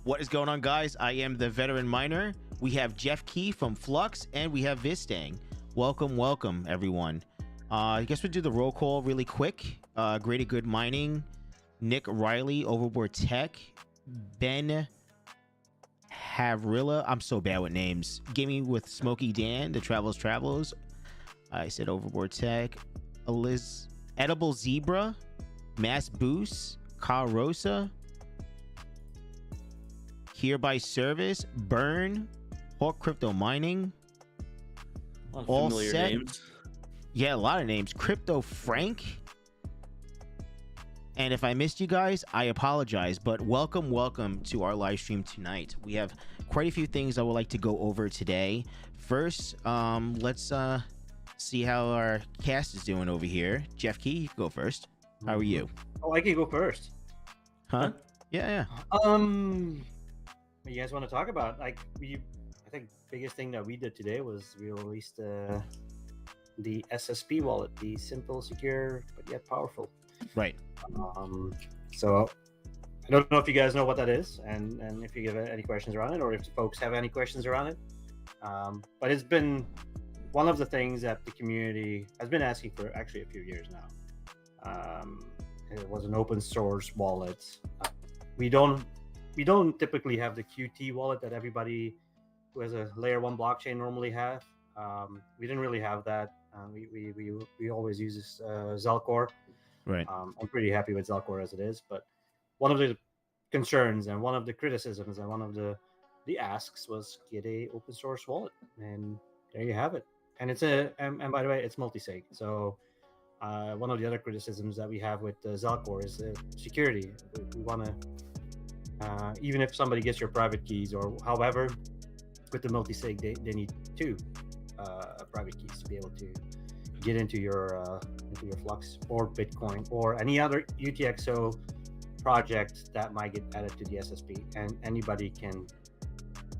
What is going on, guys? I am the veteran miner. We have Jeff Key from FLUX, and we have Vistang. Welcome, everyone. I guess we'll do the roll call really quick. Greater Good Mining, Nick Riley, Overboard Tech, Ben Havrilla. I'm so bad with names. Gaming with Smokey Dan, The Travelers. I said Overboard Tech. Edible Zebra, Mass Boost, Kyle Rosa, Hereby Service, Burn, Hawk Crypto Mining, All set. Names. Yeah, a lot of names. Crypto Frank. And if I missed you guys, I apologize, but welcome to our live stream tonight. We have quite a few things I would like to go over today. First, let's see how our cast is doing over here. Jeff Key, you can go first. How are you? Oh, I can go first. Huh? Yeah. What you guys want to talk about? I think biggest thing that we did today was we released the SSP wallet, the simple, secure, but yet powerful. Right. So I don't know if you guys know what that is, and if you have any questions around it, or if folks have any questions around it. But it's been one of the things that the community has been asking for actually a few years now. It was an open source wallet. We don't typically have the QT wallet that everybody who has a layer 1 blockchain normally have. We didn't really have that. We always use this Zelcore. Right. I'm pretty happy with Zelcore as it is, but one of the concerns and one of the criticisms and one of the asks was get a open source wallet, and there you have it. And it's and by the way, it's multi-sig. So one of the other criticisms that we have with Zelcore is security. We want to even if somebody gets your private keys or however, with the multi-sig, they need 2 private keys to be able to get into your Flux or Bitcoin or any other UTXO project that might get added to the SSP, and anybody can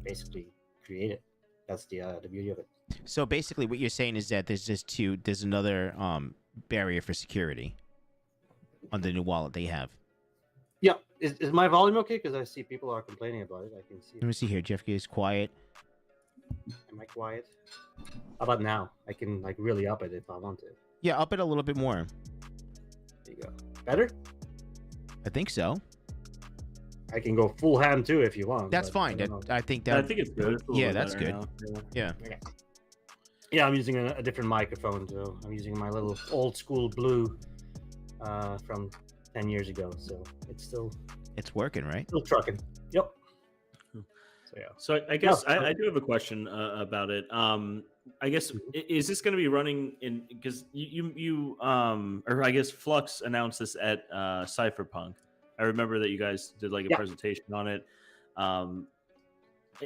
basically create it. That's the beauty of it. So basically, what you're saying is that there's another barrier for security on the new wallet they have. Yeah, is my volume okay? Because I see people are complaining about it. I can see. Let me see here. Jeff Key is quiet. Am I quiet? How about now? I can really up it if I want to. Yeah, up it a little bit more. There you go. Better? I think so. I can go full hand too if you want. That's fine. I think it's good. Yeah, that's good. Yeah. Okay. Yeah, I'm using a different microphone, so I'm using my little old school Blue from 10 years ago. So it's working, right? Still trucking. Yep. So yeah. So I guess I do have a question about it. I guess is this going to be running in, because you or I guess Flux announced this at Cypherpunk. I remember that you guys did like a presentation on it.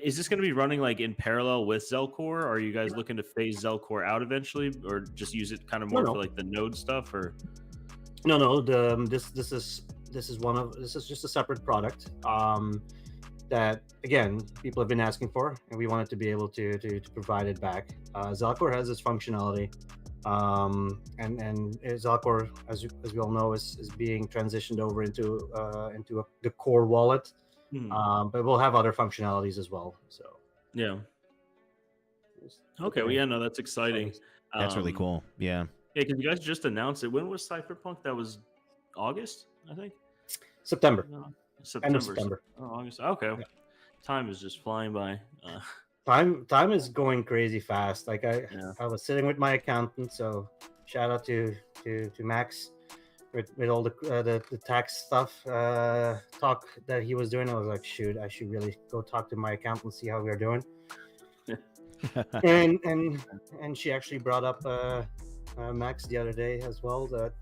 Is this going to be running like in parallel with Zelcore? Or are you guys looking to phase Zelcore out eventually, or just use it kind of more for like the node stuff? Or no, this is just a separate product. That again, people have been asking for, and we wanted to be able to provide it back. Zelcore has its functionality, and Zelcore, as we all know, is being transitioned over into the core wallet, but we'll have other functionalities as well. So yeah, okay, well, yeah, no, that's exciting. That's really cool. Yeah, because you guys just announced it. When was Cypherpunk? That was August, I think. September. No. End of September. Oh, August. Okay. Yeah. Time is just flying by. Time is going crazy fast. Like I was sitting with my accountant, so shout out to Max with all the tax stuff talk that he was doing. I was like, shoot, I should really go talk to my accountant and see how we're doing. and she actually brought up Max the other day as well, that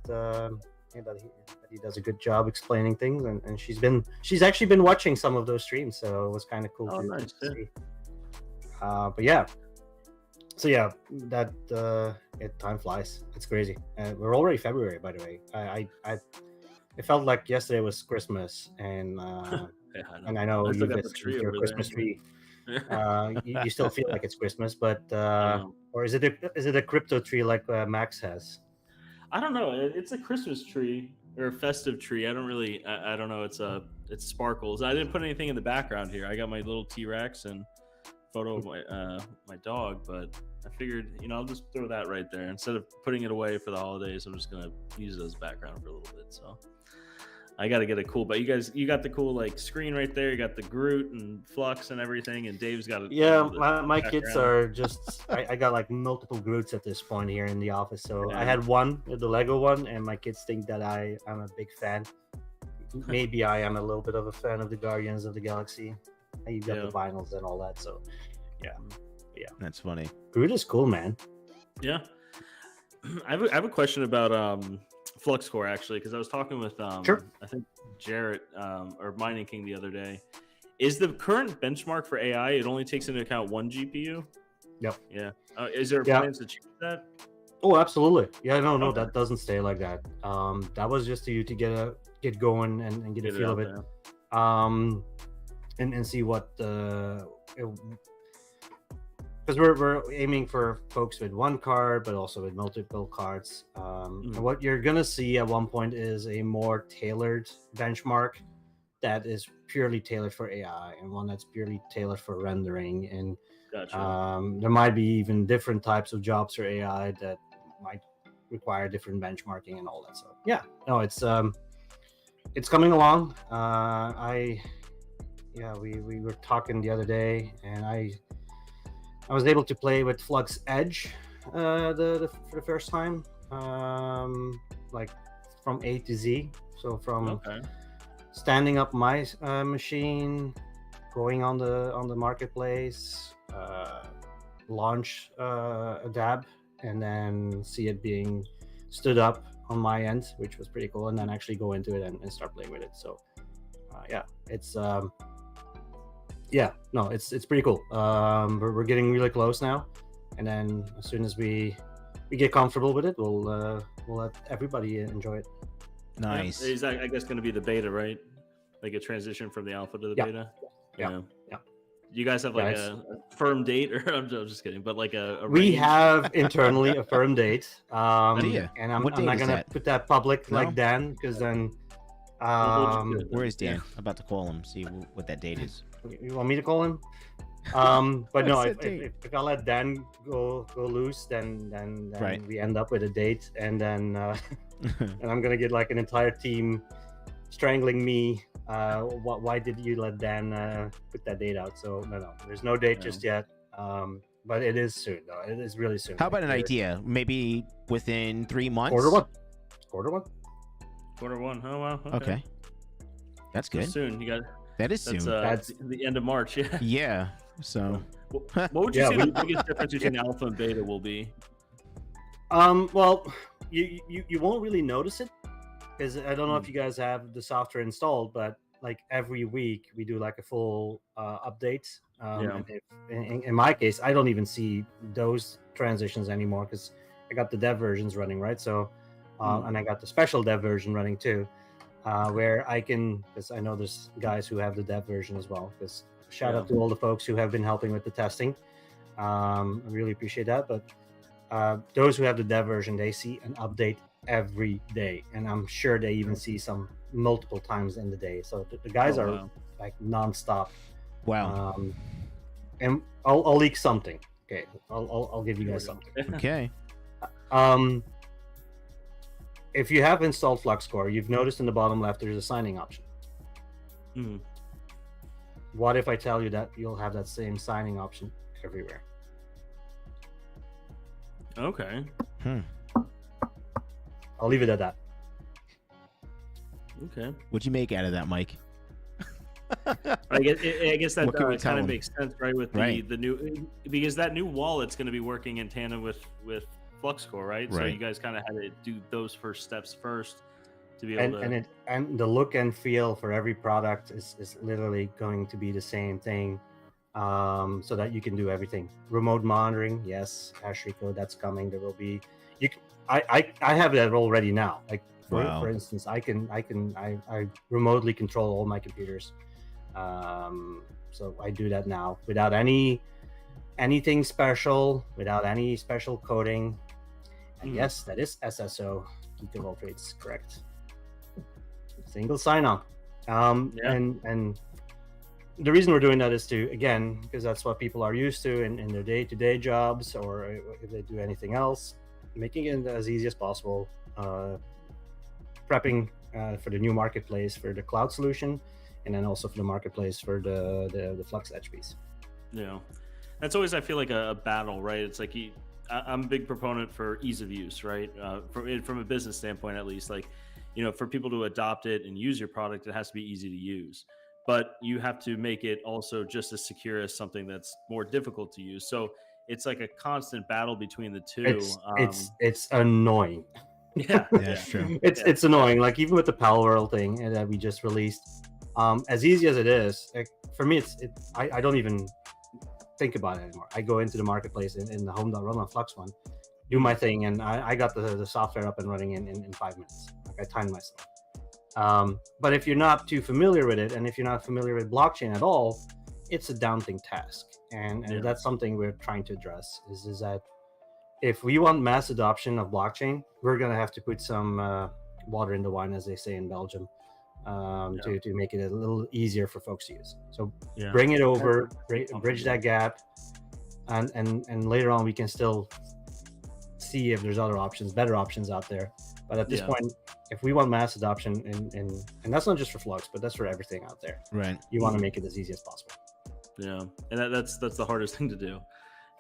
he does a good job explaining things, and she's actually been watching some of those streams, so it was kind of cool to see. But yeah, so yeah, that time flies. It's crazy. We're already February, by the way. It felt like yesterday was Christmas, and and I know you guys your Christmas tree. You still feel like it's Christmas, but or is it a crypto tree like Max has? I don't know. It's a Christmas tree, or a festive tree. I don't really. I don't know. It's sparkles. I didn't put anything in the background here. I got my little T-Rex and photo of my dog, but I figured, I'll just throw that right there instead of putting it away for the holidays. I'm just gonna use it as background for a little bit. So I got to get it cool. But you got the cool like screen right there. You got the Groot and Flux and everything, and Dave's got it. Yeah, my kids are just. I got like multiple Groots at this point here in the office. So I had one, the Lego one, and my kids think that I'm a big fan. Maybe I am a little bit of a fan of the Guardians of the Galaxy. You got the vinyls and all that, so yeah. That's funny. Groot is cool, man. Yeah, I have a question about Flux Core actually, because I was talking with Sure. I think Jarrett or Mining King the other day. Is the current benchmark for AI? It only takes into account one GPU. Yep. Yeah. Is there plans to change that? Oh, absolutely. Yeah, no, that doesn't stay like that. That was just to get going and get a feel of it. And see what because we're aiming for folks with one card, but also with multiple cards. And what you're gonna see at one point is a more tailored benchmark that is purely tailored for AI, and one that's purely tailored for rendering. And Gotcha. there might be even different types of jobs for AI that might require different benchmarking and all that. So yeah, no, it's coming along. We were talking the other day, and I was able to play with Flux Edge for the first time, like from A to Z. So from standing up my machine, going on the marketplace, launch a dab, and then see it being stood up on my end, which was pretty cool, and then actually go into it and start playing with it. So it's pretty cool. We're getting really close now, and then as soon as we get comfortable with it, we'll let everybody enjoy it. Nice. Yeah. Is I guess going to be the beta, right? Like a transition from the alpha to the beta. Yeah. You guys have like a firm date, or I'm just kidding, but like a we range? have internally a firm date. Yeah. And I'm not is gonna that? put that public like Dan, because then Where is Dan? I'm about to call him, see what that date is. you want me to call him? But no, What's if I let Dan go loose, then Right. we end up with a date, and then and I'm gonna get like an entire team strangling me. Why did you let Dan put that date out? So no, there's no date just yet. But it is soon, though. It is really soon. How about an idea? Maybe within 3 months? Quarter one. Quarter one. Oh wow. Okay. That's good. Soon. You got. That is soon. That's the end of March. Yeah. Yeah. So. What would you say the biggest difference between alpha and beta will be? Well, you won't really notice it, because I don't know if you guys have the software installed, but like every week we do like a full update. And in my case, I don't even see those transitions anymore, because I got the dev versions running, right? So, and I got the special dev version running too, where I can, because I know there's guys who have the dev version as well. Because shout out to all the folks who have been helping with the testing. I really appreciate that. But those who have the dev version, they see an update every day, and I'm sure they even see some multiple times in the day. So the guys are like nonstop. Wow. And I'll leak something. Okay, I'll give you guys something. Okay. If you have installed Flux Core, you've noticed in the bottom left there's a signing option. What if I tell you that you'll have that same signing option everywhere? Okay. I'll leave it at that. Okay. What'd you make out of that, Mike? I guess that What can we tell kind of them? makes sense, right? With the new, because that new wallet's going to be working in tandem with Flux Core, right? So you guys kind of had to do those first steps first to be able to. And the look and feel for every product is literally going to be the same thing, so that you can do everything. Remote monitoring, yes. Hash code, that's coming. There will be. I have that already now. Like for instance, I remotely control all my computers. So I do that now without anything special, without any special coding. And yes, that is SSO. Keep the roll rates correct. single sign-on. Yeah. And the reason we're doing that is to, again, because that's what people are used to in their day-to-day jobs, or if they do anything else, making it as easy as possible, prepping for the new marketplace for the cloud solution, and then also for the marketplace for the Flux Edge piece. Yeah, that's always, I feel like, a battle, right? It's like I'm a big proponent for ease of use, right? From a business standpoint, at least, like, for people to adopt it and use your product, it has to be easy to use. But you have to make it also just as secure as something that's more difficult to use. So it's like a constant battle between the two. It's annoying. Yeah, that's true. It's annoying. Like, even with the Pal World thing that we just released, as easy as it is, like, for me, I don't even think about it anymore. I go into the marketplace in the home.run on Flux one, do my thing, and I got the software up and running in 5 minutes. Like, I timed myself. But if you're not too familiar with it, and if you're not familiar with blockchain at all, it's a daunting task. And that's something we're trying to address, is that if we want mass adoption of blockchain, we're going to have to put some water in the wine, as they say in Belgium, to make it a little easier for folks to use. So bring it over, bridge that gap, and later on we can still see if there's other options, better options out there. But at this point, if we want mass adoption, and that's not just for Flux, but that's for everything out there. Right. You want to make it as easy as possible. Yeah, and that's the hardest thing to do.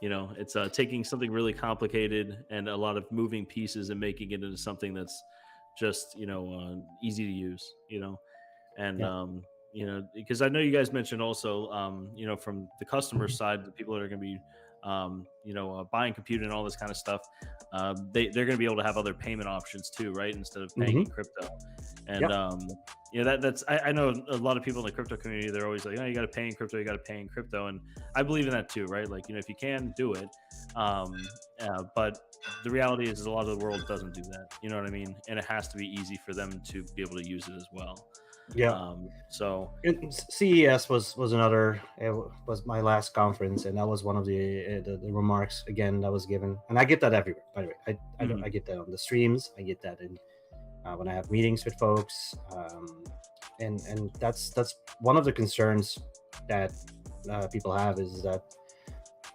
It's taking something really complicated and a lot of moving pieces and making it into something that's just easy to use. And because I know you guys mentioned also from the customer side, the people that are going to be buying compute and all this kind of stuff, they're going to be able to have other payment options too, right? Instead of paying in crypto. And that's I know a lot of people in the crypto community, they're always like, you got to pay in crypto, you got to pay in crypto, and I believe in that too, right? Like, if you can, do it. But the reality is a lot of the world doesn't do that. You know what I mean? And it has to be easy for them to be able to use it as well. Yeah. So CES was another. It was my last conference, and that was one of the remarks again that was given. And I get that everywhere, by the way. I get that on the streams. I get that in when I have meetings with folks, and that's one of the concerns that people have, is that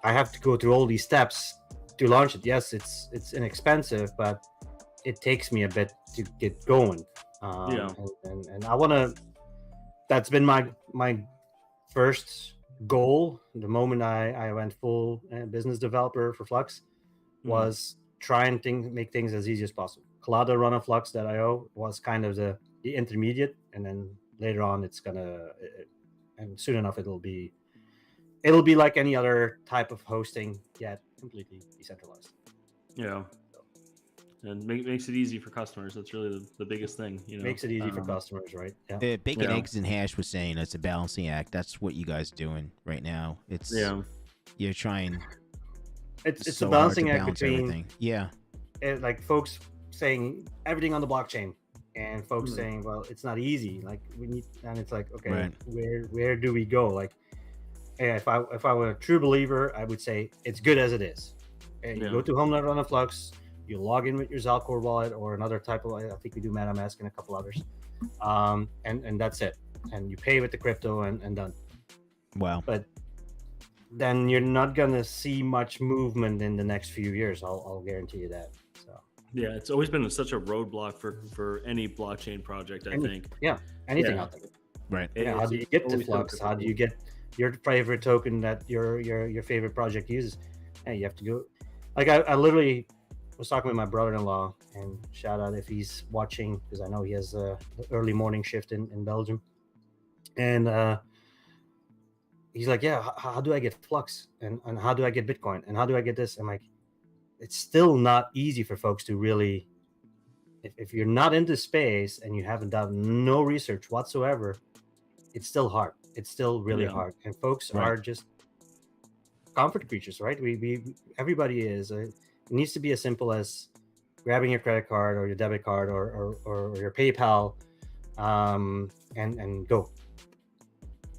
I have to go through all these steps to launch it. Yes, it's inexpensive, but it takes me a bit to get going. And I want to. That's been my first goal. The moment I went full business developer for Flux, was try and make things as easy as possible. Collada run on Flux.io was kind of the intermediate, and then later on it's gonna, and soon enough it'll be like any other type of hosting, yet completely decentralized. Yeah. And makes it easy for customers. That's really the biggest thing. Makes it easy for customers, right? Yeah. Bacon, Eggs, and Hash was saying it's a balancing act. That's what you guys doing right now. It's you're trying. It's so a balancing act balance between everything. like folks saying everything on the blockchain, and folks saying, well, it's not easy. Like, we need, and it's like, okay, where do we go? Like, if I were a true believer, I would say it's good as it is. And you go to home.run on Flux. You log in with your Zalcore wallet or another type of, I think we do MetaMask and a couple others. And that's it. And you pay with the crypto and done. Wow. But then you're not going to see much movement in the next few years. I'll guarantee you that. So yeah, it's always been such a roadblock for any blockchain project, I think. Yeah, anything out there. Right. How do you get to Flux? How do you get your favorite token that your favorite project uses? And you have to go. Like, I literally was talking with my brother-in-law, and shout out if he's watching, because I know he has the early morning shift in Belgium. And he's like, how do I get Flux? And how do I get Bitcoin? And how do I get this? I'm like, it's still not easy for folks to really, if you're not into space and you haven't done no research whatsoever, it's still hard. It's still really hard. And folks are just comfort creatures, right? Everybody is. It needs to be as simple as grabbing your credit card or your debit card or your PayPal, and go.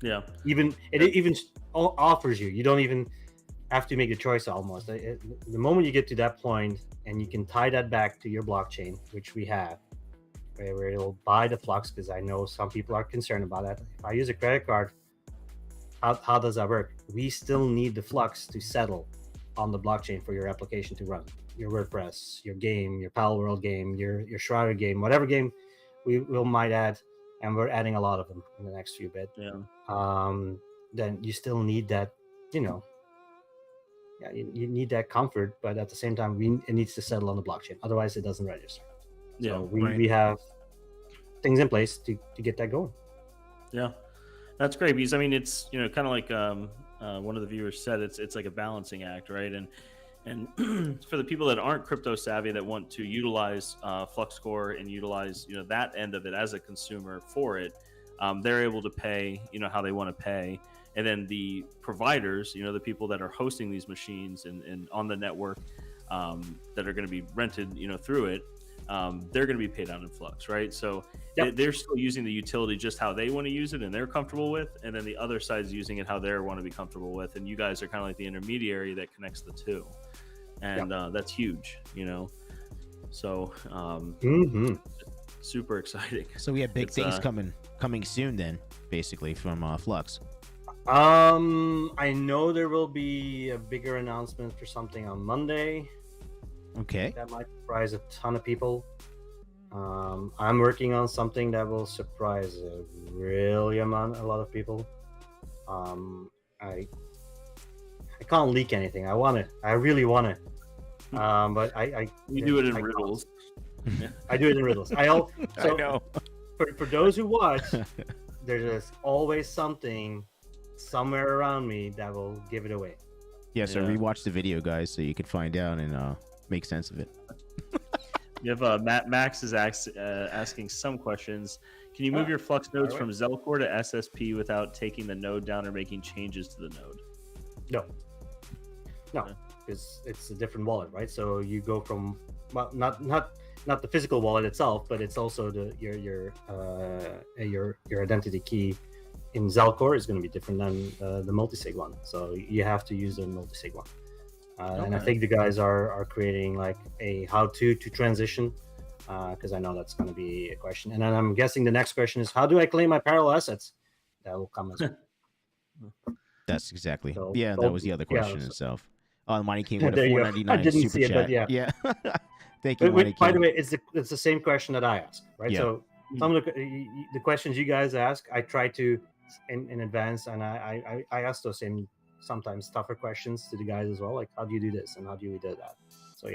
Yeah. It even offers you. You don't even have to make a choice almost. The moment you get to that point and you can tie that back to your blockchain, which we have, where it'll buy the Flux, because I know some people are concerned about that. If I use a credit card, how does that work? We still need the Flux to settle on the blockchain for your application to run. Your WordPress, your game, your Pal World game, your Shrouder game, whatever game we might add, and we're adding a lot of them in the next few bit. Then you still need that, you need that comfort, but at the same time, it needs to settle on the blockchain. Otherwise, it doesn't register. So we have things in place to get that going. Yeah, that's great, because I mean, it's kind of like one of the viewers said, it's like a balancing act, right? And for the people that aren't crypto savvy, that want to utilize Flux Core and utilize that end of it as a consumer for it, they're able to pay how they want to pay. And then the providers, the people that are hosting these machines and on the network that are going to be rented through it, they're going to be paid out in Flux, right? So they're still using the utility just how they want to use it and they're comfortable with, and then the other side is using it how they want to be comfortable with, and you guys are kind of like the intermediary that connects the two, and that's huge, so super exciting. So we have big things coming soon then, basically, from Flux. I know there will be a bigger announcement for something on Monday. Okay. That might surprise a ton of people. I'm working on something that will surprise a lot of people. I can't leak anything. I really want it. But you do it in riddles. I do it in riddles. I know. For those who watch, there's always something somewhere around me that will give it away. Yeah, so rewatch the video, guys, so you can find out and make sense of it. You have Max is asking some questions. Can you move your Flux nodes from Zelcore to SSP without taking the node down or making changes to the node? No, because it's a different wallet, right? So you go from not the physical wallet itself, but it's also your identity key in Zelcore is going to be different than the multisig one. So you have to use the multisig one. And I think the guys are creating like a how-to transition, because I know that's going to be a question. And then I'm guessing the next question is, how do I claim my parallel assets? That will come as well. That's exactly. That was the other question itself. Oh, Money King with a $4.99 I didn't super see chat. It, yeah. Thank you, Money King. By the way, it's the same question that I asked, right? Yeah. So some of the questions you guys ask, I try to in advance, and I ask those same sometimes tougher questions to the guys as well, like how do you do this and how do you do that. So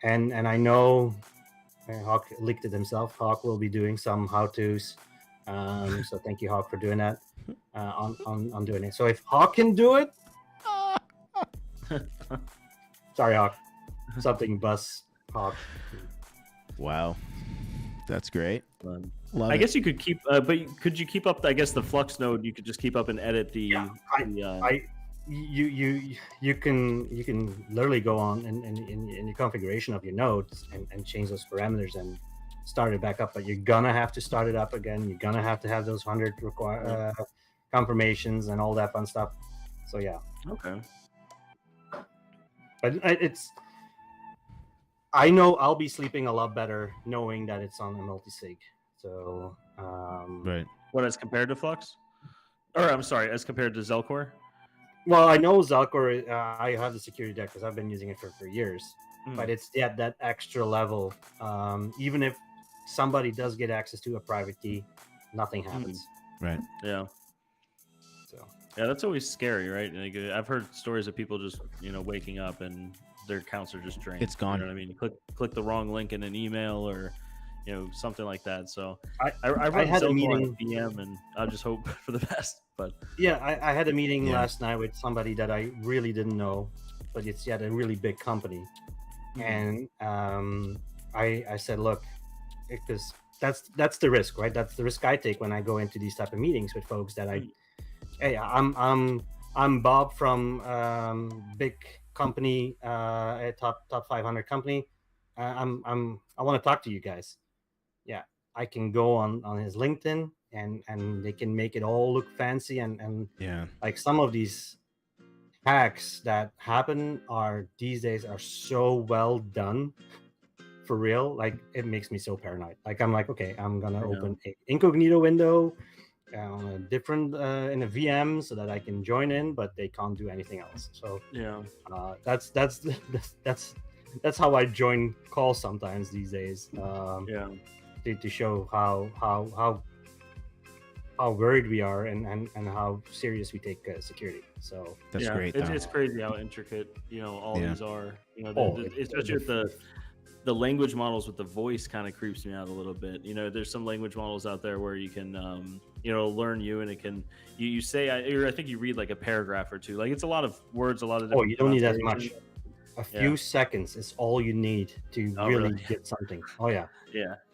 and I know Hawk leaked it himself. Hawk will be doing some how-tos, so thank you, Hawk, for doing that on doing it. So if Hawk can do it, sorry, Hawk, something bus Hawk. Wow, that's great. I guess you could keep, but could you keep up? I guess the Flux node you could just keep up and edit the. You can literally go on in your configuration of your nodes and change those parameters and start it back up. But you're gonna have to start it up again. You're gonna have to have those 100 confirmations and all that fun stuff. So yeah. Okay. But I know I'll be sleeping a lot better knowing that it's on a multi-sig. So, right. What, as compared to Flux? Or I'm sorry, as compared to Zelcore? Well, I know Zelcore, I have the security deck because I've been using it for years. But it's that extra level. Even if somebody does get access to a private key, nothing happens. Right. Yeah. So. Yeah, that's always scary, right? Like, I've heard stories of people just, waking up and their accounts are just drained. It's gone. You know what I mean? Click the wrong link in an email or something like that. So I had a meeting DM, and I just hope for the best. But yeah, I had a meeting last night with somebody that I really didn't know, but it's a really big company, and I said, look, because that's the risk, right? That's the risk I take when I go into these type of meetings with folks. That I'm Bob from big company, a top 500 company. I want to talk to you guys. Yeah, I can go on his LinkedIn and they can make it all look fancy and like some of these hacks that happen these days are so well done for real, like it makes me so paranoid. Like I'm like, okay, I'm gonna open a incognito window on a different in a VM so that I can join in, but they can't do anything else. So that's how I join calls sometimes these days. To show how worried we are and how serious we take security. So that's great. It's crazy how intricate all these are. Especially with the language models with the voice kind of creeps me out a little bit. There's some language models out there where you can learn you, and it can you say I think you read like a paragraph or two. Like it's a lot of words, a lot of different you don't need as much. A few seconds is all you need to really get something. Oh yeah.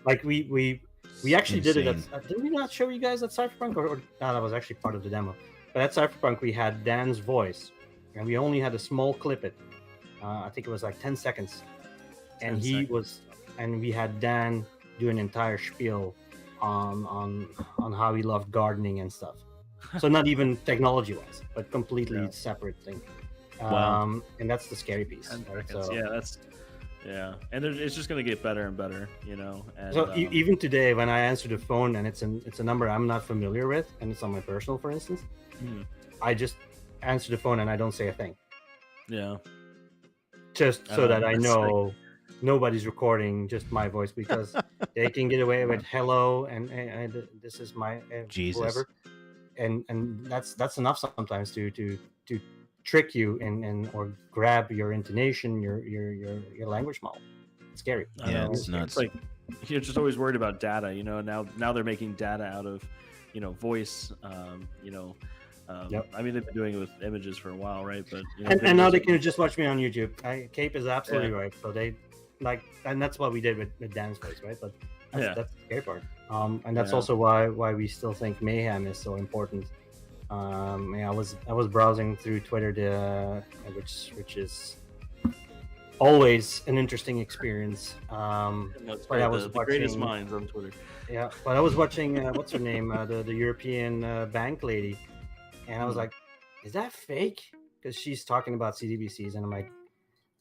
Like we actually did it at, did we not show you guys at Cypherpunk or no, that was actually part of the demo. But at Cypherpunk we had Dan's voice and we only had a small clip it. I think it was like 10 seconds. And we had Dan do an entire spiel on how he loved gardening and stuff. So not even technology wise, but completely separate thing. Wow. And that's the scary piece. Right? So, and it's just going to get better and better, And, so even today, when I answer the phone and it's a number I'm not familiar with, and it's on my personal, for instance, I just answer the phone and I don't say a thing. Yeah. Just so that I know nobody's recording just my voice, because they can get away with hello and this is my whoever, and that's enough sometimes to trick you and or grab your intonation, your language model. It's scary. Yeah, it's nuts. It's like you're just always worried about data, now they're making data out of voice. I mean, they've been doing it with images for a while, right? But and now they can just watch me on YouTube. Cape is absolutely right. So they and that's what we did with Dan's voice, right? But that's the scary part. And that's also why we still think mayhem is so important. I was browsing through Twitter, which is always an interesting experience. But I was watching, the greatest minds on Twitter. Yeah, but I was watching what's her name, the European bank lady, and I was like, is that fake? Because she's talking about CDBCs, and I'm like,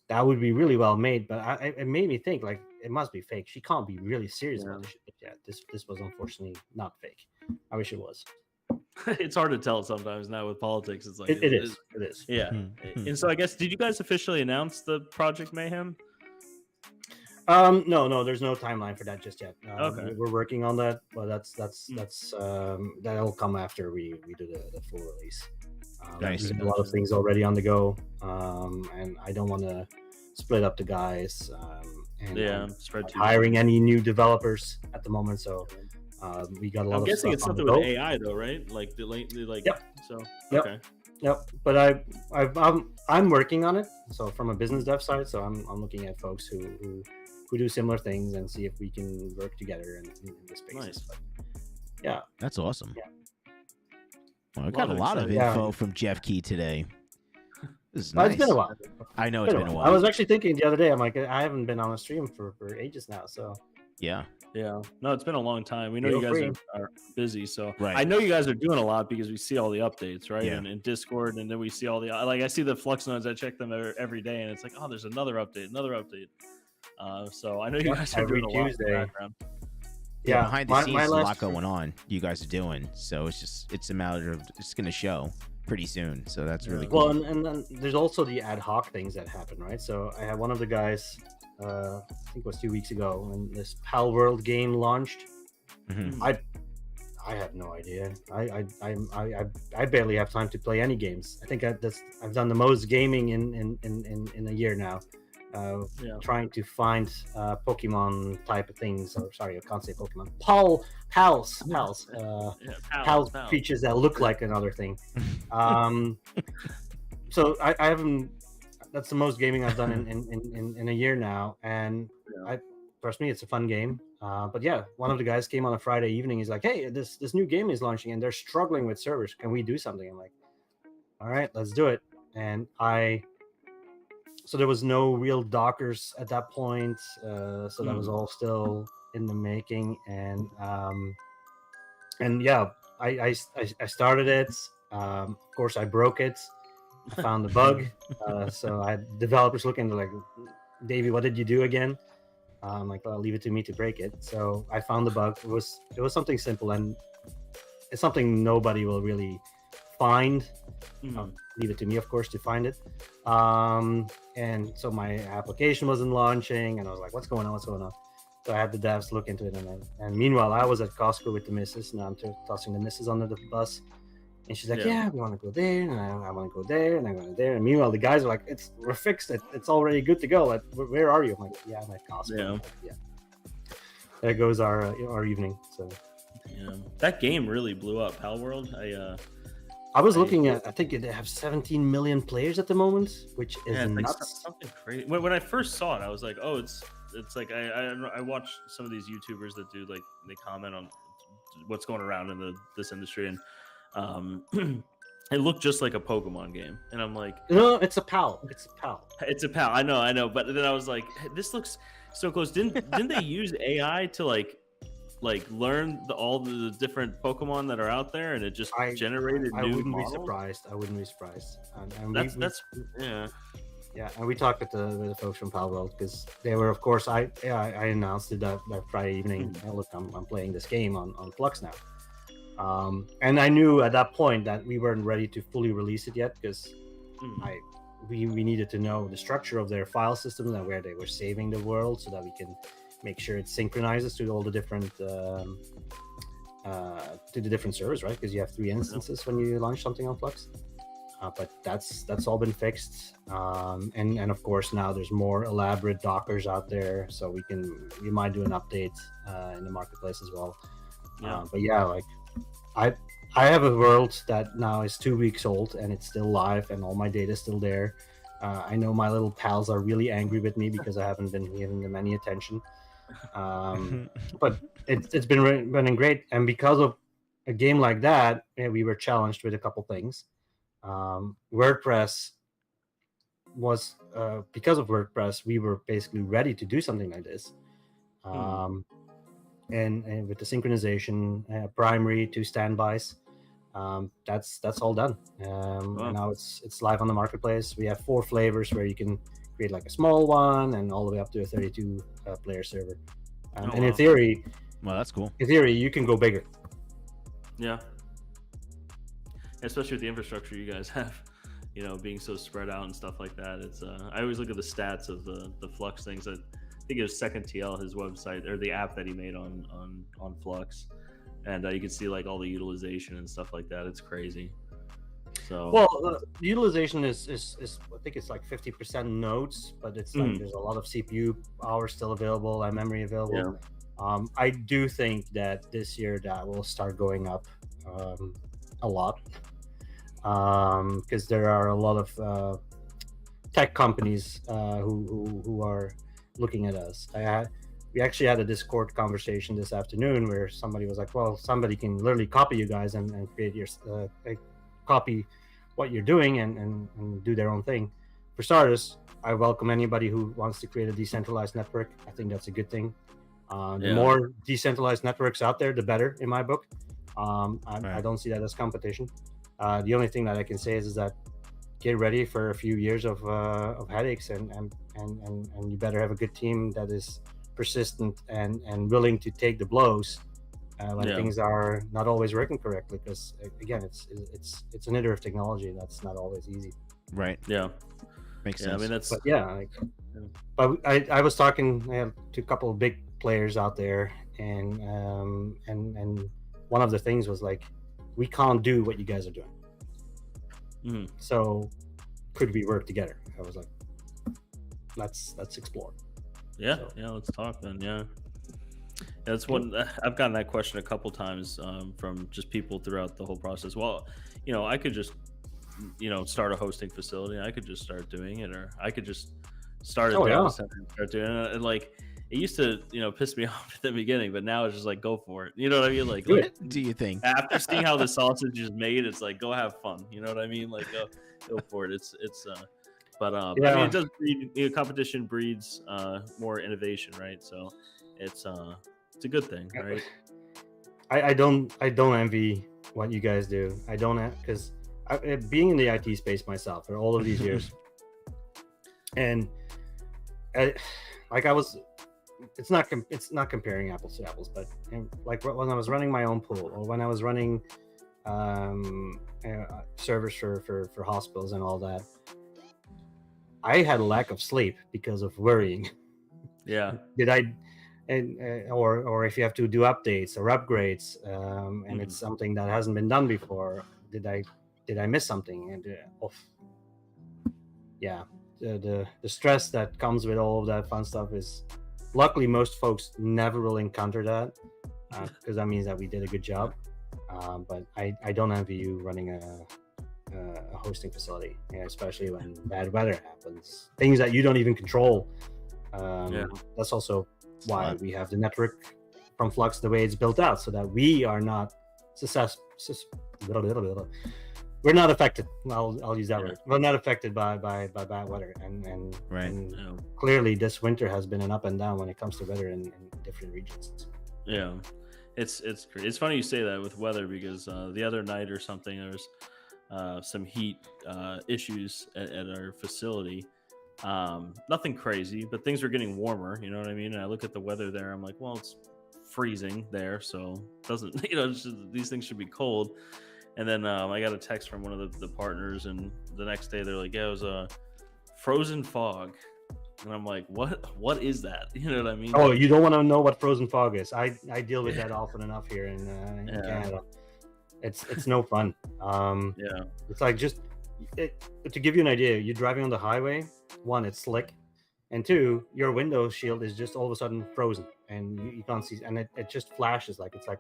that would be really well made, but it made me think like it must be fake. She can't be really serious about this. Yeah, this was unfortunately not fake. I wish it was. It's hard to tell sometimes now with politics. It's like it is. Yeah. And so I guess, did you guys officially announce the Project Mayhem? No, there's no timeline for that just yet. Okay. We're working on that, but that'll come after we do the full release. There's a lot of things already on the go, and I don't want to split up the guys. Spread hiring any new developers at the moment, so we got a lot of stuff. I'm guessing it's something with AI though, right? Like Yep. So yep. Okay. Yep. But I'm working on it. So from a business dev side, so I'm looking at folks who do similar things and see if we can work together in this space. Nice. But, yeah. That's awesome. Yeah. Well, I got a lot of info from Jeff Key today. This is nice. It's been a while. I know it's been a while. I was actually thinking the other day, I'm like, I haven't been on a stream for ages now. So yeah. No, it's been a long time. We know you guys are busy, so I know you guys are doing a lot because we see all the updates, right? And in Discord, and then we see all the I see the Flux nodes. I check them every day, and it's like, oh, there's another update. So I know you guys are doing a lot in the background. Yeah, behind the scenes, there's a lot going on. You guys are doing, so it's a matter of it's going to show pretty soon. So that's really cool. Well, and then there's also the ad hoc things that happen, right? So I had one of the guys, I think it was 2 weeks ago, when this Pal World game launched. Mm-hmm. I have no idea. I barely have time to play any games. I think I've done the most gaming in a year now. Trying to find Pokemon type of things. Or sorry, I can't say Pokemon. Pals. Pals creatures that look like another thing. So I haven't. That's the most gaming I've done in a year now, and trust me, it's a fun game. But yeah, one of the guys came on a Friday evening. He's like, "Hey, this new game is launching, and they're struggling with servers. Can we do something?" I'm like, "All right, let's do it." And so there was no real Dockers at that point. So that was all still in the making. And yeah, I started it. Of course, I broke it. I found the bug. So I had developers looking like, Davey, what did you do again? Like, leave it to me to break it. So I found the bug. It was something simple, and it's something nobody will really find. Leave it to me, of course, to find it. And so my application wasn't launching, and I was like, what's going on? So I had the devs look into it, and meanwhile I was at Costco with the missus, and I'm tossing the missus under the bus, and she's like, yeah, we want to go there, and I want to go there, and I'm going there. And meanwhile the guys are like, we're fixed, it's already good to go. Like, where are you? I'm like, yeah, I'm at Costco. Yeah. There goes our evening. So that game really blew up. Pal World. I was looking at, I think they have 17 million players at the moment, which is nuts. Like something crazy. When I first saw it, I was like, oh, it's like I watch some of these YouTubers that do, like, they comment on what's going around in this industry, and it looked just like a Pokemon game, and I'm like, no, it's a PAL. It's a PAL. I know. But then I was like, hey, this looks so close. Didn't they use AI to like learn all the different Pokemon that are out there, and it just generated new models? I wouldn't be surprised. And that's yeah, and we talked with the folks from Pal World, because they were, of course, I announced it that Friday evening. Hey, look, I'm playing this game on FLUX now, and I knew at that point that we weren't ready to fully release it yet, because we needed to know the structure of their file systems and where they were saving the world, so that we can make sure it synchronizes to all the different to the different servers, right? Because you have 3 instances when you launch something on FLUX. But that's all been fixed, and of course now there's more elaborate Dockers out there, so we might do an update in the marketplace as well. But yeah, like I have a world that now is 2 weeks old, and it's still live, and all my data is still there. I know my little pals are really angry with me because I haven't been giving them any attention, but it's been running great, and because of a game like that, we were challenged with a couple things. WordPress was because of WordPress, we were basically ready to do something like this, and with the synchronization, primary to standbys, that's all done. And now it's live on the marketplace. We have 4 flavors where you can create like a small one, and all the way up to a 32 player server. And in theory, well, that's cool. In theory, you can go bigger. Yeah. Especially with the infrastructure you guys have, being so spread out and stuff like that. It's I always look at the stats of the FLUX things. I think it was Second TL, his website, or the app that he made on FLUX, and you can see like all the utilization and stuff like that. It's crazy. So the utilization is I think it's like 50% nodes, but it's like there's a lot of CPU hours still available and memory available. I do think that this year that will start going up a lot, because there are a lot of tech companies who are looking at us. We actually had a Discord conversation this afternoon where somebody was like, well, somebody can literally copy you guys and create your copy what you're doing and do their own thing. For starters, I welcome anybody who wants to create a decentralized network. I think that's a good thing. The more decentralized networks out there, the better, in my book. I don't see that as competition. The only thing that I can say is that get ready for a few years of headaches, and you better have a good team that is persistent and willing to take the blows when things are not always working correctly, because again, it's an iterative technology that's not always easy. Right. Yeah. Makes sense. I mean, that's but I was talking to a couple of big players out there, and one of the things was like, we can't do what you guys are doing. So could we work together? I was like, let's explore. Let's talk then. That's one. I've gotten that question a couple times from just people throughout the whole process. Well, I could just start a hosting facility. I could just start doing it, or I could just start a data center and start doing it. And like, it used to piss me off at the beginning, but now it's just like, go for it. You know what I mean? Like, what do you think? After seeing how the sausage is made, it's like, go have fun. You know what I mean? Like, go for it. But I mean, it does breed, competition breeds more innovation, right? So it's a good thing, right? I don't envy what you guys do. I don't, because being in the IT space myself for all of these years, and I was it's not comparing apples to apples, but like when I was running my own pool, or when I was running servers for hospitals and all that, I had a lack of sleep because of worrying. Yeah. Or if you have to do updates or upgrades, and it's something that hasn't been done before, did I miss something? And the stress that comes with all of that fun stuff is, luckily most folks never will encounter that, because that means that we did a good job. But I don't envy you running a hosting facility, especially when bad weather happens, things that you don't even control. That's also why we have the network from Flux the way it's built out, so that we are not we're not affected. I'll use that word. We're not affected by bad weather, and clearly this winter has been an up and down when it comes to weather in different regions. Yeah, it's great. It's funny you say that with weather, because the other night or something, there was some heat issues at our facility. Nothing crazy, but things were getting warmer, you know what I mean? And I look at the weather there, I'm like, well, it's freezing there, so it doesn't, these things should be cold. And then I got a text from one of the partners, and the next day they're like, yeah, it was a frozen fog. And I'm like, what is that? You know what I mean? Oh, you don't want to know what frozen fog is. I deal with that often enough here in Canada. It's no fun. It's like to give you an idea, you're driving on the highway. One, it's slick, and two, your window shield is just all of a sudden frozen, and you can't see, and it just flashes like it's like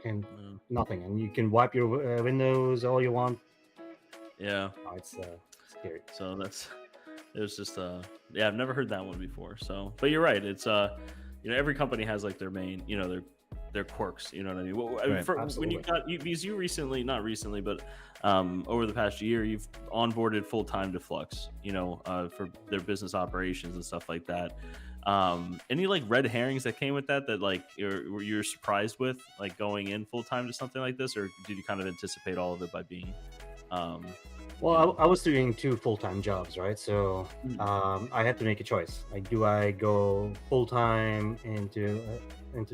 and nothing, and you can wipe your windows all you want. Yeah, it's scary. So there's just I've never heard that one before. So, but you're right. It's every company has like their main, their quirks, you know what I mean? Well, when you got because you recently, not recently, but over the past year, you've onboarded full time to Flux, for their business operations and stuff like that. Any like red herrings that came with that like you're surprised with, like going in full time to something like this, or did you kind of anticipate all of it by being? Well, I was doing 2 full-time jobs, right? So I had to make a choice. Like, do I go full-time into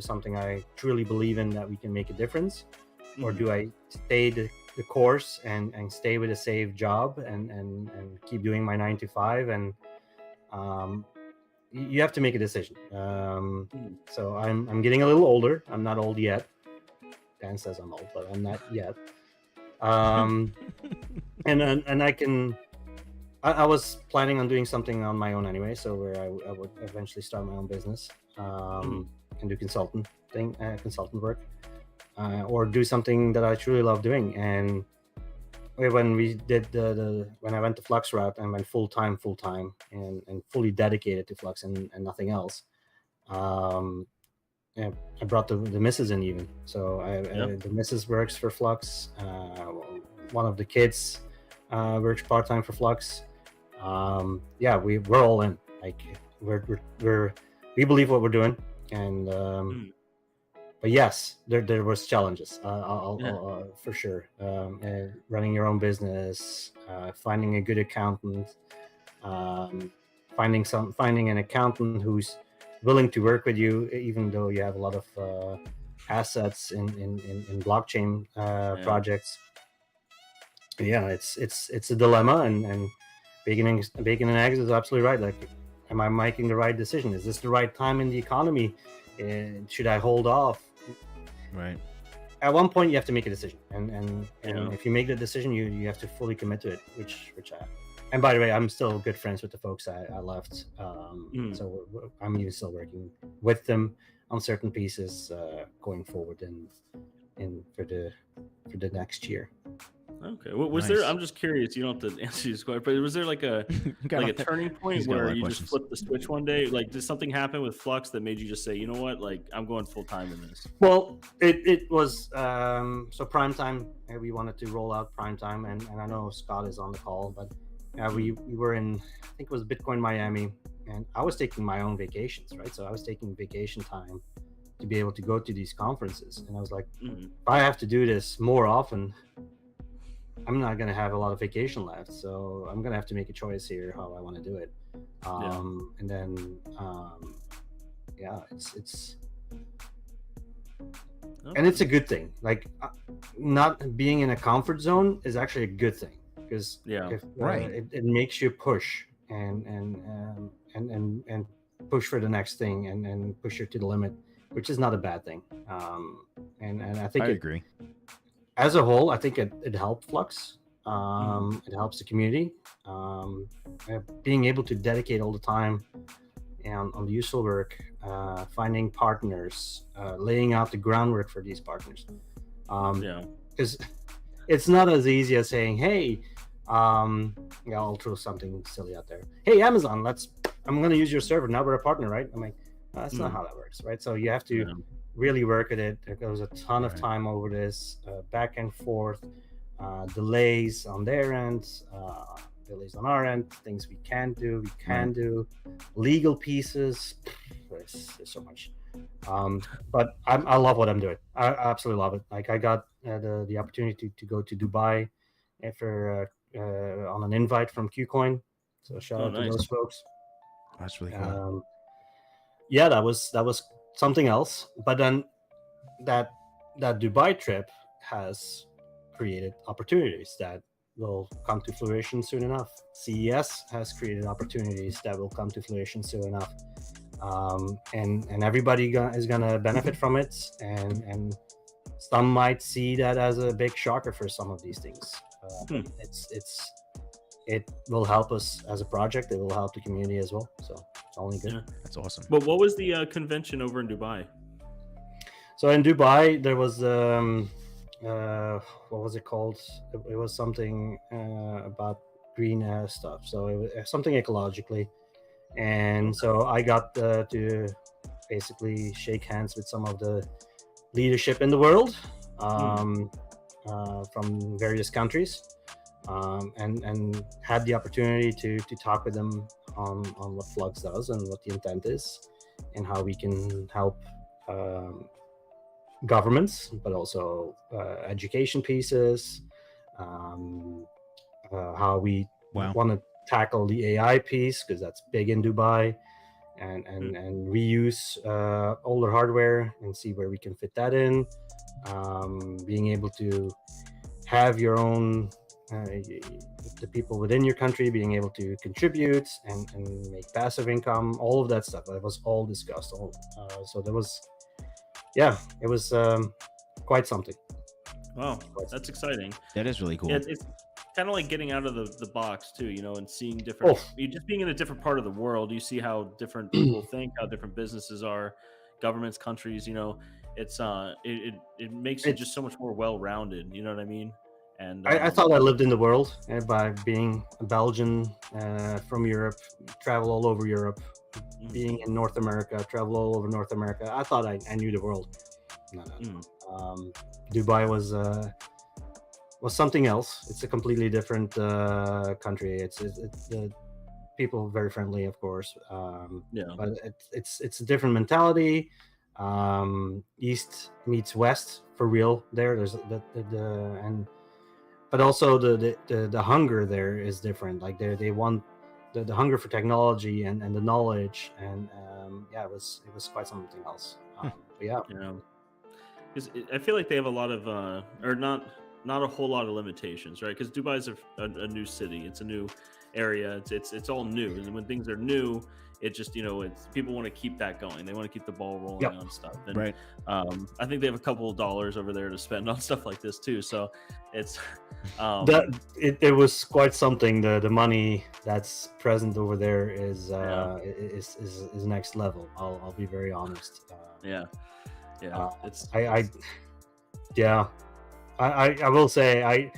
something I truly believe in, that we can make a difference, or do I stay the course and stay with a safe job and keep doing my 9 to 5? And you have to make a decision. So I'm getting a little older. I'm not old yet. Dan says I'm old, but I'm not yet. And I was planning on doing something on my own anyway, so where I would eventually start my own business, and do consultant work, or do something that I truly love doing. And when we did when I went the Flux route and went full time and fully dedicated to Flux and nothing else, I brought the missus in even. So the missus works for Flux. One of the kids works part-time for Flux. We're all in. Like we believe what we're doing, and but yes, there was challenges. I'll for sure. Running your own business, finding a good accountant, finding an accountant who's willing to work with you, even though you have a lot of assets in blockchain projects. Yeah, it's a dilemma, and bacon and eggs is absolutely right. Like, am I making the right decision? Is this the right time in the economy? Should I hold off? Right. At one point, you have to make a decision, and if you make the decision, you have to fully commit to it. Which I. And by the way, I'm still good friends with the folks I left, so I'm even still working with them on certain pieces going forward in for the next year. Okay. Was there? I'm just curious. You don't have to answer this question, but was there like a turning point where you just flipped the switch one day? Like, did something happen with Flux that made you just say, you know what, like, I'm going full time in this? Well, it was so primetime. We wanted to roll out primetime, and I know Scott is on the call, but we were in, I think it was Bitcoin Miami, and I was taking my own vacations, right? So I was taking vacation time to be able to go to these conferences, and I was like, if I have to do this more often, I'm not going to have a lot of vacation left, so I'm going to have to make a choice here how I want to do it. And then yeah, it's Okay. and it's a good thing. Like, not being in a comfort zone is actually a good thing, because Yeah. if Right. it makes you push and push for the next thing, and push you to the limit, which is not a bad thing. And I think I it, agree. as a whole, I think it helped Flux. Mm-hmm. It helps the community. Being able to dedicate all the time on the useful work, finding partners, laying out the groundwork for these partners. Yeah. Because it's not as easy as saying, "Hey, yeah, I'll throw something silly out there. Hey, Amazon, I'm going to use your server. Now we're a partner, right?" I'm like, that's not how that works, right? So you have to Yeah. really work at it. There goes a ton of Right. time over this, back and forth, delays on their end, delays on our end, things we can do, do, legal pieces. There's so much. But I love what I'm doing. I absolutely love it. Like, I got the opportunity to go to Dubai for on an invite from KuCoin. So shout Oh, out to nice. those folks. That's really cool. Yeah, that was something else. But then that Dubai trip has created opportunities that will come to fruition soon enough. CES has created opportunities that will come to fruition soon enough. And everybody is gonna benefit from it, and some might see that as a big shocker for some of these things. But it will help us as a project. It will help the community as well. So it's only good. Yeah. That's awesome. But what was the convention over in Dubai? So in Dubai, there was what was it called? It was something about green stuff. So it was something ecologically, and so I got to basically shake hands with some of the leadership in the world, from various countries, and had the opportunity to talk with them on what Flux does and what the intent is, and how we can help governments, but also education pieces, how we want to tackle the AI piece, because that's big in Dubai, and reuse older hardware and see where we can fit that in. Being able to have your own the people within your country being able to contribute and make passive income, all of that stuff, that was all discussed. So there was, yeah, it was quite something. Wow, that's exciting. That is really cool. Yeah, it's kind of like getting out of the box too, and seeing different. You just being in a different part of the world, you see how different people think, how different businesses are, governments, countries. It's it makes you just so much more well-rounded. You know what I mean? And I thought I lived in the world by being a Belgian from Europe, travel all over Europe, being in North America, travel all over North America. I thought I knew the world. No. Dubai was something else. It's a completely different country. It's the people very friendly, of course. But it's a different mentality. East meets West for real. There's but also the hunger there is different. Like they want the hunger for technology and the knowledge, and it was quite something else. Because I feel like they have a lot of or not a whole lot of limitations, right? Because Dubai is a new city, it's a new area, it's all new, and when things are new, it just it's people want to keep that going. They want to keep the ball rolling on stuff. And, right. I think they have a couple of dollars over there to spend on stuff like this too. So it's it was quite something. The money that's present over there is next level. I'll be very honest. It's I will say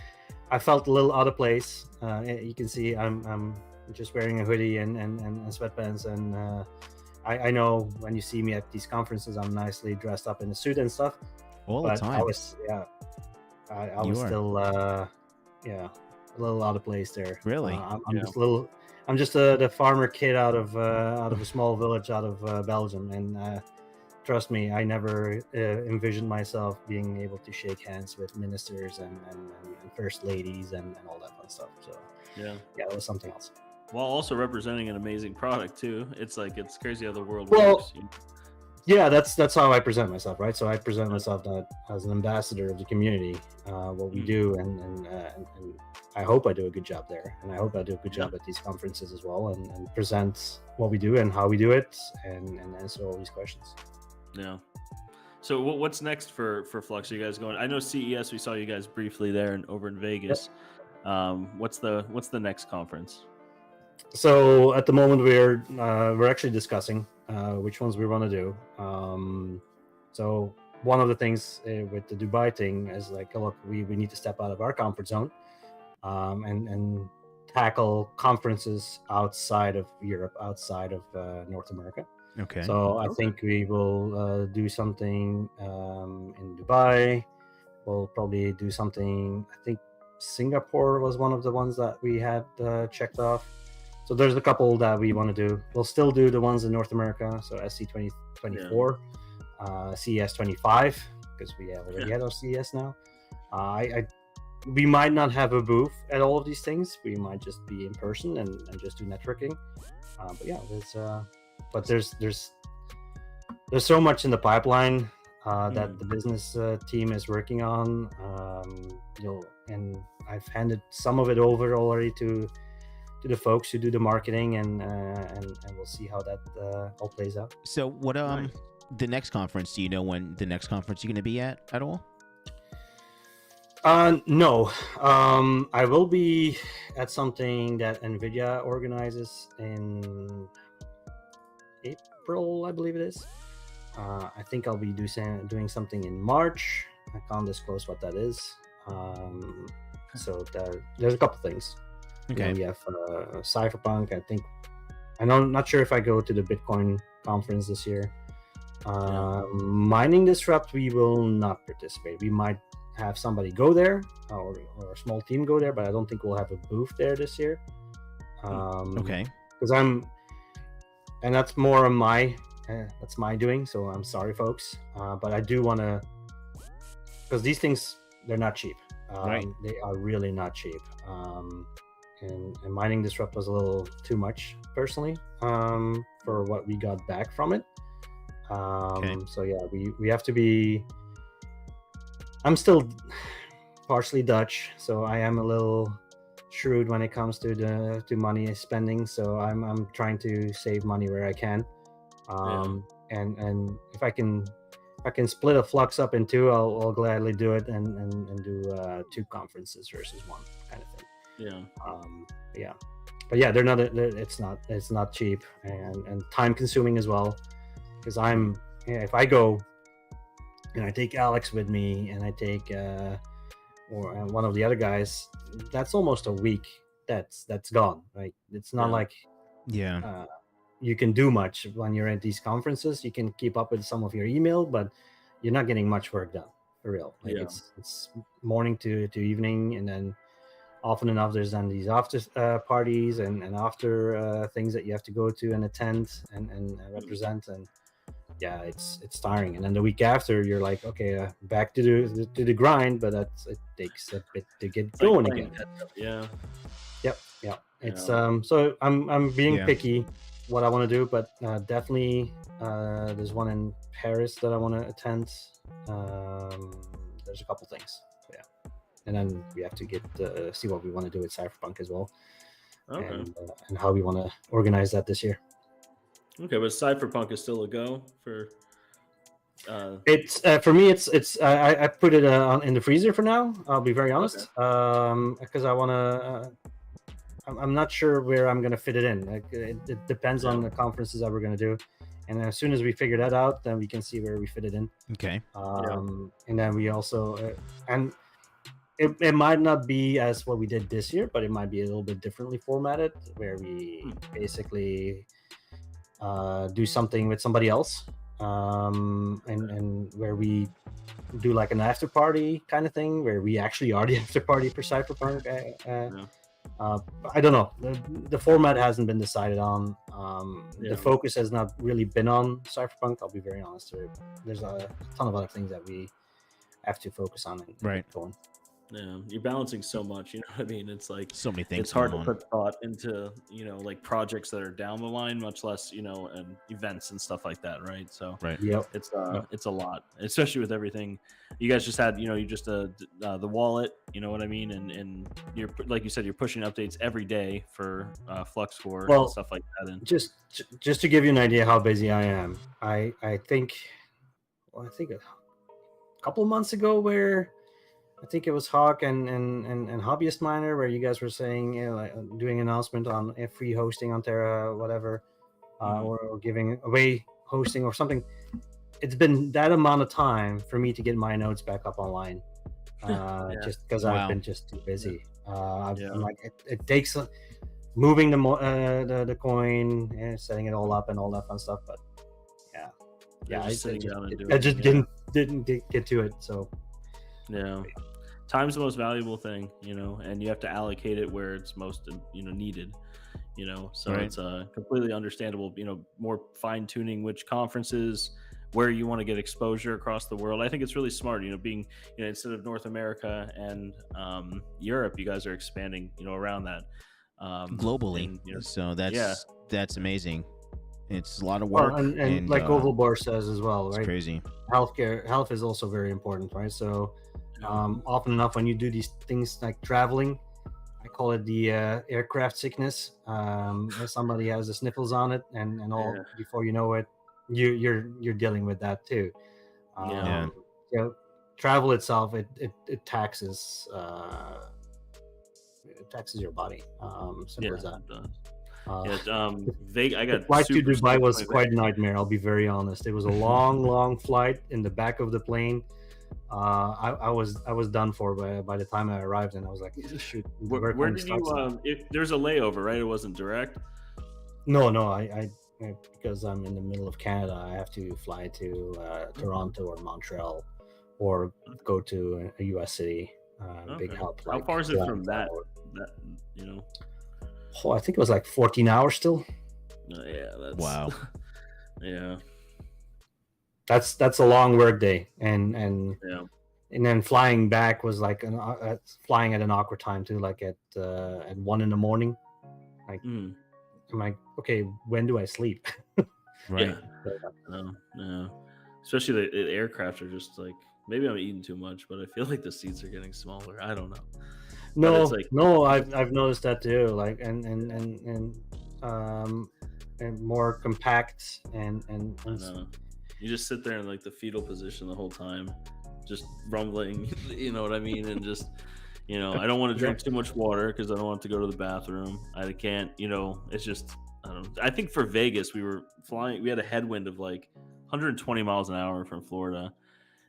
I felt a little out of place. You can see I'm just wearing a hoodie and sweatpants, and I know when you see me at these conferences, I'm nicely dressed up in a suit and stuff. All the time. I was still a little out of place there. Really? I'm just the farmer kid out of a small village out of Belgium, and trust me, I never envisioned myself being able to shake hands with ministers and first ladies and all that fun stuff. So it was something else. While also representing an amazing product too. It's crazy how the world works. Yeah, that's how I present myself, right? So I present myself that as an ambassador of the community, what we do, and I hope I do a good job there, and I hope I do a good job at these conferences as well, and present what we do and how we do it, and answer all these questions. Yeah. So what's next for Flux? Are you guys going? I know CES. We saw you guys briefly there and over in Vegas. Yep. What's the next conference? So at the moment we're actually discussing which ones we want to do. So one of the things with the Dubai thing is like, look, we need to step out of our comfort zone and tackle conferences outside of Europe, outside of North America. Okay. So I think we will do something in Dubai. We'll probably do something. I think Singapore was one of the ones that we had checked off. So there's a couple that we want to do. We'll still do the ones in North America. So SC 2024, CES 25, because we have already had our CES now. We might not have a booth at all of these things. We might just be in person and just do networking. But yeah, there's so much in the pipeline that the business team is working on. And I've handed some of it over already to the folks who do the marketing, and we'll see how that all plays out. So what the next conference, do you know when the next conference you're going to be at all? No. I will be at something that NVIDIA organizes in April, I believe it is. I think I'll be doing something in March. I can't disclose what that is. So there's a couple things. Okay. We have Cypherpunk. I'm not sure if I go to the Bitcoin conference this year. Mining Disrupt, we will not participate. We might have somebody go there or a small team go there, but I don't think we'll have a booth there this year. Okay. Because and that's more of that's my doing. So I'm sorry, folks. But I do want to, because these things, they're not cheap. Right. They are really not cheap. And Mining Disrupt was a little too much personally for what we got back from it. So yeah, we have to be. I'm still partially Dutch, so I am a little shrewd when it comes to money spending. So I'm trying to save money where I can. And if I can split a Flux up in two, I'll gladly do it and do 2 conferences versus 1 kind of thing. But yeah, it's not cheap and time consuming as well, because if I go and I take Alex with me and I take or one of the other guys, that's almost a week that's gone, right? It's not like you can do much when you're at these conferences. You can keep up with some of your email, but you're not getting much work done for real. It's morning to evening, and then often enough there's then these after parties and after things that you have to go to and attend and represent, and yeah, it's tiring. And then the week after you're like, okay, back to the grind, but it takes a bit to get going again. It's so I'm being picky what I want to do, but definitely there's one in Paris that I want to attend. There's a couple things, and then we have to get see what we want to do with Cypherpunk as well, and how we want to organize that this year. Okay, but Cypherpunk is still a go for. It's for me. It's I put it in the freezer for now. I'll be very honest, because I want to. I'm not sure where I'm going to fit it in. Like, it depends on the conferences that we're going to do, and as soon as we figure that out, then we can see where we fit it in. Okay. And then we also and it might not be as what we did this year, but it might be a little bit differently formatted, where we basically do something with somebody else, and where we do like an after party kind of thing, where we actually are the after party for Cypherpunk. I don't know. The format hasn't been decided on. The focus has not really been on Cypherpunk. I'll be very honest. There's a ton of other things that we have to focus on and get going. Yeah, you're balancing so much. You know what I mean? It's like So many things it's hard to going on. put thought into like projects that are down the line, much less and events and stuff like that, right? So Right. Yep. it's a lot, especially with everything. You guys just had you just the wallet. You know what I mean? And you're like you said, you're pushing updates every day for Flux Core and Well, stuff like that. And just to give you an idea how busy I am, I think a couple of months ago, where I think it was Hawk and Hobbyist Miner, where you guys were saying, like, doing an announcement on free hosting on Terra, whatever, or giving away hosting or something. It's been that amount of time for me to get my nodes back up online, just because I've been just too busy. I'm like, it takes moving the coin and setting it all up and all that fun stuff, but I just didn't get to it. So time's the most valuable thing, and you have to allocate it where it's most needed, so it's completely understandable, more fine-tuning which conferences, where you want to get exposure across the world. I think it's really smart, being instead of North America and Europe, you guys are expanding around that globally, and, so that's amazing. It's a lot of work, and like Ovalbar says as well, right? It's crazy. Health is also very important, right? So often enough, when you do these things like traveling, I call it the aircraft sickness. Somebody has the sniffles on it, and all before you know it, you're dealing with that too. Travel itself, it taxes your body. Simple as that. I got flight to Dubai was quite a nightmare. I'll be very honest. It was a long flight. In the back of the plane, I was done for by the time I arrived, and I was like, shoot. Where did you? There's a layover, right? It wasn't direct. No, I because I'm in the middle of Canada, I have to fly to Toronto or Montreal, or go to a U.S. city. Big help. How far is it from that? Oh, I think it was like 14 hours still. That's wow. That's a long work day, and then flying back was like flying at an awkward time too, like at 1 a.m. Like I'm like, okay, when do I sleep? Right. Especially the aircraft are just like, maybe I'm eating too much, but I feel like the seats are getting smaller. I don't know. No, I've noticed that too. Like and more compact and I know. You just sit there in like the fetal position the whole time, just rumbling. You know what I mean? And just I don't want to drink too much water because I don't want to go to the bathroom. I can't. It's just I don't know. I think for Vegas we were flying. We had a headwind of like 120 miles an hour from Florida.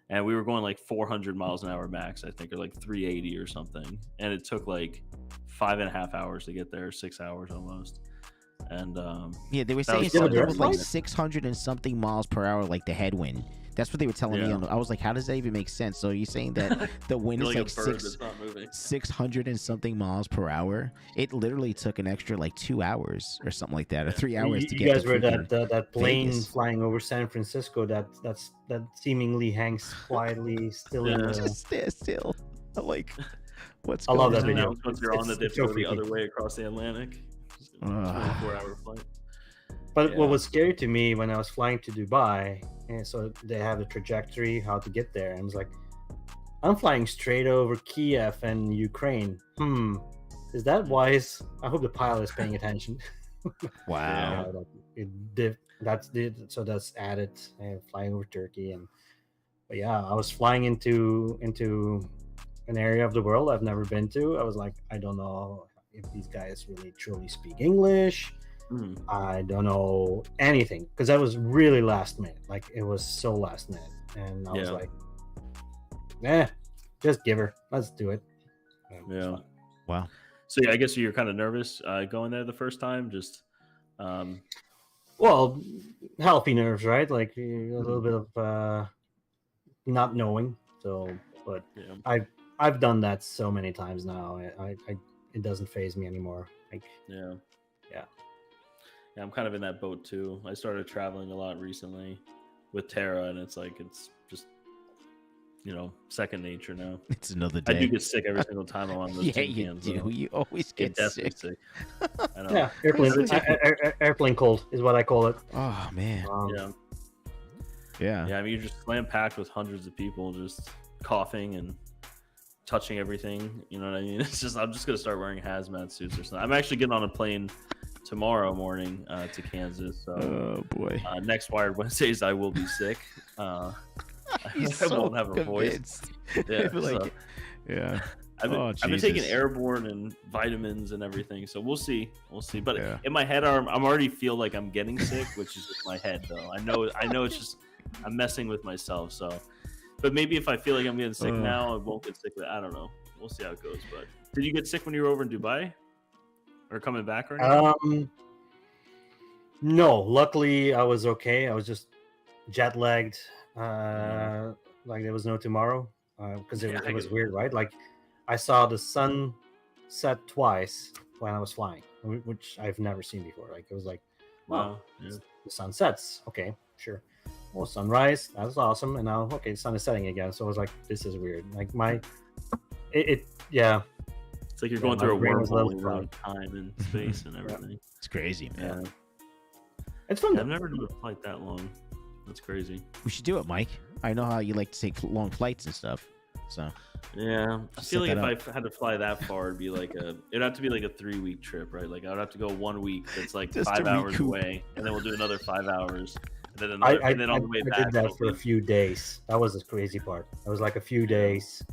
And we were going like 400 miles an hour max, I think, or like 380 or something. And it took like 5.5 hours to get there, 6 hours almost. And they were saying something was like 600 and something miles per hour, like the headwind. That's what they were telling me. I was like, how does that even make sense? So you're saying that the wind is like 600 and something miles per hour? It literally took an extra like 2 hours or something like that, or 3 hours to get. You guys were that plane Vegas. flying over San Francisco that seemingly hangs quietly still in the... just stand still. I'm like, what's I going love that on? video. Once you're on, they have to go the other way across the Atlantic. 24-hour flight. But what was scary to me when I was flying to Dubai, and so they have a trajectory how to get there, and I was like, I'm flying straight over Kiev and Ukraine. Is that wise? I hope the pilot is paying attention. Wow. That's added, flying over Turkey, but I was flying into an area of the world I've never been to. I was like, I don't know if these guys really truly speak English. I don't know anything, because that was really last minute. Like, it was so last minute, and I was like, just give her. Let's do it. Wow. So I guess you're kind of nervous going there the first time. Just well, healthy nerves, right? Like a little bit of not knowing. So, but I've done that so many times now. It doesn't faze me anymore. Like yeah, I'm kind of in that boat too. I started traveling a lot recently with Terra, and it's just second nature now. It's another I day. do get sick every single time I'm on those Yeah, tin you cans. do. You always get definitely sick. I know. Yeah, airplane cold is what I call it. Oh man. Yeah. I mean, you're just slam packed with hundreds of people just coughing and touching everything. You know what I mean? It's just I'm just gonna start wearing hazmat suits or something. I'm actually getting on a plane tomorrow morning to Kansas. So, oh boy. Next Wired Wednesdays, I will be sick. He's I so won't have a convinced. voice. Yeah, yeah. I've been taking airborne and vitamins and everything, so we'll see. But in my head, I'm already feel like I'm getting sick, which is just my head though. I know it's just I'm messing with myself. So, but maybe if I feel like I'm getting sick now, I won't get sick. I don't know. We'll see how it goes. But did you get sick when you were over in Dubai, or coming back or anything? No, luckily I was okay. I was just jet lagged. Like there was no tomorrow because it was weird, right? Like I saw the sun set twice when I was flying, which I've never seen before. Like it was like, wow, the sun sets. Okay, sure. Well, sunrise, that was awesome. And now, okay, the sun is setting again. So I was like, this is weird. Like yeah. It's like you're going through a wormhole around time and space and everything. It's crazy, man. Yeah. It's fun. I've never done a flight that long. That's crazy. We should do it, Mike. I know how you like to take long flights and stuff. So yeah, I feel like if I had to fly that far, it'd have to be like a 3-week trip, right? Like I would have to go 1 week that's like 5 hours away, and then we'll do another 5 hours, and then another, and then on the way back. I did that for a few days. That was the crazy part. It was like a few days.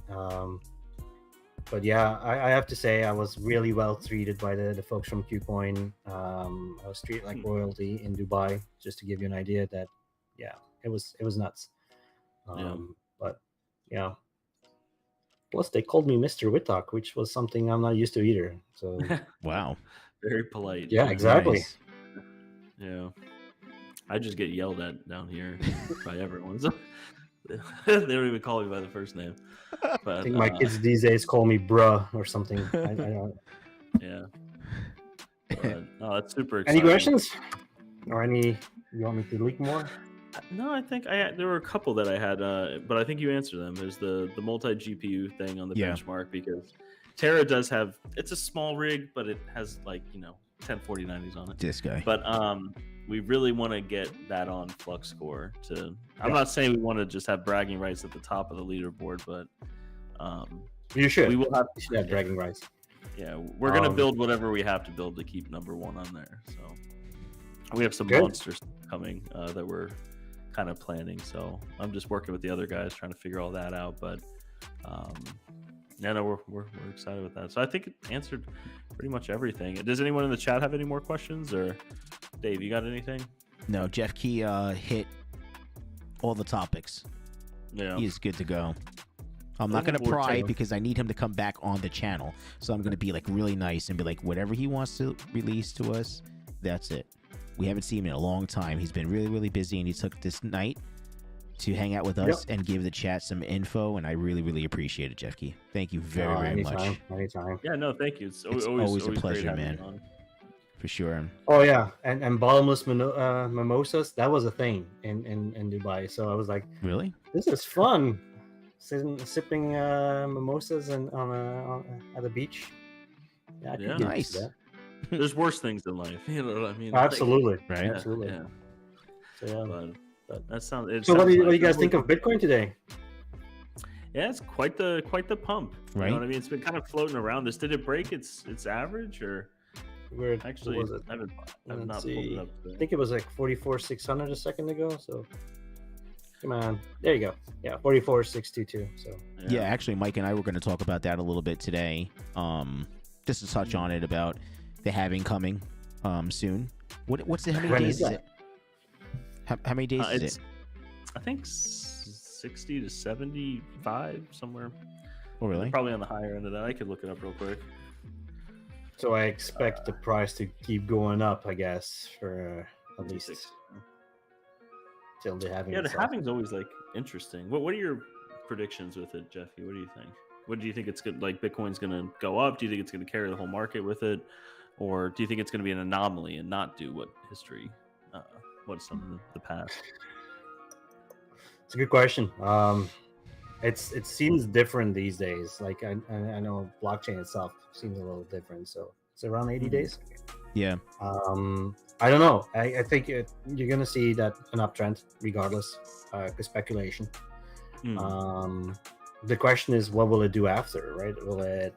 But yeah, I have to say I was really well treated by the folks from QCoin. I was treated like royalty in Dubai, just to give you an idea that, yeah, it was nuts. But yeah. Plus, they called me Mr. Whitlock, which was something I'm not used to either. So wow, very polite. Yeah, exactly. Nice. Yeah, I just get yelled at down here by everyone. So they don't even call me by the first name. But, I think my kids these days call me bruh or something. I don't. Yeah. But, that's super exciting. Any questions? Or you want me to leak more? No, I think there were a couple that I had, but I think you answered them. There's the multi GPU thing on the benchmark, because Terra does have, it's a small rig, but it has 104090s on it. This guy. But we really want to get that on Flux score I'm not saying we want to just have bragging rights at the top of the leaderboard, but you should. We will have bragging rights. Yeah, we're gonna build whatever we have to build to keep number 1 on there. So we have some monsters coming that we're kind of planning. So I'm just working with the other guys trying to figure all that out. But we're excited with that. So I think it answered pretty much everything. Does anyone in the chat have any more questions, or Dave, you got anything? No, Jeff Key hit all the topics. Yeah, he's good to go. I'm not going to pry because I need him to come back on the channel. So I'm going to be really nice and be like, whatever he wants to release to us, that's it. We haven't seen him in a long time. He's been really, really busy, and he took this night to hang out with us and give the chat some info, and I really, really appreciate it, Jeff Key. Thank you very much. Anytime. Yeah, no, thank you. It's always a pleasure, man. For sure. Oh yeah, and bottomless mimosas, that was a thing in Dubai. So I was like, really? This is fun. Sipping mimosas at the beach. Yeah, nice. There's worse things in life, you know what I mean? Absolutely, right? Absolutely. Yeah. So but that sounds. So what do you guys think of Bitcoin today? Yeah, it's quite the pump. Right. You know what I mean? It's been kind of floating around. Did it break its average, or? Actually, was it? I've not pulled it up today. I think it was like 44,600 a second ago. So come on, there you go. Yeah, 44,622. So yeah, actually, Mike and I were going to talk about that a little bit today. Just to touch on it about the halving coming soon. What's how many days is it? How many days is it? I think 60 to 75 somewhere. Oh, really? Probably on the higher end of that. I could look it up real quick. So I expect the price to keep going up, I guess, for at least till the halving. Yeah, the halving's always interesting. What are your predictions with it, Jeffy? What do you think? What do you think it's good? Bitcoin's going to go up? Do you think it's going to carry the whole market with it, or do you think it's going to be an anomaly and not do what history, what's some of the past? It's a good question. it seems different these days. Like I know blockchain itself seems a little different. So it's around 80 days. Yeah. I don't know. I think you're gonna see that an uptrend regardless. The speculation. The question is, what will it do after? Right? Will it?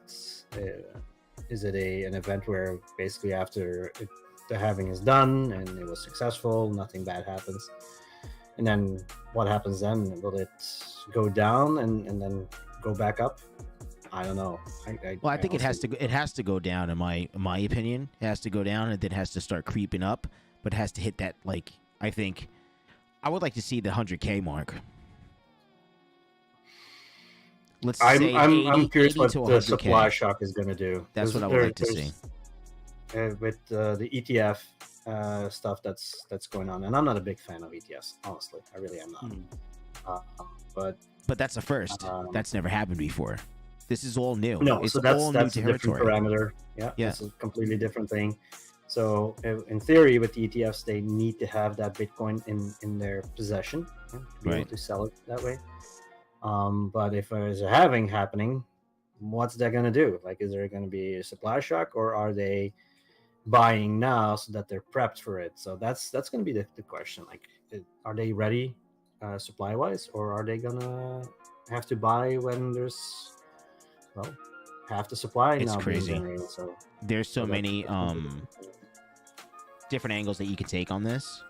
Is it an event where basically after the halving is done and it was successful, nothing bad happens, and then what happens then? Will it go down and then go back up? I don't know. I think it has to go down. In my opinion, it has to go down and then has to start creeping up, but it has to hit that, like, I think I would like to see the 100K mark. Let's say I'm curious what the supply shock is going to do. That's what I would like to see. With the ETF stuff that's going on, and I'm not a big fan of ETFs, honestly. I really am not. But that's a first. That's never happened before. This is all new. No, it's so that's all a new different parameter. Yeah, it's a completely different thing. So in theory, with the ETFs, they need to have that Bitcoin in their possession to be able to sell it that way. But if there's a halving happening, what's that going to do? Like, is there going to be a supply shock, or are they buying now so that they're prepped for it? So that's going to be the question. Like, are they ready supply wise, or are they going to have to buy when there's half the supply? It's now crazy. being generated? So there's so many different angles that you can take on this.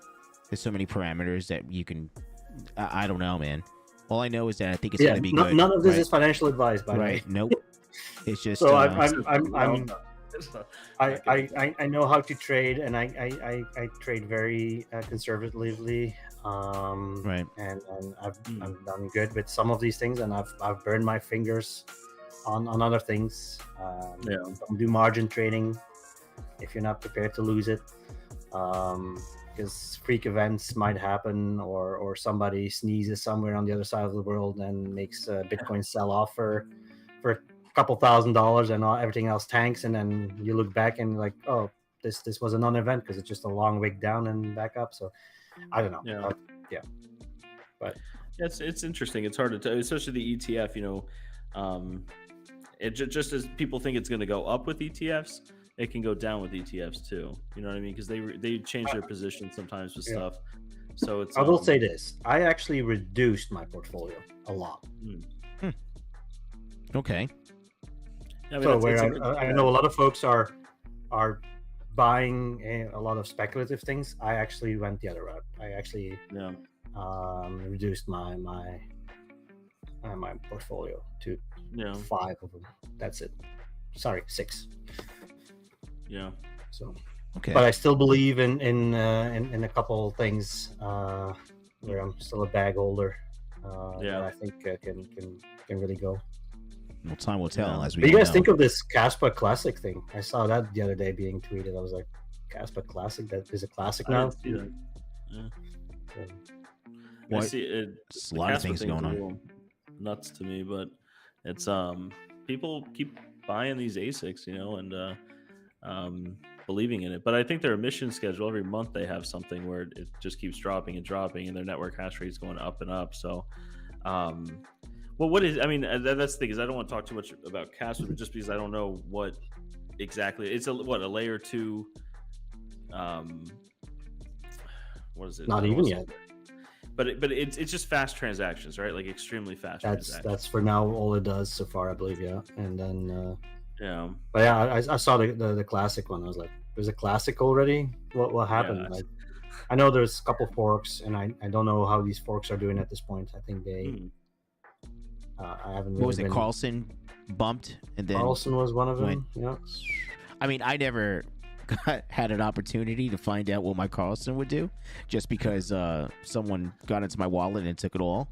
There's so many parameters that you can. I don't know, man. All I know is that I think it's going to be good. None of this is financial advice, by the way. Nope. It's just. So I know how to trade, and I trade very conservatively. And I've done good with some of these things, and I've burned my fingers on other things. Don't do margin trading if you're not prepared to lose it. Because freak events might happen, or somebody sneezes somewhere on the other side of the world and makes Bitcoin sell off for a couple $1,000, and everything else tanks, and then you look back and like, oh, this was a non-event because it's just a long wick down and back up. So I don't know. But it's interesting. It's hard to tell, especially the ETF. It just as people think it's going to go up with ETFs, it can go down with ETFs too. You know what I mean? Because they change their position sometimes with stuff. So it's. I will say this: I actually reduced my portfolio a lot. Okay. I mean, so I know a lot of folks are buying a lot of speculative things. I actually went the other route. I actually reduced my portfolio to 5 of them. That's it. Sorry, 6. Yeah. So. Okay. But I still believe in a couple of things where I'm still a bag holder. That I think can really go. Well, time will tell. As we. What do you guys think of this Caspa Classic thing? I saw that the other day being tweeted. I was like, Caspa Classic? That is a classic now. I didn't see that. Yeah. I see it. A lot of things going on. Nuts to me, but it's people keep buying these ASICs, and believing in it. But I think their emission schedule, every month they have something where it just keeps dropping and dropping, and their network hash rate is going up and up. So, well, what is? I mean, that's the thing, is I don't want to talk too much about Caspa, but just because I don't know what exactly it's a layer 2. What is it? Not even yet. But it's just fast transactions, right? Like extremely fast. That's for now all it does so far, I believe. Yeah, and then But I saw the classic one. I was like, "There's a classic already? What happened?" Yeah. Like, I know there's a couple forks, and I don't know how these forks are doing at this point. I think they. I haven't. Really What was it? Carlson bumped, and then Carlson was one of them. Yeah. I mean, I never had an opportunity to find out what my Carlson would do, just because someone got into my wallet and took it all.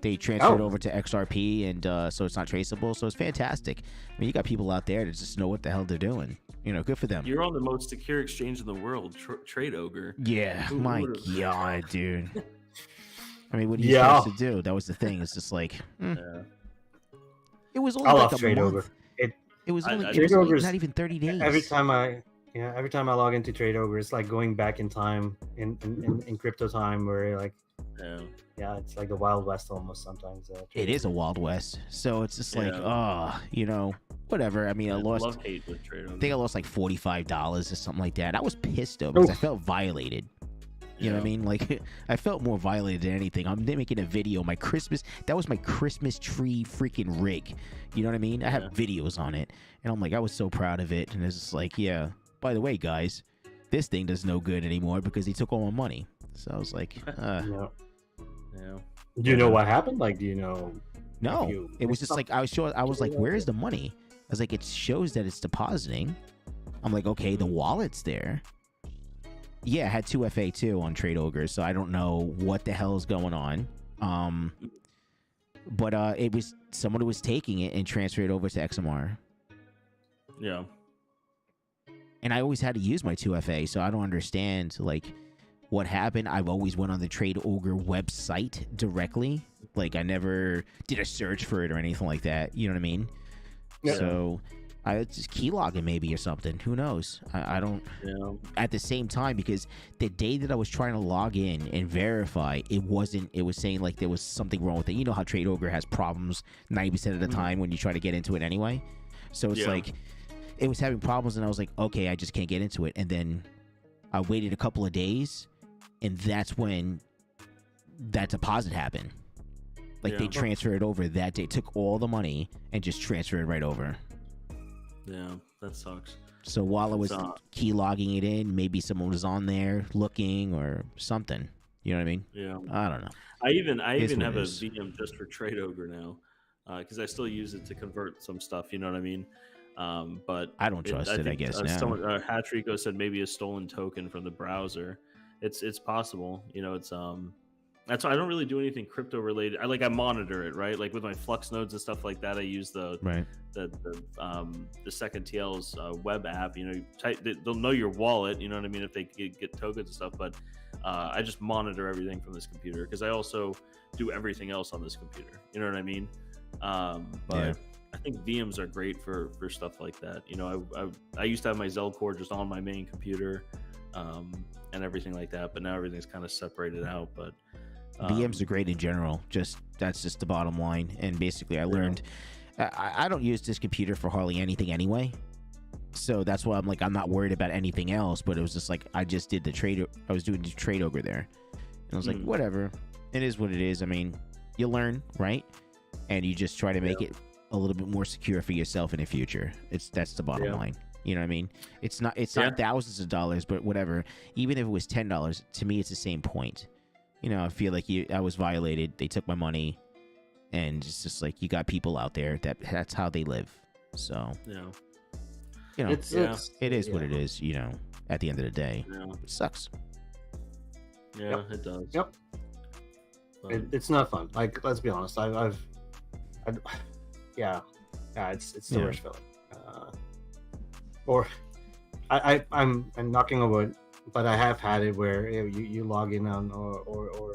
They transferred over to XRP, and so it's not traceable. So it's fantastic. I mean, you got people out there that just know what the hell they're doing. Good for them. You're on the most secure exchange in the world, Trade Ogre. Yeah, my God, dude. I mean, what are you supposed to do? That was the thing. It's just like, it was only like a Trade month. Ogre. It was only not even 30 days. Every time I log into Trade Ogre, it's like going back in time in crypto time, where like Yeah, it's like the Wild West almost sometimes. It is a Wild West. So it's just like, Yeah. whatever. I mean, I lost. Love hate with trade. I think I lost like $45 or something like that. I was pissed though because I felt violated. You know what I mean? Like, I felt more violated than anything. I'm making a video. That was my Christmas tree freaking rig. You know what I mean? I have videos on it. And I'm like, I was so proud of it. And it's just like, yeah, by the way, guys, this thing does no good anymore because he took all my money. So I was like, Do you know what happened? Like, do you know? No, it was just like, I was like, where is the money? I was like, it shows that it's depositing. I'm like, okay, the wallet's there. Yeah, I had 2FA too on Trade Ogre, so I don't know what the hell is going on. But it was someone who was taking it and transferred it over to XMR. Yeah. And I always had to use my 2FA, so I don't understand like what happened. I've always went on the Trade Ogre website directly. Like I never did a search for it or anything like that. You know what I mean? Yeah. So I just keylog it maybe or something. Who knows? I don't. Yeah. At the same time, because the day that I was trying to log in and verify, it wasn't. It was saying like there was something wrong with it. You know how Trade Ogre has problems 90% of the time when you try to get into it anyway. So it's like it was having problems, and I was like, okay, I just can't get into it. And then I waited a couple of days, and that's when that deposit happened. Like they transferred it over that day, took all the money and just transferred it right over. Yeah, that sucks. So while I was key logging it in, maybe someone was on there looking or something. You know what I mean? Yeah. I don't know. I even have a VM just for Trade Ogre now, because I still use it to convert some stuff. You know what I mean? But I don't trust it. I guess now. Someone, Hatrico said maybe a stolen token from the browser. It's possible. You know, it's that's why I don't really do anything crypto related. I monitor it, right? Like with my Flux nodes and stuff like that. I use the Second TL's web app. You know, they'll know your wallet. You know what I mean? If they get tokens and stuff. But I just monitor everything from this computer because I also do everything else on this computer. You know what I mean? But I think VMs are great for stuff like that. You know, I used to have my Zell core just on my main computer and everything like that. But now everything's kind of separated out. But VMs are great in general. That's just the bottom line. And basically, I learned I don't use this computer for hardly anything anyway. So that's why I'm not worried about anything else. But it was just like I just did I was doing the Trade Ogre there, and I was like, whatever. It is what it is. I mean, you learn, right? And you just try to make it a little bit more secure for yourself in the future. That's the bottom line. You know what I mean? It's not thousands of dollars, but whatever. Even if it was $10, to me, it's the same point. You know, I feel like I was violated. They took my money, and it's just like you got people out there that's how they live. So, you know, it is what it is. You know, at the end of the day, it sucks. Yeah, it does. Yep. It's not fun. Like, let's be honest. It's the worst feeling. Or I'm knocking on wood. But I have had it where you log in on or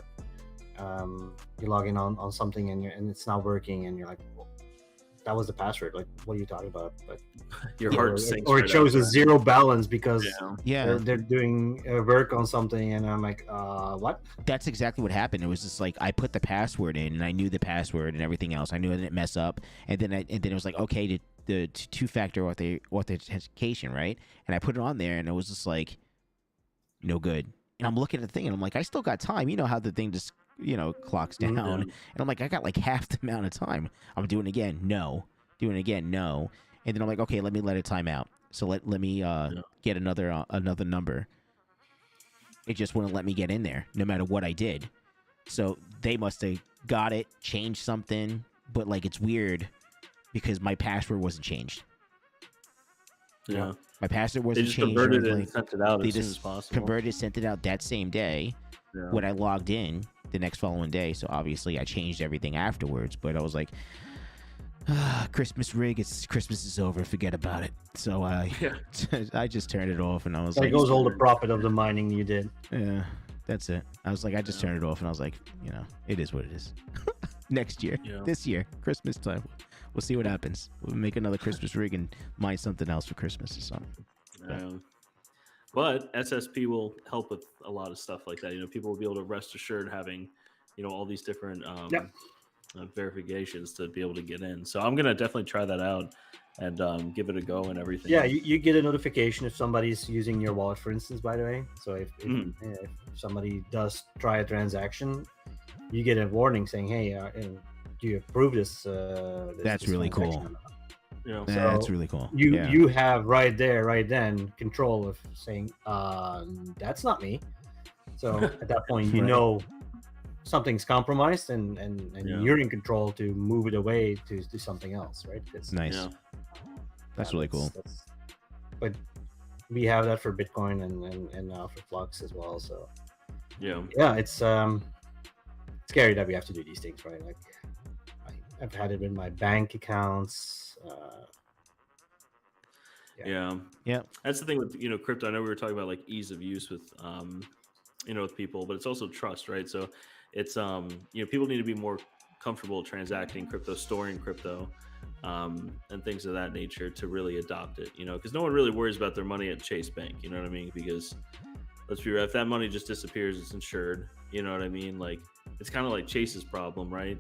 you log in on something and it's not working and you're like, well, that was the password. Like, what are you talking about? But your heart sinks. Or it shows a zero balance because they're doing work on something and I'm like, what? That's exactly what happened. It was just like I put the password in and I knew the password and everything else. I knew I didn't mess up, and then it was like, okay, the two-factor authentication, right? And I put it on there and it was just like, no good. And I'm looking at the thing and I'm like, I still got time. You know how the thing just, clocks down. And I'm like, I got like half the amount of time. I'm doing it again. No. Doing it again. No. And then I'm like, okay, let me let it time out. So let me get another number. It just wouldn't let me get in there no matter what I did. So they must have got it, changed something. But like, it's weird because my password wasn't changed. Yeah. My password wasn't changed. They just converted it and sent it out as soon as possible. Converted, sent it out that same day when I logged in the next following day. So obviously I changed everything afterwards. But I was like, Christmas rig, Christmas is over. Forget about it. So I just turned it off and I was like, there goes all the profit of the mining you did. Yeah, that's it. I was like, I just turned it off and I was like, it is what it is. Next year, this year, Christmas time. We'll see what happens. We'll make another Christmas rig and mine something else for Christmas or something. But SSP will help with a lot of stuff like that. People will be able to rest assured having, all these different Yep. verifications to be able to get in. So I'm gonna definitely try that out and give it a go and everything. Yeah, you get a notification if somebody's using your wallet, for instance, by the way. So if somebody does try a transaction, you get a warning saying, hey, do you approve this? That's really cool. Yeah. That's So really cool. You have right then control of saying, that's not me. So at that point, you know something's compromised, and you're in control to move it away to something else, right? Nice. That's really cool. But we have that for Bitcoin and now for Flux as well. So yeah, it's scary that we have to do these things, right? Like I've had it in my bank accounts. Yeah. That's the thing with crypto. I know we were talking about like ease of use with with people, but it's also trust, right? So it's people need to be more comfortable transacting crypto, storing crypto, and things of that nature to really adopt it. Because no one really worries about their money at Chase Bank. You know what I mean? Because let's be real, if that money just disappears, it's insured. You know what I mean? Like it's kind of like Chase's problem, right?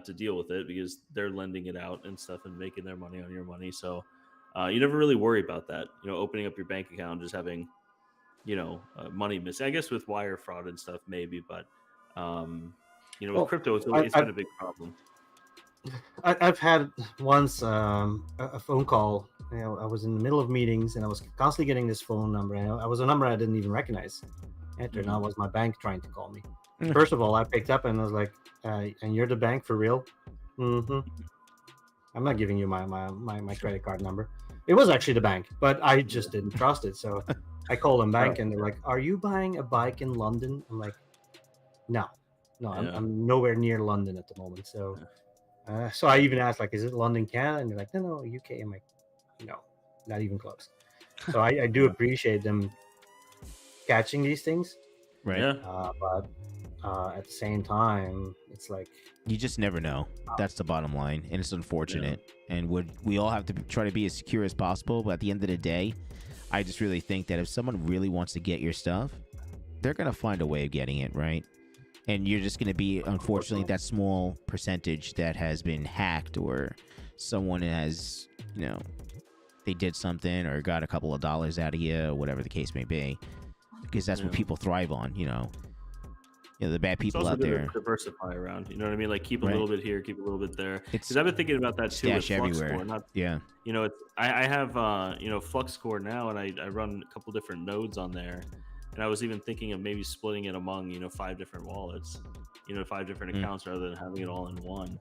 To deal with it because they're lending it out and stuff and making their money on your money. So you never really worry about that. Opening up your bank account and just having money missing. I guess with wire fraud and stuff maybe, but with crypto, it's been a big problem. I've had once a phone call. I was in the middle of meetings and I was constantly getting this phone number. And I was a number I didn't even recognize. It turned out it was my bank trying to call me. First of all, I picked up and I was like, "And you're the bank for real?" Mm-hmm. I'm not giving you my credit card number. It was actually the bank, but I just didn't trust it. So I called them back and they're like, "Are you buying a bike in London?" I'm like, "No, I'm nowhere near London at the moment." So. So I even asked, like, is it London, Canada? And they're like, no, UK. I'm like, no, not even close. So I do appreciate them catching these things. Right. Yeah. But at the same time, it's like... You just never know. That's the bottom line. And it's unfortunate. Yeah. And we all have to try to be as secure as possible. But at the end of the day, I just really think that if someone really wants to get your stuff, they're going to find a way of getting it, right? And you're just going to be, unfortunately, that small percentage that has been hacked or someone has, they did something or got a couple of dollars out of you or whatever the case may be. Because that's what people thrive on, the bad people out there. Diversify around, you know what I mean? Like keep a little bit here, keep a little bit there. Because I've been thinking about that too with Flux Core. I have, Flux Core now and I run a couple different nodes on there. And I was even thinking of maybe splitting it among, 5 different wallets, 5 different accounts rather than having it all in one.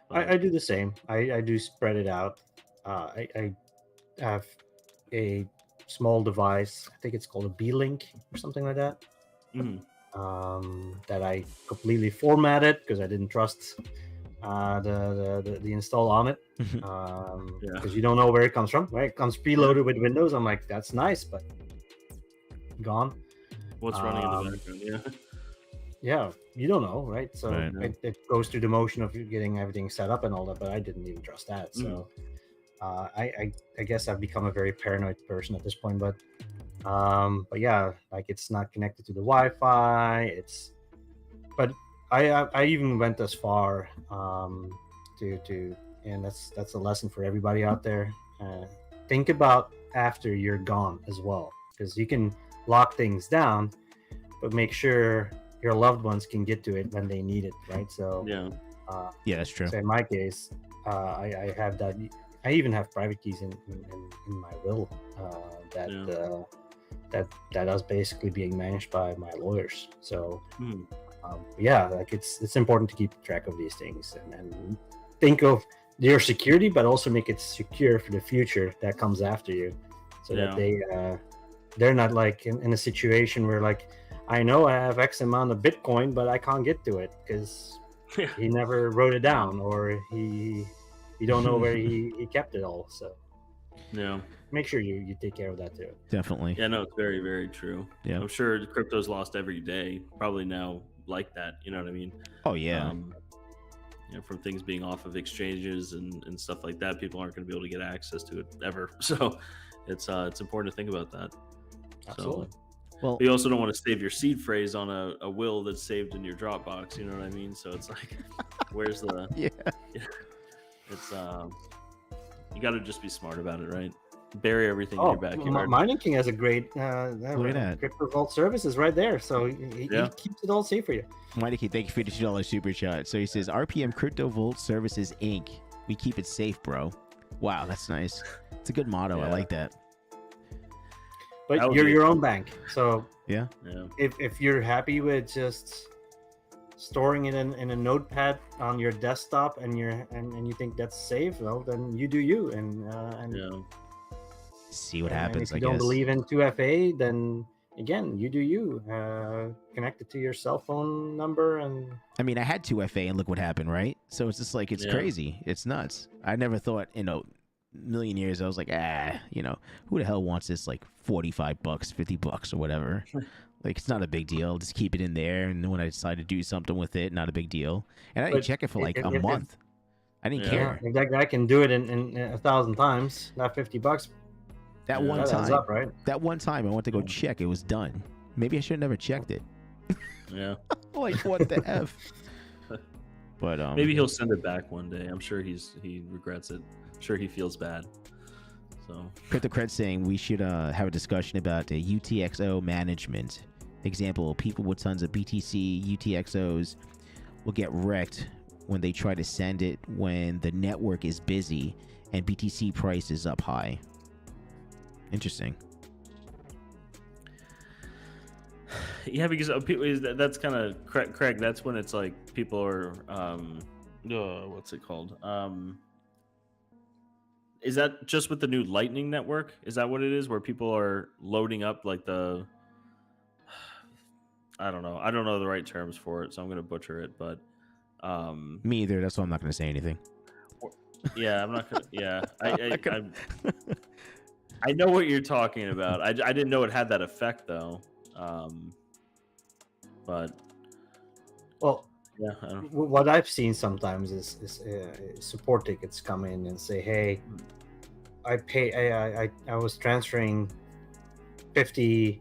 I do the same. I do spread it out. I have a small device. I think it's called a B-Link or something like that. That I completely formatted because I didn't trust the install on it. Because you don't know where it comes from. Right? It comes preloaded with Windows. I'm like, that's nice, but gone. What's running in the background? Yeah, you don't know, right? So it goes through the motion of getting everything set up and all that, but I didn't even trust that. So I guess I've become a very paranoid person at this point. But yeah, like it's not connected to the Wi-Fi. But I even went as far to and that's a lesson for everybody out there. Think about after you're gone as well, because you can lock things down, but make sure your loved ones can get to it when they need it, right? So that's true. So in my case, I have that. I even have private keys in my will that is basically being managed by my lawyers. So like it's important to keep track of these things and think of your security, but also make it secure for the future that comes after you, so that they're not like in a situation where like, I know I have X amount of Bitcoin, but I can't get to it because he never wrote it down, or you don't know where he kept it all. So make sure you take care of that too. Definitely. Yeah, no, it's very, very true. Yeah, I'm sure crypto's lost every day, probably now like that. You know what I mean? Oh yeah. From things being off of exchanges and stuff like that, people aren't going to be able to get access to it ever. So it's important to think about that. Absolutely. So, Well, But you also don't want to save your seed phrase on a will that's saved in your Dropbox. You know what I mean? So it's like, where's the? yeah. It's you got to just be smart about it, right? Bury everything in Oh, your backyard. Mining King has a great Look at that. crypto vault services right there, so he keeps it all safe for you. Mikey, thank you for the $2 super chat. So he says, RPM Crypto Vault Services Inc. We keep it safe, bro. Wow, that's nice. It's a good motto. I like that. But you're your own bank, so yeah. If you're happy with just storing it in a notepad on your desktop and you think that's safe, well, then you do you, and see what happens. If you don't believe in 2FA, then again, you do you. Connect it to your cell phone number, and I mean, I had 2FA, and look what happened, right? So it's just like, it's crazy. It's nuts. I never thought, million years I was like, who the hell wants this, like $45, $50 or whatever. Like, it's not a big deal. Just keep it in there, and when I decide to do something with it, not a big deal. And I didn't check it for like a month. I didn't care. If that guy can do it in 1,000 times, not $50. That one time, adds up, right? That one time I went to go check, it was done. Maybe I should have never checked it. Yeah. Like, what the F? But maybe he'll send it back one day. I'm sure he regrets it. I'm sure he feels bad. So Crypto Cred saying we should have a discussion about UTXO management. Example, people with tons of BTC UTXOs will get wrecked when they try to send it when the network is busy and BTC price is up high. Interesting. Yeah, because people, that's kind of Craig. That's when it's like people are what's it called? Is that just with the new Lightning network? Is that what it is? Where people are loading up like the I don't know the right terms for it, so I'm gonna butcher it. But me either. That's why I'm not gonna say anything. Yeah, I'm not gonna. Yeah, I know what you're talking about. I didn't know it had that effect though. But well, yeah, what I've seen sometimes is support tickets come in and say, "Hey, I was transferring 50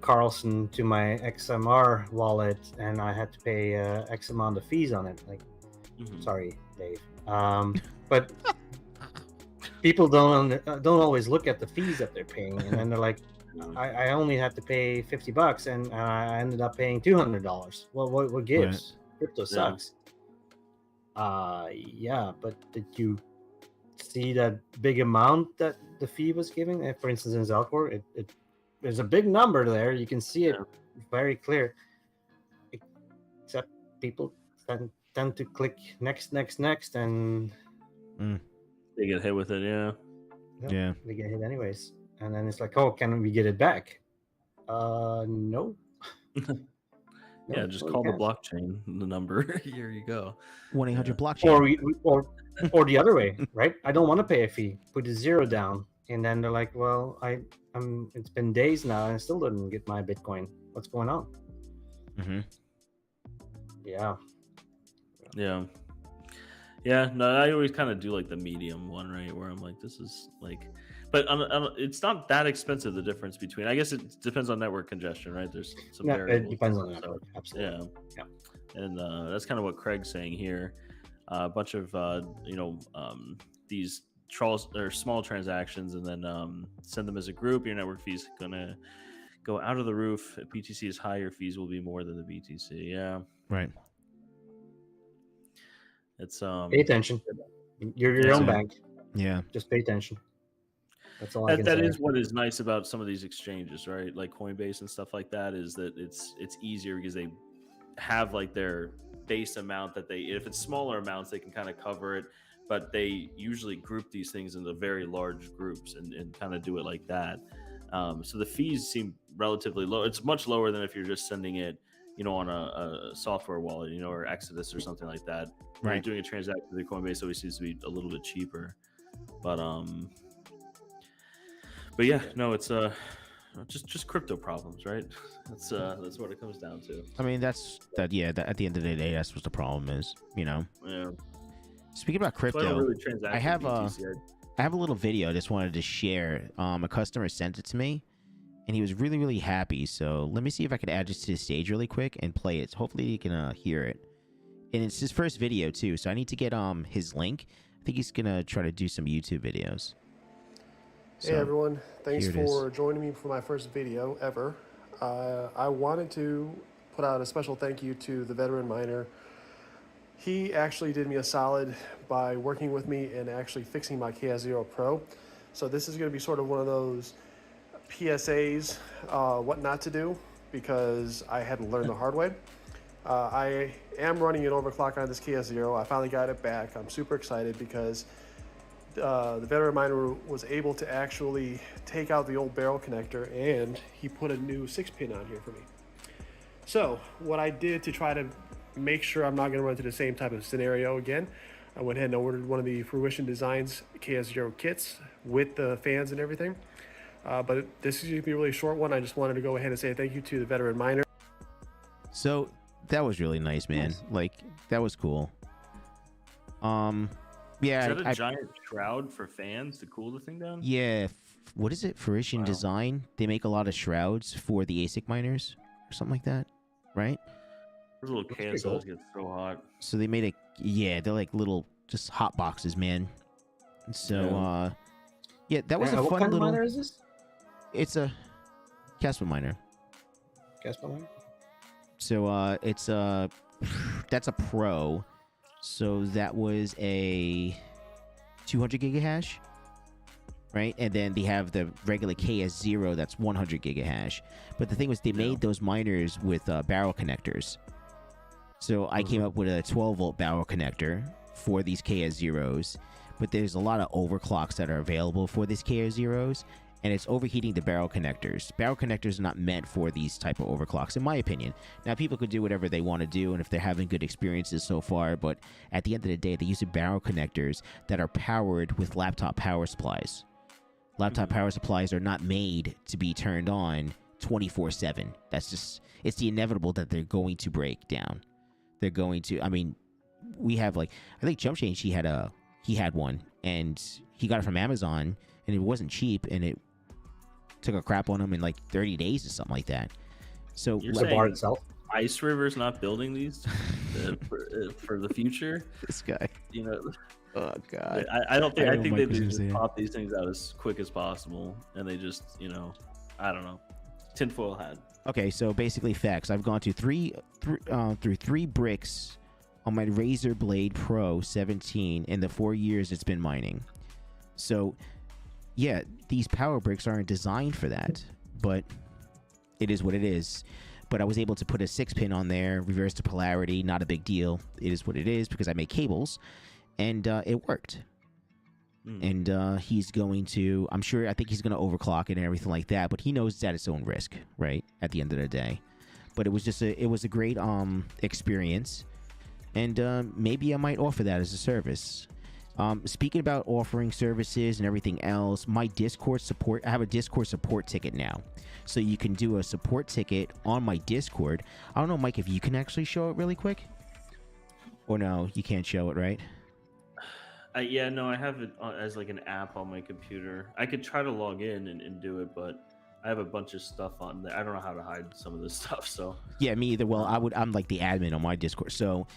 Carlson to my XMR wallet, and I had to pay X amount of fees on it." Like, sorry, Dave. But people don't always look at the fees that they're paying, and then they're like, I only had to pay $50 and I ended up paying $200. Well, what gives? Right. Crypto sucks. Yeah, but did you see that big amount that the fee was giving? For instance, in Zelcore, it there's a big number there. You can see it very clear. Except people tend to click next, and they get hit with it. Yeah, they get hit anyways. And then it's like, oh, can we get it back? No. Yeah, just call the blockchain, the number. Here you go. 1-800 blockchain. Or the other way, right? I don't want to pay a fee. Put a zero down, and then they're like, well, it's been days now, and I still didn't get my Bitcoin. What's going on? Yeah. No, I always kind of do like the medium one, right? Where I'm like, this is like. But it's not that expensive, the difference between. I guess it depends on network congestion, right? There's some variables. It depends on the network, absolutely. Yeah. And that's kind of what Craig's saying here. A bunch of these small transactions, and then send them as a group. Your network fees gonna go out of the roof. If BTC is high, your fees will be more than the BTC. Yeah. Right. It's pay attention. You're your own bank. Yeah. Just pay attention. That's all I can say. That is what is nice about some of these exchanges, right? Like Coinbase and stuff like that, is that it's easier because they have like their base amount that if it's smaller amounts, they can kind of cover it, but they usually group these things into very large groups and kind of do it like that. So the fees seem relatively low. It's much lower than if you're just sending it, on a software wallet, or Exodus or something like that. Right. You're doing a transaction with Coinbase always seems to be a little bit cheaper, But yeah, no, it's just crypto problems, right? That's what it comes down to. I mean, at the end of the day, that's what the problem is, Yeah. Speaking about crypto, So I don't really transact I have a little video I just wanted to share. A customer sent it to me, and he was really, really happy. So let me see if I can add this to the stage really quick and play it. Hopefully you can hear it. And it's his first video too, so I need to get his link. I think he's gonna try to do some YouTube videos. Hey everyone, thanks for joining me for my first video ever. I wanted to put out a special thank you to the veteran miner. He actually did me a solid by working with me and actually fixing my KS0 Pro. So this is going to be sort of one of those PSAs, what not to do, because I had to learn the hard way. I am running an overclock on this KS0. I finally got it back. I'm super excited because the veteran miner was able to actually take out the old barrel connector, and he put a new 6-pin on here for me. So what I did to try to make sure I'm not going to run into the same type of scenario again, I went ahead and ordered one of the Fruition Designs KS0 kits with the fans and everything. But this is going to be a really short one. I just wanted to go ahead and say thank you to the veteran miner. So that was really nice, man. Like, that was cool. Yeah. Is that a giant shroud for fans to cool the thing down? Yeah. What is it? Fruition Design? They make a lot of shrouds for the ASIC miners or something like that, right? Those little KSLs get so hot. So they made a, yeah, they're like little, just hot boxes, man. So, yeah, that was a what fun kind little. of miner is this? It's a Casper miner. Casper miner? So, it's a, that's a Pro. So that was a 200 gigahash, right? And then they have the regular KS0 that's 100 gigahash. But the thing was, they made those miners with barrel connectors. So I came up with a 12-volt barrel connector for these KS0s. But there's a lot of overclocks that are available for these KS0s, and it's overheating the barrel connectors. Barrel connectors are not meant for these type of overclocks, in my opinion. Now, people could do whatever they want to do, and if they're having good experiences so far, but at the end of the day, they use barrel connectors that are powered with laptop power supplies. Laptop power supplies are not made to be turned on 24/7. That's just, it's the inevitable that they're going to break down. They're going to, I mean, we have like, I think Jump Change, he had one, and he got it from Amazon, and it wasn't cheap, and it took a crap on him in like 30 days or something like that. So You're the saying bar itself. Ice River's not building these for the future? this guy, You know, oh god, I don't think, I think they just just pop these things out as quick as possible, and they just, you know, I don't know, tinfoil hat. Okay, so basically facts. I've gone to through three bricks on my Razer Blade Pro 17 in the 4 years it's been mining. So yeah, these power bricks aren't designed for that, but it is what it is. But I was able to put a 6-pin on there, reverse the polarity, not a big deal. It is what it is because I make cables, and it worked. And he's going to, I think he's going to overclock it and everything like that, but he knows it's at its own risk, right? At the end of the day. But it was just it was a great experience, and maybe I might offer that as a service. Speaking about offering services and everything else, my Discord support, I have a Discord support ticket now. So you can do a support ticket on my Discord. I don't know, Mike, if you can actually show it really quick. Or no, you can't show it, right? Yeah, no, I have it as like an app on my computer. I could try to log in and do it, but I have a bunch of stuff on there. I don't know how to hide some of this stuff, so. Yeah, me either. Well, I'm like the admin on my Discord. So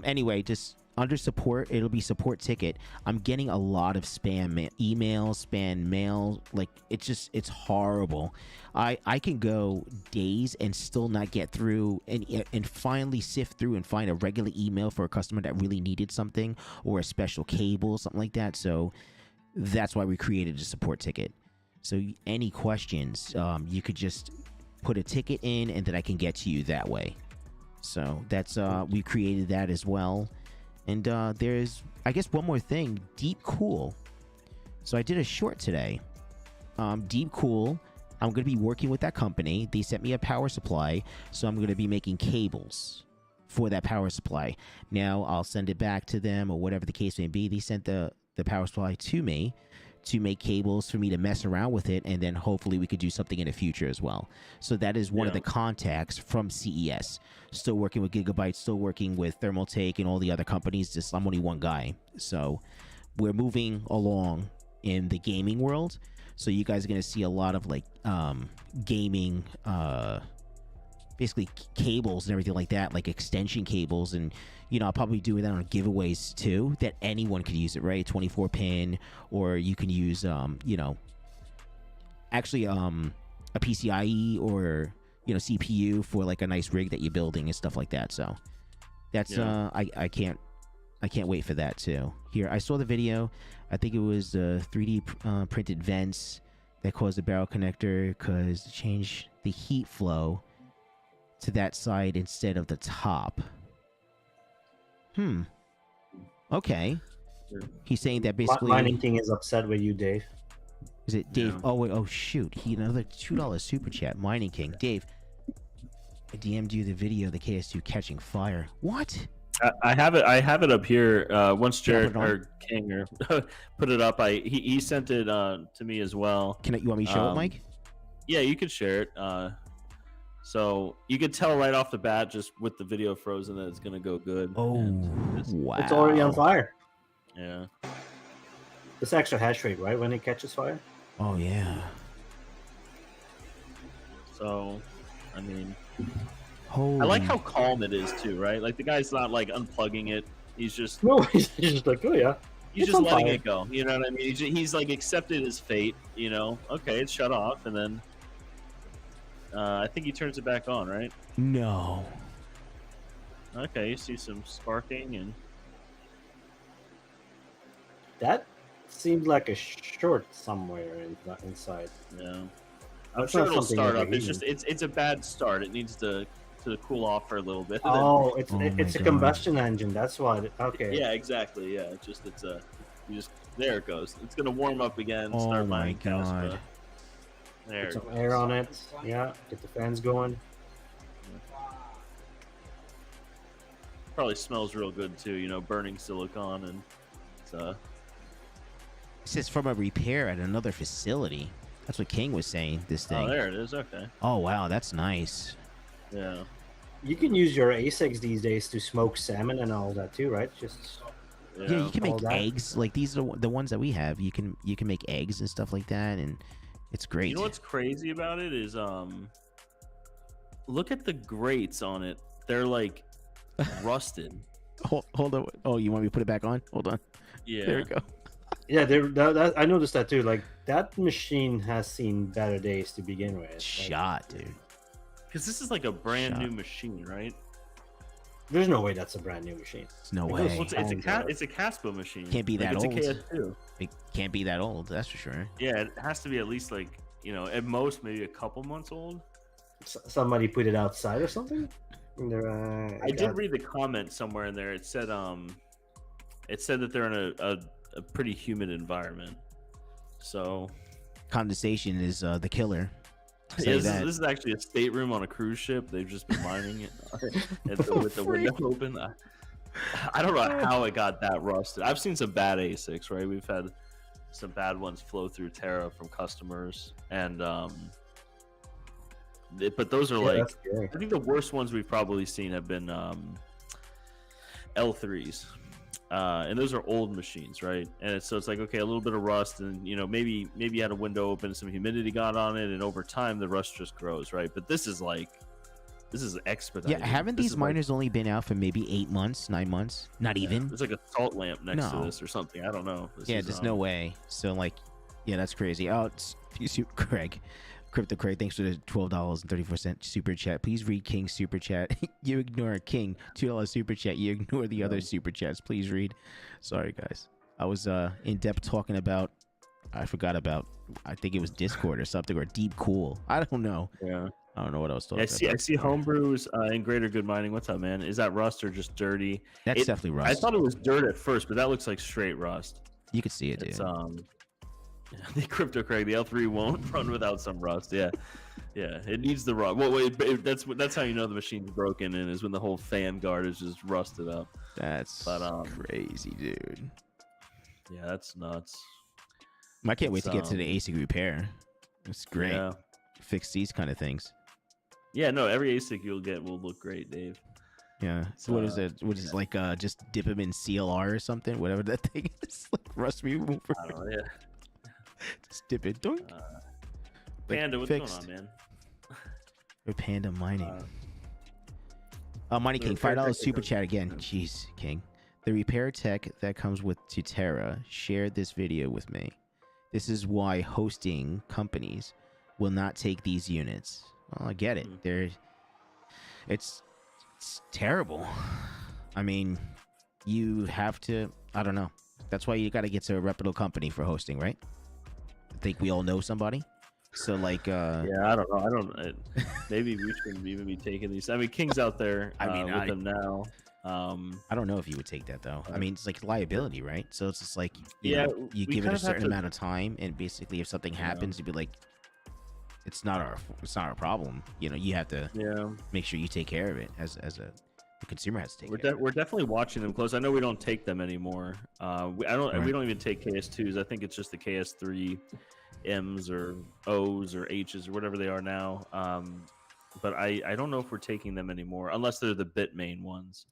anyway, just under support, it'll be support ticket. I'm getting a lot of spam emails, spam mail. Like, it's horrible. I can go days and still not get through and finally sift through and find a regular email for a customer that really needed something or a special cable, something like that. So that's why we created a support ticket. So any questions, you could just put a ticket in and then I can get to you that way. So that's we created that as well. And there's, I guess, one more thing, Deep Cool. So I did a short today. Deep Cool, I'm going to be working with that company. They sent me a power supply, so I'm going to be making cables for that power supply. Now I'll send it back to them or whatever the case may be. They sent the power supply to me to make cables for me to mess around with it, and then hopefully we could do something in the future as well. So that is one of the contacts from CES. Still working with Gigabyte, still working with Thermaltake and all the other companies. Just I'm only one guy. So we're moving along in the gaming world. So you guys are gonna see a lot of like gaming basically cables and everything like that, like extension cables, and I'll probably do that on giveaways too, that anyone could use it, right? 24 pin, or you can use actually a PCIe or CPU for like a nice rig that you're building and stuff like that. So that's I can't wait for that too. Here, I saw the video. I think it was 3D printed vents that caused the barrel connector because change the heat flow to that side instead of the top. Okay. He's saying that basically Mining King is upset with you, Dave. Is it Dave? Oh wait, oh shoot. Another $2 super chat. Mining King. Dave, I DM'd you the video of the KS2 catching fire. What? I have it up here. Once Jared or King put it up, he sent it to me as well. You want me to show it, Mike? Yeah, you could share it. So you could tell right off the bat, just with the video frozen, that it's gonna go good. Oh, wow! It's already on fire. Yeah. This extra hash rate, right, when it catches fire? Oh yeah. So, I mean, holy. I like how calm it is too, right? Like the guy's not like unplugging it. He's just he's just like, oh yeah. He's just letting it go. You know what I mean? He's like accepted his fate. Okay, it's shut off, and then I think he turns it back on, right? No. Okay, you see some sparking and that seems like a short somewhere inside. Yeah, I'm sure it'll start up. It's just it's a bad start. It needs to cool off for a little bit. Oh, it's a combustion engine. That's why. Okay. Yeah, exactly. Yeah, there it goes. It's gonna warm up again. Start my god. There. Put some air on it. Yeah, get the fans going. Probably smells real good too. Burning silicone and it's It says from a repair at another facility. That's what King was saying. This thing. Oh, there it is. Okay. Oh wow, that's nice. Yeah. You can use your ASICs these days to smoke salmon and all that too, right? Yeah, you can make eggs. Like these are the ones that we have. You can make eggs and stuff like that, and it's great. You know what's crazy about it is look at the grates on it. They're like rusted. Hold on. Oh, you want me to put it back on? Hold on. Yeah. There we go. Yeah, I noticed that too. Like that machine has seen better days to begin with. Shot, dude. Because this is like a brand new machine, right? There's no way that's a brand new machine. There's no way. It's a Caspo machine. Can't be that old. It's a KS2. It can't be that old. That's for sure. Yeah, it has to be at least like at most maybe a couple months old. Somebody put it outside or something. I did read the comment somewhere in there. It said that they're in a pretty humid environment. So condensation is the killer. Yeah, this is actually a stateroom on a cruise ship. They've just been mining it with the window open. I don't know how it got that rusted. I've seen some bad ASICs, right? We've had some bad ones flow through Terra from customers, and but those are I think the worst ones we've probably seen have been L3s. And those are old machines, right? And so it's like, okay, a little bit of rust, and maybe you had a window open, some humidity got on it, and over time the rust just grows, right? But this is expedited. Yeah, haven't these miners only been out for maybe 8 months, 9 months? Not even. There's like a salt lamp next to this or something. I don't know. There's no way. So that's crazy. Oh, it's Craig. Crypto Craig, thanks for the $12.34 super chat. Please read King's super chat. You ignore King $2 super chat. You ignore the other super chats. Please read. Sorry, guys. I was in depth talking about. I forgot about. I think it was Discord or something, or Deep Cool. I don't know. Yeah. I don't know what I was talking about. I see Homebrews in Greater Good Mining. What's up, man? Is that rust or just dirty? That's definitely rust. I thought it was dirt at first, but that looks like straight rust. You could see it, dude. It's the Crypto Craig, the L3 won't run without some rust. Yeah, it needs the rust. Well, that's how you know the machine's broken, and is when the whole fan guard is just rusted up. That's crazy, dude. Yeah, that's nuts. I can't wait to get to the ASIC repair. It's great. Yeah. Fix these kind of things. Yeah, no, every ASIC you'll get will look great, Dave. Yeah. So what is it? What is it, like? Just dip them in CLR or something? Whatever that thing is, like rust remover. I don't know, yeah. Stupid doink. Panda, what's going on, man? Or Panda mining. Mining King, $5 super chat again. Jeez, King. The repair tech that comes with Tutera shared this video with me. This is why hosting companies will not take these units. Well, I get it. It's terrible. I mean, you have to, I don't know. That's why you got to get to a reputable company for hosting, right? I think we all know somebody. So like, yeah, I don't know. Maybe we shouldn't even be taking these. I mean, King's out there. With them now. I don't know if you would take that though. I mean, it's like liability, right? So it's just like, you know, you give it a certain amount of time, and basically, if something happens, you'd be like, it's not our problem. You know, you have to make sure you take care of it as the consumer has to take care of it. We're definitely watching them close. I know we don't take them anymore. We don't even take KS2s. I think it's just the KS3 M's or O's or H's or whatever they are now. But I don't know if we're taking them anymore, unless they're the Bitmain ones.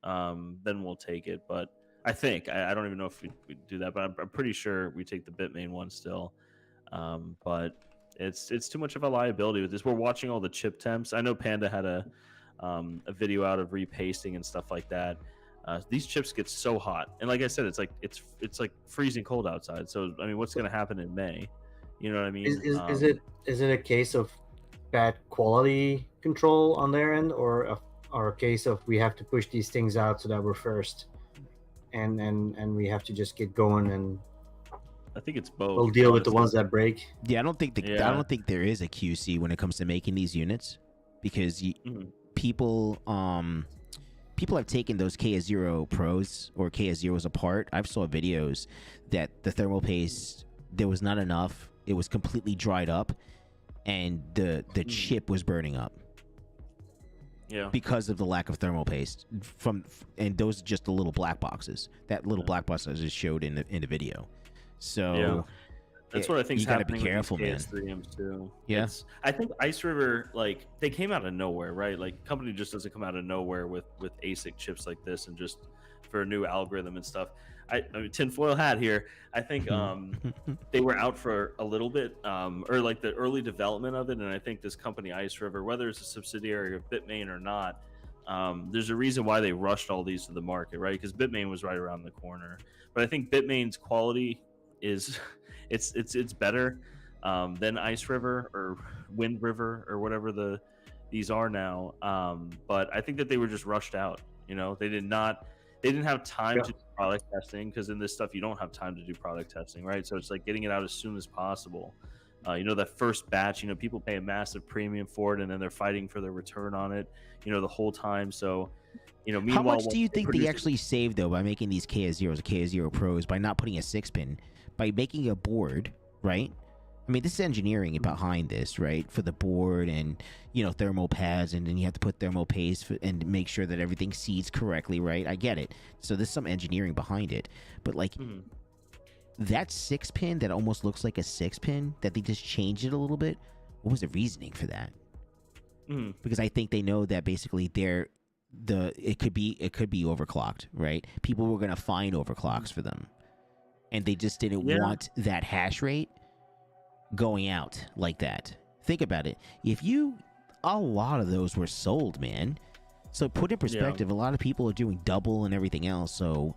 Then we'll take it. But I think I don't even know if we do that, but I'm pretty sure we take the Bitmain one still. But it's too much of a liability with this. We're watching all the chip temps. I know Panda had a video out of repasting and stuff like that. These chips get so hot, and like I said, it's like freezing cold outside. So I mean, what's going to happen in May? You know what I mean? Is it a case of bad quality control on their end, or a case of we have to push these things out so that we're first, and we have to just get going, and I think it's both. We'll deal with the ones that break. Yeah, I don't think there is a QC when it comes to making these units, because people have taken those KS0 Pros or KS0s apart. I've saw videos that the thermal paste, there was not enough. It was completely dried up, and the chip was burning up. Yeah. Because of the lack of thermal paste and those are just the little black boxes. That little black box I just showed in the video. So that's what I think. You gotta be careful, man. Too. Yeah. I think Ice River, like, they came out of nowhere, right? Like, company just doesn't come out of nowhere with ASIC chips like this and just for a new algorithm and stuff. I mean, tinfoil hat here. I think they were out for a little bit, or like the early development of it. And I think this company, Ice River, whether it's a subsidiary of Bitmain or not, there's a reason why they rushed all these to the market, right? Because Bitmain was right around the corner. But I think Bitmain's quality is it's better than Ice River or Wind River or whatever these are now. But I think that they were just rushed out. You know, they didn't have time to do product testing, because in this stuff you don't have time to do product testing, right? So it's like getting it out as soon as possible. You know, that first batch, you know, people pay a massive premium for it, and then they're fighting for their return on it, you know, the whole time. So, you know, meanwhile, how much do you think they actually saved though by making these KS0s, KS0 Pros, by not putting a 6-pin, by making a board, right? I mean, this is engineering behind this, right? For the board and, you know, thermal pads, and then you have to put thermal paste and make sure that everything seeds correctly, right? I get it. So there's some engineering behind it. But, like, that 6-pin that almost looks like a 6-pin, that they just changed it a little bit, what was the reasoning for that? Because I think they know that basically it could be overclocked, right? People were going to find overclocks for them. And they just didn't want that hash rate going out like that. Think about it. A lot of those were sold, man. So put in perspective, a lot of people are doing double and everything else. So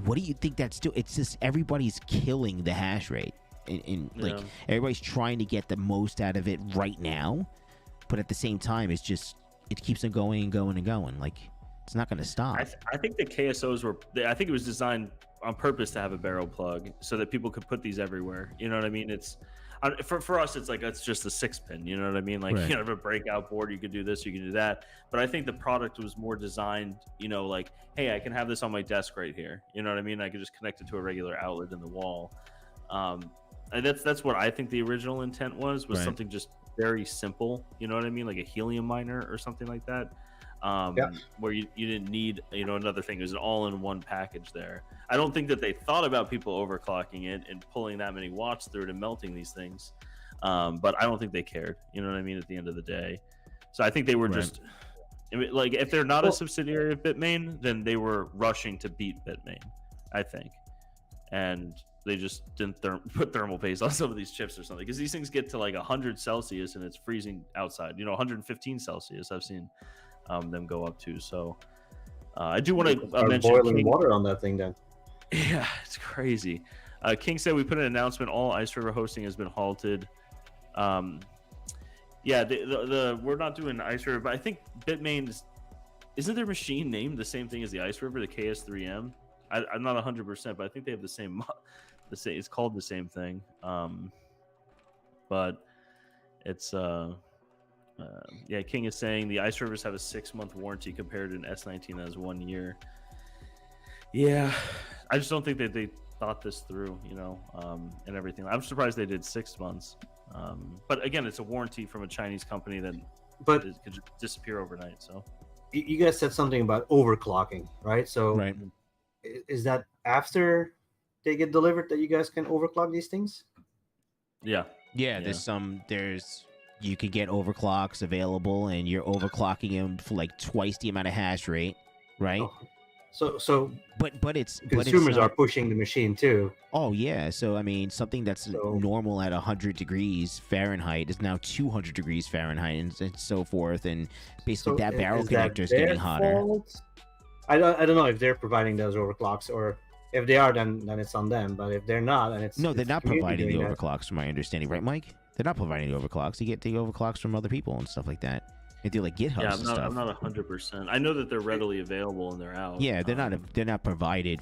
what do you think that's doing? It's just everybody's killing the hash rate. Like, everybody's trying to get the most out of it right now. But at the same time, it keeps on going and going and going. Like, it's not going to stop. I think the KSOs I think it was designed on purpose to have a barrel plug so that people could put these everywhere. You know what I mean? It's for us, it's like, it's just a 6-pin. You know what I mean? Like, you have a breakout board, you could do this, you can do that. But I think the product was more designed, you know, like, hey, I can have this on my desk right here. You know what I mean? I could just connect it to a regular outlet in the wall. And that's what I think the original intent was something just very simple. You know what I mean? Like a helium miner or something like that. Where you didn't need, you know, another thing. It was an all-in-one package there. I don't think that they thought about people overclocking it and pulling that many watts through it and melting these things, but I don't think they cared, you know what I mean, at the end of the day. So I think they were just, like, if they're not a subsidiary of Bitmain, then they were rushing to beat Bitmain, I think. And they just didn't put thermal paste on some of these chips or something, because these things get to like 100 Celsius and it's freezing outside. 115 Celsius I've seen them go up to. So I do want to mention boiling water on that thing then. Yeah, it's crazy. King said we put an announcement. All Ice River hosting has been halted. Yeah, we're not doing Ice River, but I think Bitmain isn't their machine named the same thing as the Ice River, the KS3M? I'm not 100%, but I think they have the same. It's called the same thing. But it's yeah. King is saying the Ice Rivers have a 6-month warranty compared to an S19 that has 1 year. Yeah, I just don't think that they thought this through, and everything. I'm surprised they did 6 months. But again, it's a warranty from a Chinese company that could just disappear overnight. So you guys said something about overclocking, right? So right. Is that after they get delivered that you guys can overclock these things? Yeah. You can get overclocks available, and you're overclocking them for like twice the amount of hash rate, right? Oh. So but it's consumers are pushing the machine too. Oh yeah, so I mean, something that's normal at 100 degrees Fahrenheit is now 200 degrees Fahrenheit, and so forth, and basically that barrel connector is getting hotter. I don't know if they're providing those overclocks, or if they are, then it's on them. But if they're not, then it's they're not providing the that. overclocks, from my understanding, right, Mike? They're not providing the overclocks. You get the overclocks from other people and stuff like that. They do like GitHub and stuff. I'm not 100%. I know that they're readily available and they're out. Yeah, they're not provided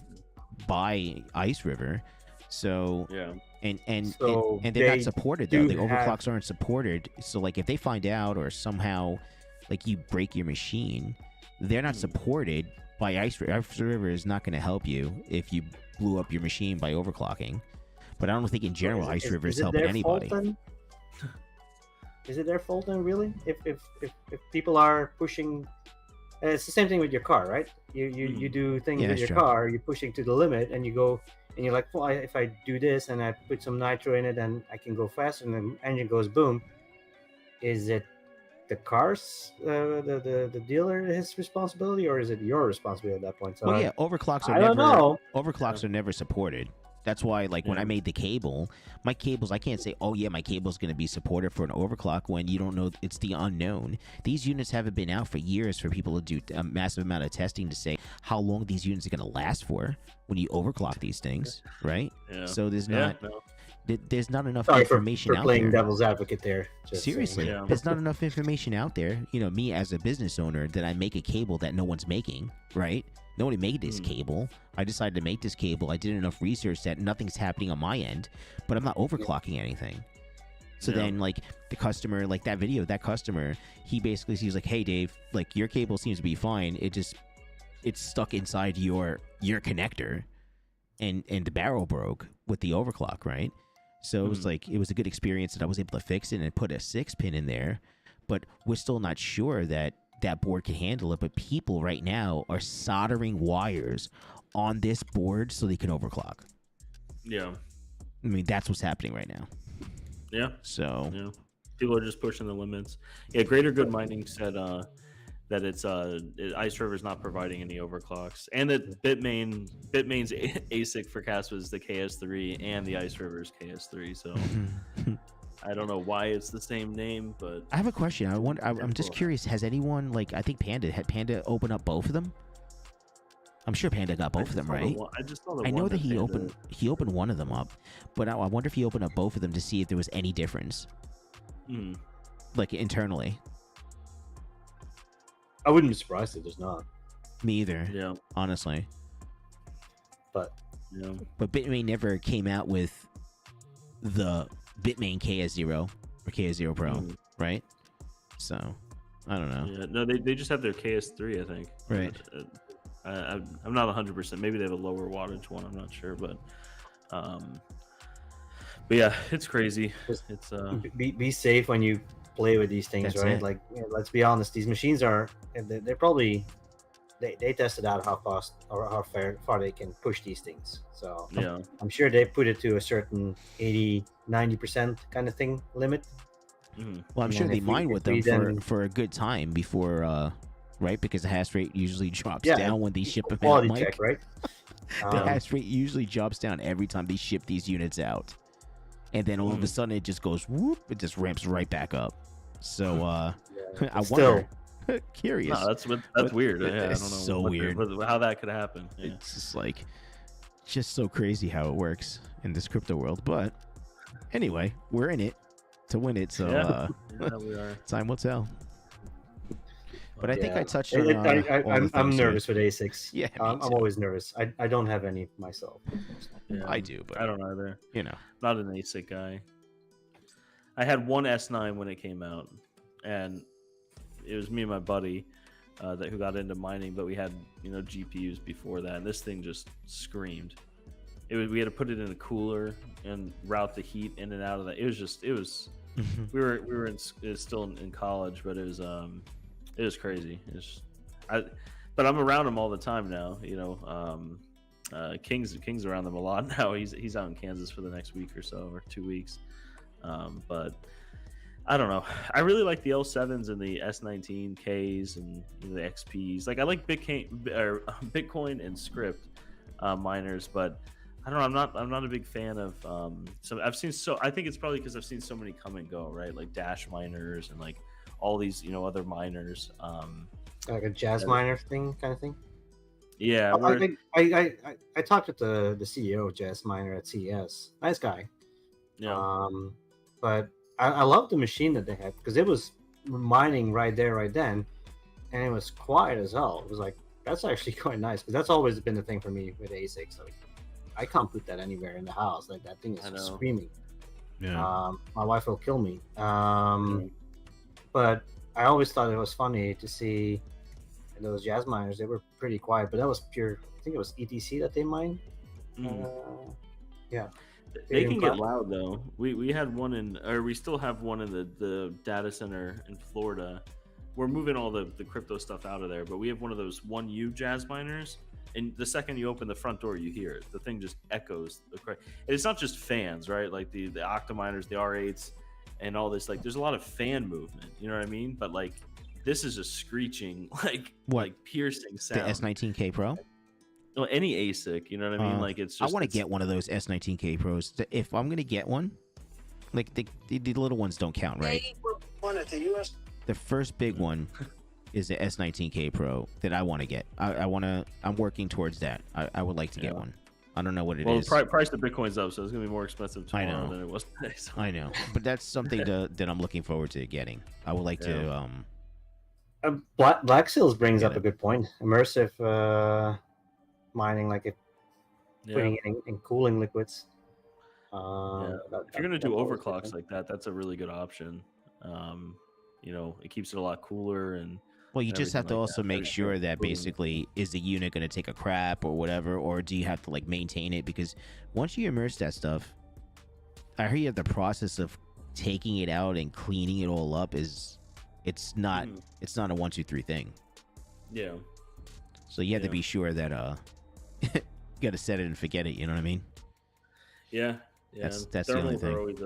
by Ice River. So yeah, and they're not supported though. The overclocks aren't supported. So like if they find out or somehow like you break your machine, they're not supported by Ice River. Ice River is not going to help you if you blew up your machine by overclocking. But I don't think in general Ice River is helping anybody. Is it their fault then, really? If people are pushing, it's the same thing with your car, right? You do things with your car, you're pushing to the limit, and you go, and you're like, well, if I do this and I put some nitro in it, then I can go faster, and the engine goes boom. Is it the car's the dealer his responsibility, or is it your responsibility at that point? So overclocks are overclocks are never supported. That's why, like, when I made the cable, my cables, I can't say, oh, yeah, my cable's going to be supported for an overclock when you don't know. It's the unknown. These units haven't been out for years for people to do a massive amount of testing to say how long these units are going to last for when you overclock these things, right? Yeah. So there's not enough information for out playing there. Devil's advocate there. Seriously, there's not enough information out there. Me as a business owner, that I make a cable that no one's making, right? Nobody made this cable. I decided to make this cable. I did enough research that nothing's happening on my end, but I'm not overclocking anything. So then, like, the customer, like that video, that customer, he basically sees like, hey, Dave, like, your cable seems to be fine. It's stuck inside your connector, and the barrel broke with the overclock, right? So it was like, it was a good experience that I was able to fix it and put a 6-pin in there, but we're still not sure that board can handle it. But people right now are soldering wires on this board so they can overclock. Yeah, I mean, that's what's happening right now. Yeah. So people are just pushing the limits. Yeah, Greater Good Mining said that it's Ice River's not providing any overclocks, and that Bitmain's ASIC for CAS was the KS3 and the Ice River's KS3. So I don't know why it's the same name, but I have a question. I'm just curious. Has anyone, like, I think Panda open up both of them? I'm sure Panda got both of them, right? I know that he opened one of them up, but I wonder if he opened up both of them to see if there was any difference, like internally. I wouldn't be surprised if there's not. Me either. Yeah, honestly. But Bitmain never came out with the Bitmain KS0 or KS0 Pro, right? So I don't know. Yeah, no, they just have their KS3, I think. Right. I'm not 100%. Maybe they have a lower wattage one. I'm not sure, but yeah, it's crazy. It's be safe when you play with these things, right? Like, let's be honest, these machines they're probably they tested out how fast or how far they can push these things. So yeah, I'm sure they put it to a certain 80-90% kind of thing limit. Well, I'm sure they mine with them for a good time before right, because the hash rate usually drops down when they ship them out, Mike. Check, right? The hash rate usually jumps down every time they ship these units out, and then all of a sudden it just goes whoop, it just ramps right back up. So I wonder. Curious. No, that's weird. Yeah, I don't know. So weird how that could happen. Yeah. It's just like, just so crazy how it works in this crypto world. But anyway, we're in it to win it. So yeah, we are. Time will tell. But I think I touched on. I'm nervous with ASICs. Yeah, I'm always nervous. I don't have any myself. Yeah, I do, but I don't either. You know, not an ASIC guy. I had one S9 when it came out, and it was me and my buddy who got into mining, but we had GPUs before that, and this thing just screamed. We had to put it in a cooler and route the heat in and out of that. It was we were still in college, but it was crazy. But I'm around them all the time now. King's around them a lot now. He's out in Kansas for the next week or so, or 2 weeks. But I don't know. I really like the L7s and the S19Ks and the XPs. Like I like Bitcoin and Script miners, but I don't know. I'm not a big fan of. I think it's probably because I've seen so many come and go, right? Like Dash miners and like all these other miners. Like a jazz miner thing, kind of thing. Yeah, I talked with the CEO of Jazz Miner at CES. Nice guy. Yeah. But I love the machine that they had because it was mining right there, right then, and it was quiet as hell. It was like, that's actually quite nice because that's always been the thing for me with ASICs. Like, I can't put that anywhere in the house. Like that thing is screaming. Yeah. My wife will kill me. But I always thought it was funny to see those jazz miners. They were pretty quiet, but that was pure. I think it was ETC that they mined. Yeah. They can get loud though. We had one we still have one in the data center in Florida. We're moving all the crypto stuff out of there, but we have one of those 1U jazz miners, and the second you open the front door, you hear it. The thing just echoes. And it's not just fans, right? Like the Octaminers, the R8s, and all this. Like there's a lot of fan movement. You know what I mean? But like this is a screeching, like piercing sound. The S19K Pro. Well, any ASIC, you know what I mean? Like it's just. I want to get one of those S19K Pros. If I'm gonna get one, like the little ones don't count, right? One at the US. The first big one is the S19K Pro that I want to get. I'm working towards that. I would like to get one. I don't know what it is. Well, the price of Bitcoin's up, so it's gonna be more expensive tomorrow than it was today. So. I know, but that's something that I'm looking forward to getting. I would like to. Black Seals brings up a good point. Immersive mining, like putting it in cooling liquids. If you're gonna do overclocks like that, that's a really good option. It keeps it a lot cooler and. Well, you just have to also make sure that basically is the unit going to take a crap or whatever, or do you have to like maintain it? Because once you immerse that stuff, I hear you have the process of taking it out and cleaning it all up it's not a 1, 2, 3 thing. Yeah. So you have to be sure that you got to set it and forget it. You know what I mean? Yeah. That's the only thing. Always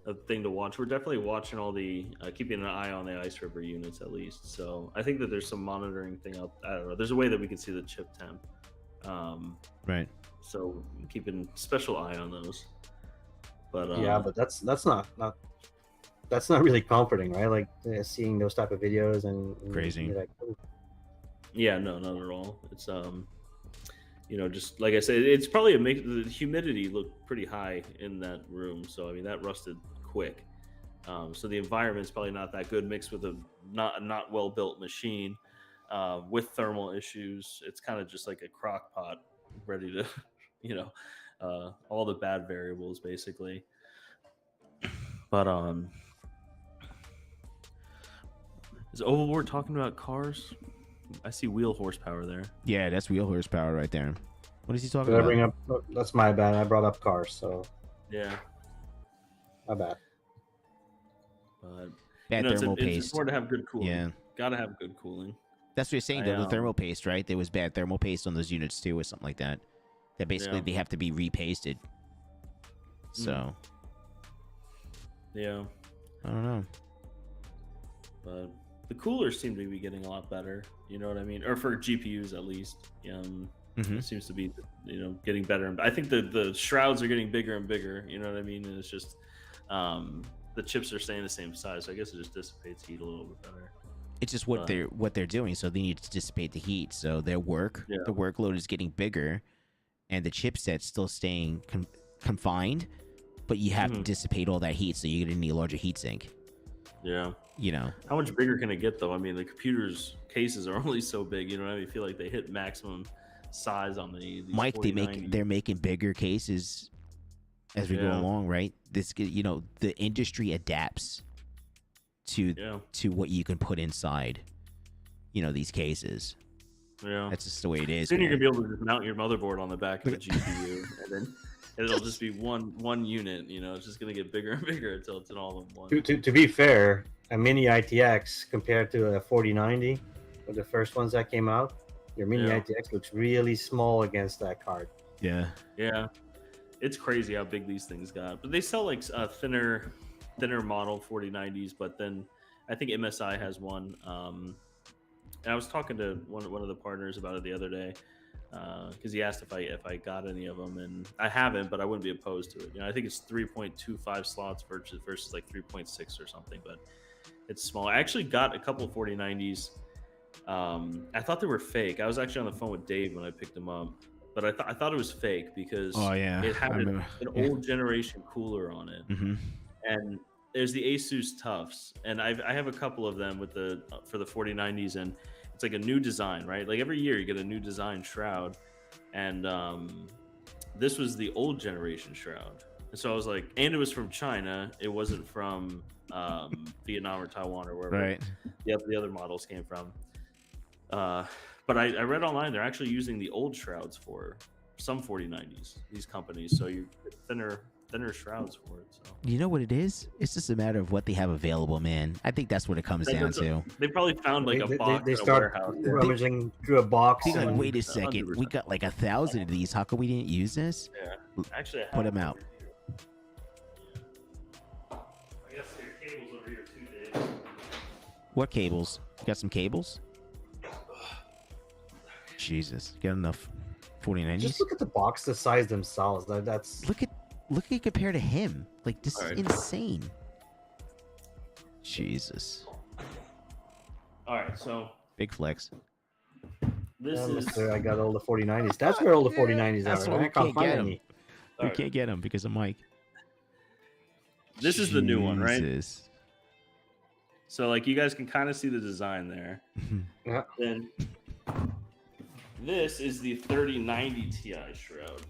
a thing to watch. We're definitely watching all the keeping an eye on the Ice River units at least. So I think that there's some monitoring thing out. I don't know. There's a way that we can see the chip temp. Right. So keeping special eye on those. But but that's not really comforting, right? Like seeing those type of videos and crazy. Like, oh. Yeah, no, not at all. It's just like I said, it's probably the humidity looked pretty high in that room. So I mean that rusted quick. So the environment's probably not that good, mixed with a not well built machine with thermal issues. It's kind of just like a crock pot ready to, all the bad variables basically. But is Overlord talking about cars? I see wheel horsepower there. Yeah, that's wheel horsepower right there. What is he talking about? Bring up? That's my bad. I brought up cars, so yeah, my bad. But bad thermal paste. It's important to have good cooling. Yeah, gotta have good cooling. That's what you're saying. The thermal paste, right? There was bad thermal paste on those units too, or something like that. That basically they have to be repasted. So. Yeah. I don't know. But the coolers seem to be getting a lot better. You know what I mean? Or for GPUs at least. It seems to be, getting better. And I think the shrouds are getting bigger and bigger. You know what I mean? And it's just the chips are staying the same size. So I guess it just dissipates heat a little bit better. It's just what they're doing. So they need to dissipate the heat. So the workload is getting bigger, and the chipset's still staying confined, but you have to dissipate all that heat. So you're gonna need a larger heat sink. Yeah. How much bigger can it get though? I mean, the computer's cases are only so big. You know what I mean? I feel like they hit maximum size on these Mike, they're making bigger cases as we go along, right? This, the industry adapts to what you can put inside, these cases. Yeah, that's just the way it is. Soon you're gonna be able to just mount your motherboard on the back of a GPU, and then it'll just be one unit. It's just gonna get bigger and bigger until it's in all in one. To be fair, a mini ITX compared to a 4090, or the first ones that came out, your mini ITX looks really small against that card. Yeah. It's crazy how big these things got. But they sell like a thinner model 4090s, but then I think MSI has one. And I was talking to one of the partners about it the other day, because he asked if I got any of them, and I haven't, but I wouldn't be opposed to it. I think it's 3.25 slots versus like 3.6 or something, but it's small. I actually got a couple of 4090s. I thought they were fake. I was actually on the phone with Dave when I picked them up, but I thought it was fake because it had an old generation cooler on it. And there's the Asus Tufts, and I have a couple of them for the 4090s, and it's like a new design, right? Like every year you get a new design shroud, and this was the old generation shroud. And so I was like, and it was from China. It wasn't from Vietnam or Taiwan or wherever the other models came from. But I read online they're actually using the old shrouds for some 4090s, these companies, so you get thinner shrouds for it. So you know what it is? It's just a matter of what they have available, man. I think that's what it comes down to. They probably found like a box. They start rummaging through a box. Like, wait a second, 100%. We got like 1,000 of these. How come we didn't use this? Yeah, actually, put them out. I guess your cables over here too, Dave. What cables? You got some cables? Jesus, got enough 4090s? Just look at the box, the size themselves. That's look at compared to him. Like, this is insane. Jesus. All right, so big flex. This is. I got all the 4090s. That's where all the 4090s that's are. Why I can't find any. We can't get them because of Mike. This is the new one, right? So, like, you guys can kind of see the design there. Yeah. Then this is the 3090 Ti shroud.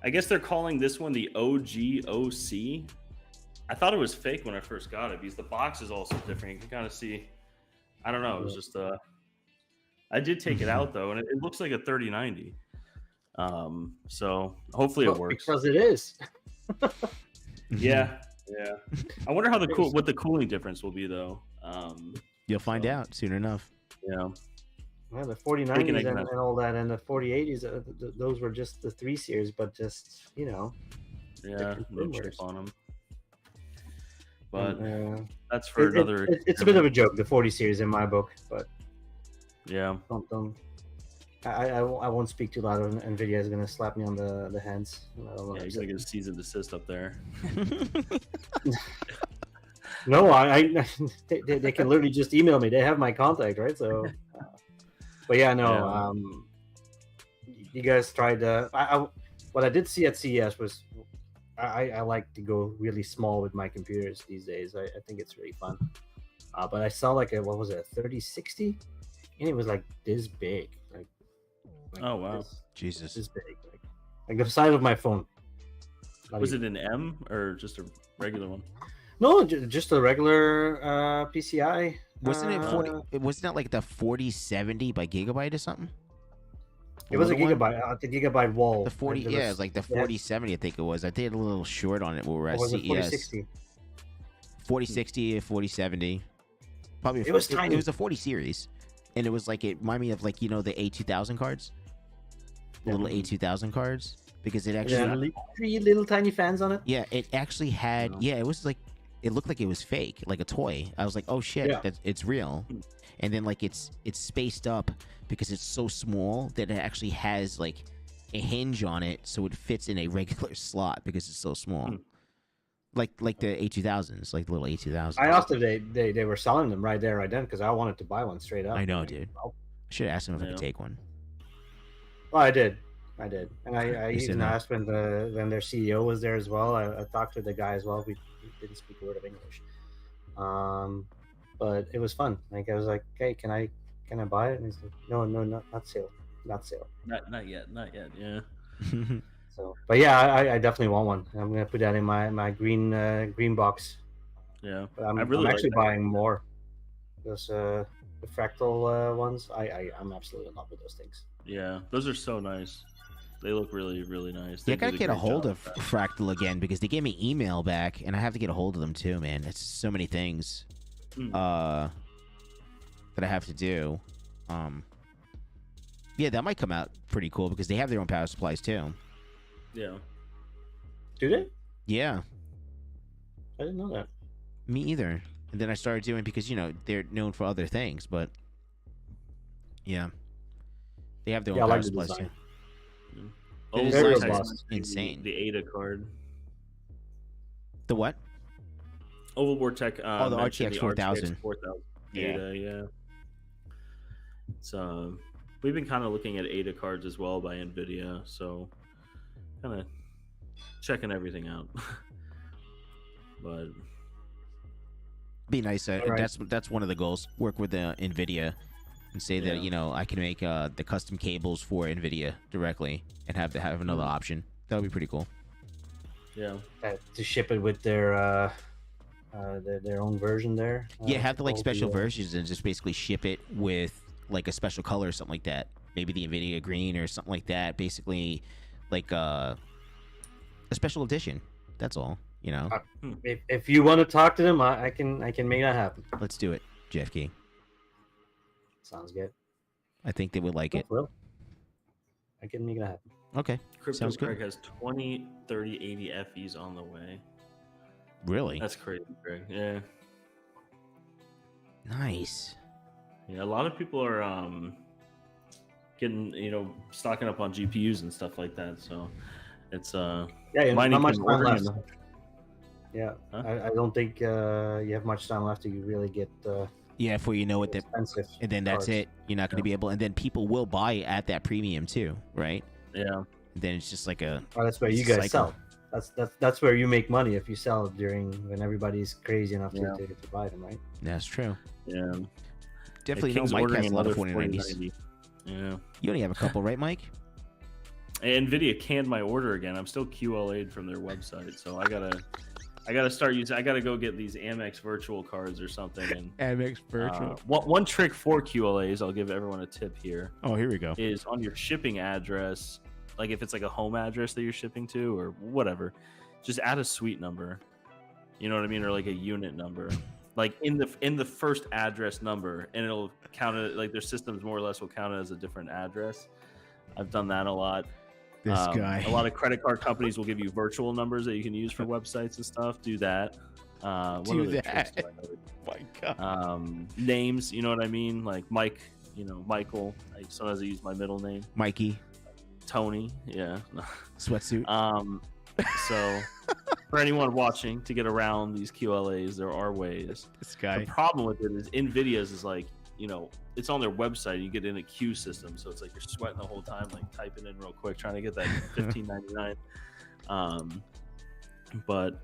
I guess they're calling this one the OG OC. I thought it was fake when I first got it because the box is also different. You can kind of see. I don't know. It was just I did take it out though, and it looks like a 3090. So hopefully it works. Because it is. Yeah. I wonder how what the cooling difference will be though. You'll find out soon enough. Yeah. Well, the 4090s and all that, and the 4080s, those were just the 3 series, but just, Yeah, no chip on them. But that's for another. It's a bit of a joke, the 40 series in my book, but yeah. I won't speak too loud, and Nvidia is going to slap me on the hands. Yeah, he's going to get a cease and desist up there. No, they can literally just email me. They have my contact, right? So, but yeah, no. You guys tried what I did see at CES was I like to go really small with my computers these days. I think it's really fun. But I saw like what was it, a 3060, and it was like this big, like oh wow, Jesus, this big, like the size of my phone. Was it an M or just a regular one? No, just a regular PCI. Wasn't it 40? Wasn't that like the 4070 by Gigabyte or something? It was a gigabyte. The gigabyte wall. The 40, it was like the 4070. I think it was. I did a little short on it when we were at CES. 4060. 4060, 4070. Probably. It was tiny. It was a 40 series, and it was like it reminded me of like the A2000 cards, the little A2000 cards, because it actually 3 little tiny fans on it. Yeah, it actually had. Yeah, it was like it looked like it was fake, like a toy. I was like, oh shit, Yeah. it's real. And then like it's spaced up because it's so small that it actually has like a hinge on it, so it fits in a regular slot because it's so small. Like the A2000s, like the little A2000s. I asked if they were selling them right there, right then, because I wanted to buy one straight up. I know, dude. I should have asked him if I could Yeah. take one. Well, I did, and I You said even no. asked when their CEO was there as well. I talked to the guy as well. We didn't speak a word of English, but it was fun. Like I was like, "Hey, can I buy it?" And he's like, "No, not sale, not sale." Not yet. Yeah. So, but yeah, I definitely want one. I'm gonna put that in my green box. Yeah. But I'm really like actually that. buying more. Those the fractal ones. I'm absolutely in love with those things. Yeah, those are so nice. They look really, really nice. Yeah, I They gotta did get a great hold job of with that. Fractal again because they gave me email back, and I have to get a hold of them too, man. It's so many things that I have to do. Yeah, that might come out pretty cool because they have their own power supplies too. Yeah. Do they? Yeah, I didn't know that. me either. And then I started doing because they're known for other things, but yeah, they have their Yeah, own I power like the supplies design. too. Oh, The Very design robust. is insane. The ADA card. The what? Overboard Tech. The mentioned RTX 4000. 4000 Yeah. ADA, yeah. It's we've been kind of looking at ADA cards as well by NVIDIA, so kind of checking everything out. But Be nice. Right. That's one of the goals. Work with NVIDIA and say that I can make the custom cables for NVIDIA directly and have another option. That would be pretty cool. yeah, To ship it with their own version there. Yeah, have the like called special the, versions and just basically ship it with like a special color or something like that. Maybe the NVIDIA green or something like that. Basically, like a special edition. That's all. If you want to talk to them, I can make that happen. Let's do it, Jeff Key. Sounds good. I think they would like it. Well, I can make that happen. Okay, sounds Crypto Craig good. has 20, 30, 80 FEs on the way. Really That's crazy, Craig. Yeah. nice. Yeah, a lot of people are getting, stocking up on GPUs and stuff like that. So it's Yeah, mining not much can time order left. them. Yeah, Huh? I don't think you have much time left to really get Yeah, before you know it, expensive. and then that's cards. it. You're not going to be able, and then people will buy at that premium too, right? Yeah. Then it's just like a Oh, that's where you guys cycle. sell. That's where you make money if you sell during when everybody's crazy enough Yeah. to buy them, right? That's true. Yeah. Definitely know King's Mike ordering has a lot of another 4090s. 4090. Yeah. You only have a couple, right, Mike? And NVIDIA canned my order again. I'm still QLA'd from their website, so I gotta start using. I gotta go get these Amex virtual cards or something. And Amex one trick for QLAs, I'll give everyone a tip here. Oh, here we go. Is on your shipping address, like if it's like a home address that you're shipping to or whatever, just add a suite number. You know what I mean, or like a unit number, like in the first address number, and it'll count it. Like their systems more or less will count it as a different address. I've done that a lot. This guy. A lot of credit card companies will give you virtual numbers that you can use for websites and stuff. Do that. What Do other tricks that. do I know? My God. Names, you know what I mean? Like Mike, Michael. Sometimes I use my middle name. Mikey. Tony, yeah. Sweatsuit. So for anyone watching to get around these QLAs, there are ways. This guy. The problem with it is NVIDIA's is like, it's on their website. You get in a queue system, so it's like you're sweating the whole time, like typing in real quick, trying to get that $15.99. But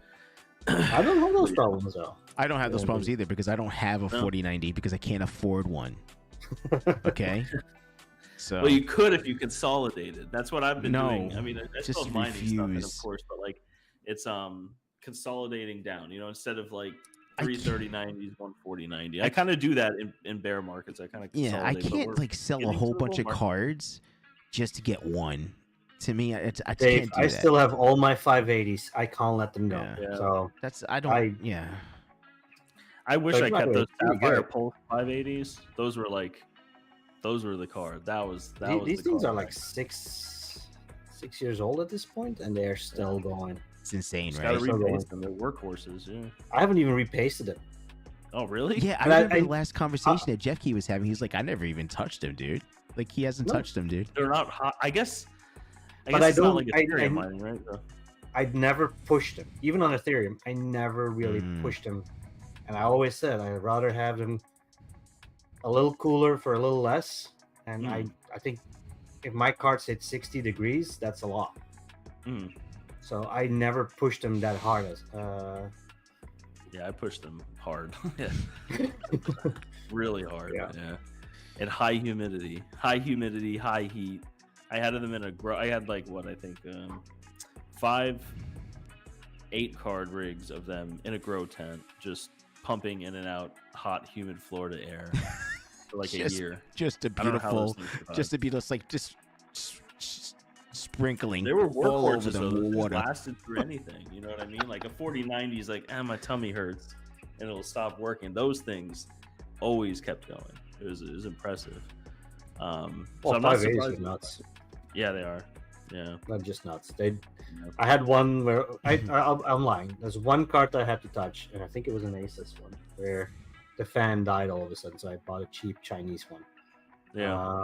I don't have those problems though. I don't have those problems either because I don't have a 4090 because I can't afford one. Okay. So well, you could if you consolidated. That's what I've been doing. I mean, I just still have mining stuff, in, of refuse. course, but like it's consolidating down. Instead of like 33090s, 14090. I kind of do that in bear markets. I kind of I can't like sell a whole bunch of cards just to get one. To me, I just can't do I that. still have all my 580s. I can't let them go. Yeah. So I wish So I it's not kept really those too Sapphire good. Pulse 580s. Those were the card. That was these the things card. are like six years old at this point, and they are still going. It's insane, Just right? gotta repaste them. They're workhorses. Yeah. I haven't even repasted it. Oh, really? Yeah, I remember the last conversation that Jeff Key was having. He's like, I never even touched him, dude. Like, he hasn't touched them, dude. They're not hot. I guess But it's not like Ethereum mining, right? I'd never pushed them. Even on Ethereum, I never really pushed them. And I always said I'd rather have them a little cooler for a little less. And I think if my cards hit 60 degrees, that's a lot. So I never pushed them that hard. Yeah, I pushed them hard. Really hard. Yeah. And high humidity, high heat. I had them in a grow. I had like what I think 5 8-card rigs of them in a grow tent, just pumping in and out hot, humid Florida air for like a year. Just a beautiful, sprinkling. They were all over workhorses, the water. Lasted through anything. You know what I mean? Like a 4090 is like, my tummy hurts, and it'll stop working. Those things always kept going. It was impressive. So I'm not surprised. Nuts. Yeah, they are. Yeah, not just nuts. I had one where I'm lying. There's one card that I had to touch, and I think it was an Asus one where the fan died all of a sudden. So I bought a cheap Chinese one. Yeah.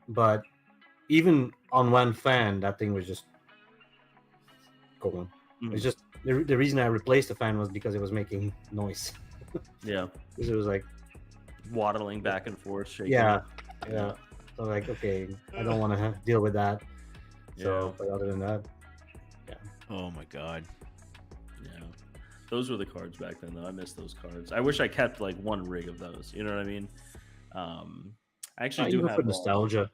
But even on one fan, that thing was just going. It's just the reason I replaced the fan was because it was making noise. Yeah. Because it was like waddling back and forth, shaking. Yeah. So like, okay, I don't want to deal with that. So, but other than that, yeah. Oh my god. Yeah. Those were the cards back then, though. I miss those cards. I wish I kept like one rig of those. You know what I mean? I actually do have for nostalgia.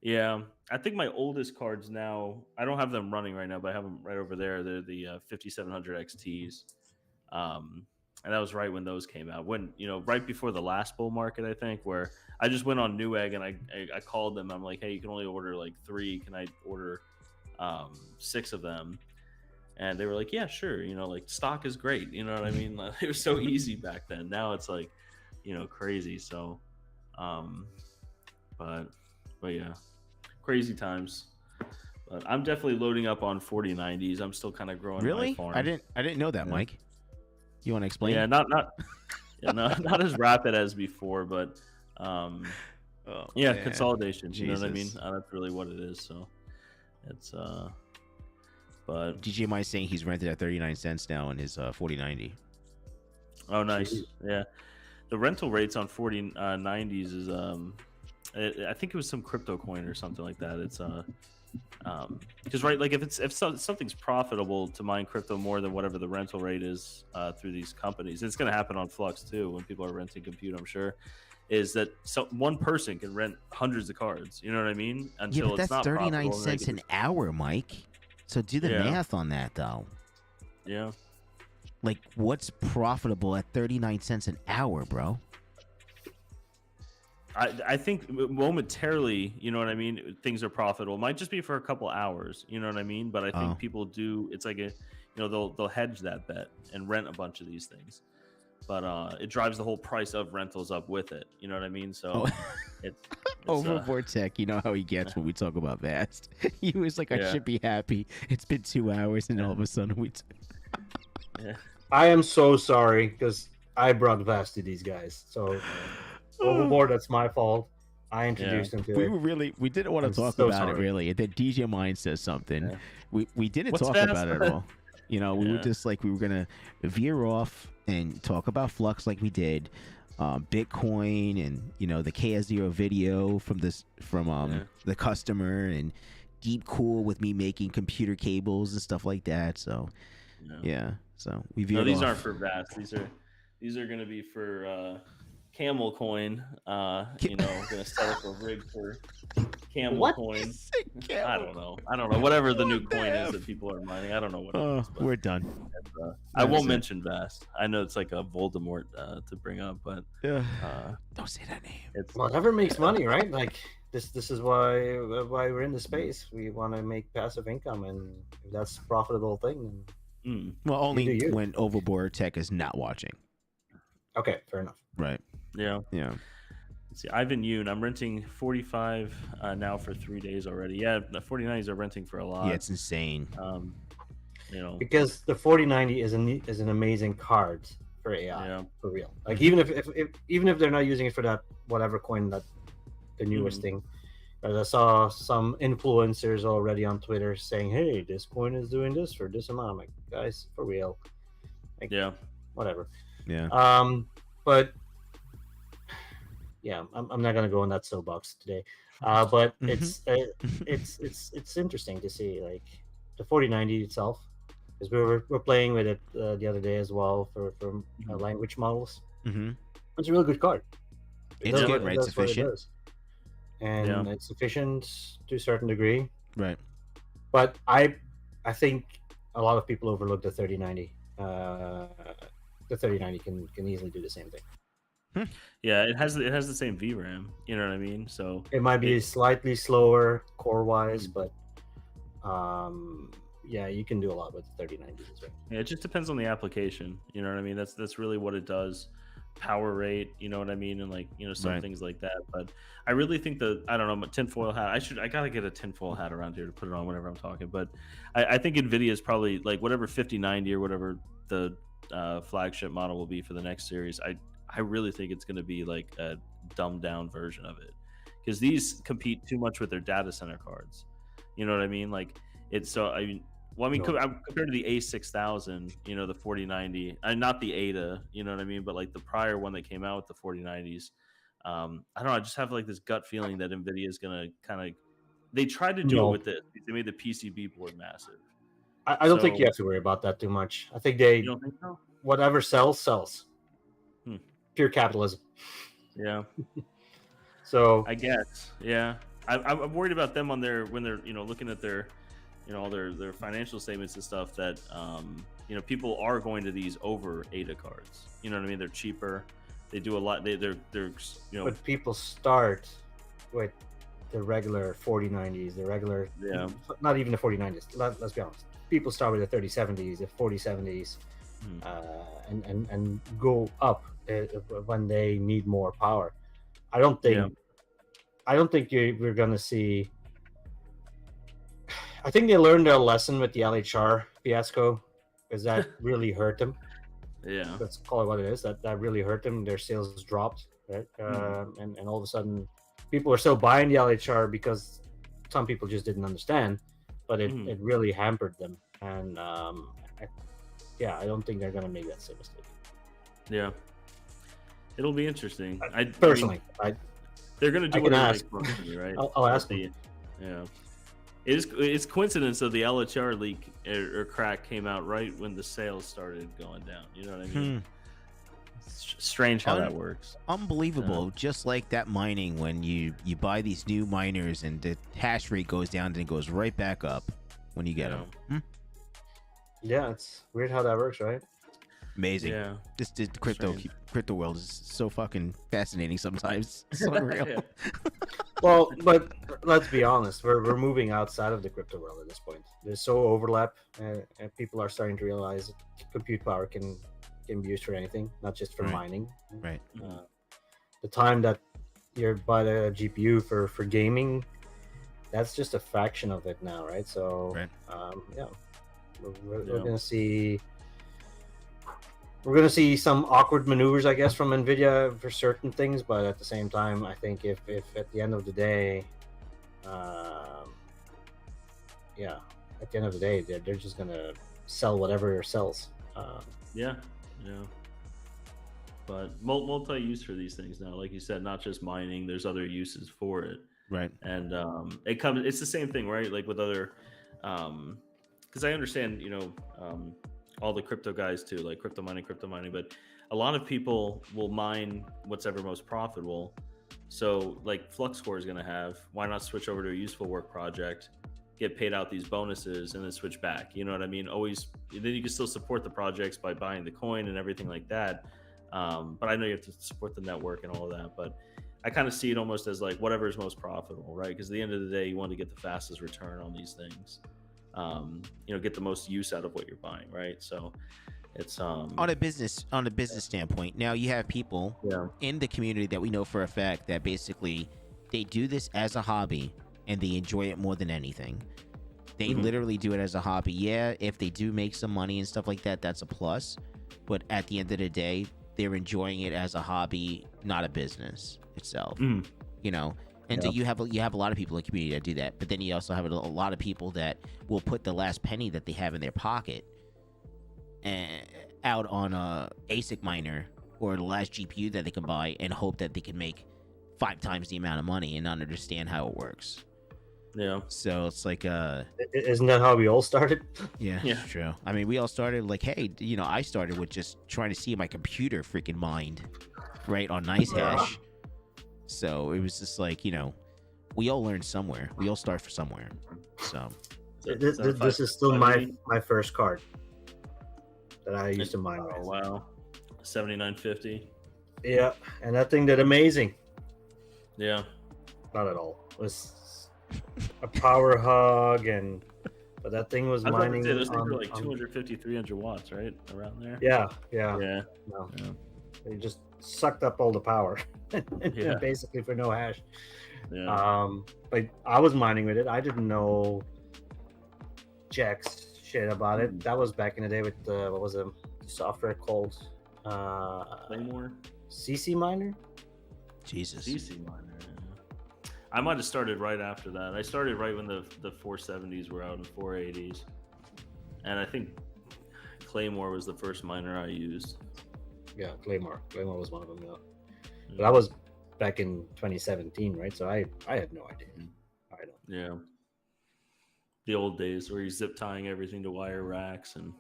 Yeah, I think my oldest cards now. I don't have them running right now, but I have them right over there. They're the 5700 XTs. And that was right when those came out. When right before the last bull market, I think, where I just went on Newegg and I called them. I'm like, hey, you can only order like 3. Can I order 6 of them? And they were like, yeah, sure. Like stock is great. You know what I mean? Like, it was so easy back then. Now it's like, crazy. So, but yeah, crazy times. But I'm definitely loading up on 4090s. I'm still kind of growing. Really? My farm. I didn't know that, Mike. You want to explain? Yeah, not as rapid as before, but consolidation. You know what I mean? That's really what it is. So it's but DJ Mike saying he's rented at 39 cents now on his 4090. Oh, nice. Yeah, the rental rates on 4090s is I think it was some crypto coin or something like that. It's because right, like if something's profitable to mine crypto more than whatever the rental rate is through these companies, it's going to happen on Flux too when people are renting compute. I'm sure is that one person can rent hundreds of cards. You know what I mean? Until but it's that's not 39 cents an hour, Mike. So do the math on that, though. Yeah. Like, what's profitable at 39 cents an hour, bro? I think momentarily, you know what I mean, things are profitable. It might just be for a couple hours, you know what I mean? But I think people do. It's like they'll hedge that bet and rent a bunch of these things. But it drives the whole price of rentals up with it. You know what I mean? So it's Overboard Tech, you know how he gets when we talk about Vast. He was like, I should be happy. It's been 2 hours, and all of a sudden I am so sorry because I brought Vast to these guys. So Overboard, that's my fault. I introduced them to it. We didn't want to talk about it really. And then DJ Mine says something. Yeah. We didn't talk about it at all. We were just like, we were gonna veer off and talk about Flux like we did, Bitcoin, and the KS0 video from the customer, and Deep Cool with me making computer cables and stuff like that. So so we veered off. These aren't for Vast. These are gonna be for Camel Coin. Gonna set up a rig for Camel Coin. I don't know. Whatever the new coin is that people are mining. I don't know what it is. We're done. I won't mention Vast. I know it's like a Voldemort to bring up, but don't say that name. It's whatever makes money, right? Like this is why we're in the space. We want to make passive income, and if that's a profitable thing. Well, only when Overboard Tech is not watching. Okay, fair enough. Right. Yeah. Let's see, Ivan Yoon. I'm renting 45 now for 3 days already. Yeah, the 49s are renting for a lot. Yeah, it's insane. because the 4090 is an amazing card for AI for real. Like even if they're not using it for that whatever coin, that the newest thing. As I saw some influencers already on Twitter saying, "Hey, this coin is doing this for this amount." I'm like, guys, for real. Like, whatever. Yeah. But yeah, I'm not gonna go on that soapbox today. But it's interesting to see like the 4090 itself, because we're playing with it the other day as well for language models. It's a really good card. It's good, right? It's efficient. And it's efficient to a certain degree, right? But I think a lot of people overlook the 3090. The 3090 can easily do the same thing. Yeah, it has the same VRAM. You know what I mean? So it might be slightly slower core wise, but yeah, you can do a lot with the 3090 as well. Yeah, it just depends on the application. You know what I mean? That's really what it does. Power rate, you know what I mean, and like some things like that. But I really think I don't know, tinfoil hat. I gotta get a tinfoil hat around here to put it on whenever I'm talking. But I think Nvidia is probably like whatever 5090 or whatever the flagship model will be for the next series. I really think it's going to be like a dumbed down version of it, because these compete too much with their data center cards. You know what I mean? Like it's so compared to the A6000, the 4090, not the Ada, you know what I mean, but like the prior one that came out with the 4090s. I don't know. I just have like this gut feeling that Nvidia is going to kind of. They tried to do it with this. They made the PCB board massive. I don't think you have to worry about that too much. I think you don't think so? Whatever sells. Pure capitalism. Yeah. So I guess, yeah. I'm worried about them when they're looking at their all their financial statements and stuff, that people are going to these over Ada cards. You know what I mean? They're cheaper. They do a lot. They're But people start with the regular 4090s, the regular not even the 4090s. Let's be honest. People start with the 3070s, the 4070s, and go up when they need more power. I don't think we're gonna see. I think they learned their lesson with the LHR fiasco, because that really hurt them. Yeah, let's call it what it is. That really hurt them. Their sales dropped, right? And all of a sudden, people are still buying the LHR because some people just didn't understand, but it really hampered them. And I don't think they're gonna make that same mistake. Yeah, it'll be interesting. They're gonna do what they make money, right? I'll ask them. Yeah. It's coincidence that the LHR leak or crack came out right when the sales started going down. You know what I mean? It's strange how that works. Unbelievable. Just like that mining, when you buy these new miners and the hash rate goes down and it goes right back up when you get them. Yeah, it's weird how that works, right? Amazing. Yeah. The crypto world is so fucking fascinating sometimes. It's so unreal. Well, but let's be honest, we're moving outside of the crypto world at this point. There's so overlap, and people are starting to realize compute power can be used for anything, not just for mining. Right. The time that you buy the GPU for gaming, that's just a fraction of it now, right? So, we're gonna see. We're going to see some awkward maneuvers, I guess, from NVIDIA for certain things, but at the same time, I think if at the end of the day, they're just going to sell whatever sells. But multi-use for these things now, like you said, not just mining. There's other uses for it, right? And it's the same thing, right? Like with other, because I understand, all the crypto guys too, like crypto mining, but a lot of people will mine what's ever most profitable. So like Flux Core is going to have, why not switch over to a useful work project, get paid out these bonuses, and then switch back? You know what I mean? Always, then you can still support the projects by buying the coin and everything like that. But I know you have to support the network and all of that, but I kind of see it almost as like whatever is most profitable, right? Because at the end of the day, you want to get the fastest return on these things. Get the most use out of what you're buying, right? So it's on a business standpoint. Now you have people in the community that we know for a fact that basically they do this as a hobby and they enjoy it more than anything. They literally do it as a hobby. Yeah, if they do make some money and stuff like that, that's a plus. But at the end of the day, they're enjoying it as a hobby, not a business itself. You know, and so you have a lot of people in the community that do that. But then you also have a lot of people that will put the last penny that they have in their pocket and out on a ASIC miner or the last GPU that they can buy and hope that they can make 5 times the amount of money and not understand how it works. Yeah. So it's like isn't that how we all started? Yeah, it's true. I mean, we all started like, hey, you know, I started with just trying to see my computer freaking mined, right, on NiceHash. So it was just like, you know, we all learn somewhere. We all start for somewhere. So this is still my first card that I used to mine with. Oh wow, 7950. Yeah, and that thing did amazing. Yeah, not at all. It was a power hug, but that thing was mining. Those things were like 250, 300 watts, right around there. Yeah. No. They just sucked up all the power, basically for no hash. Yeah. But I was mining with it. I didn't know jack shit about it. That was back in the day with what was the software called Claymore CC Miner. Jesus. CC Miner. I might have started right after that. I started right when the 470s were out and 480s, and I think Claymore was the first miner I used. Yeah, Claymore was one of them. Yeah, but that was back in 2017, right? So I had no idea. I don't. Yeah, the old days where you're zip tying everything to wire racks and.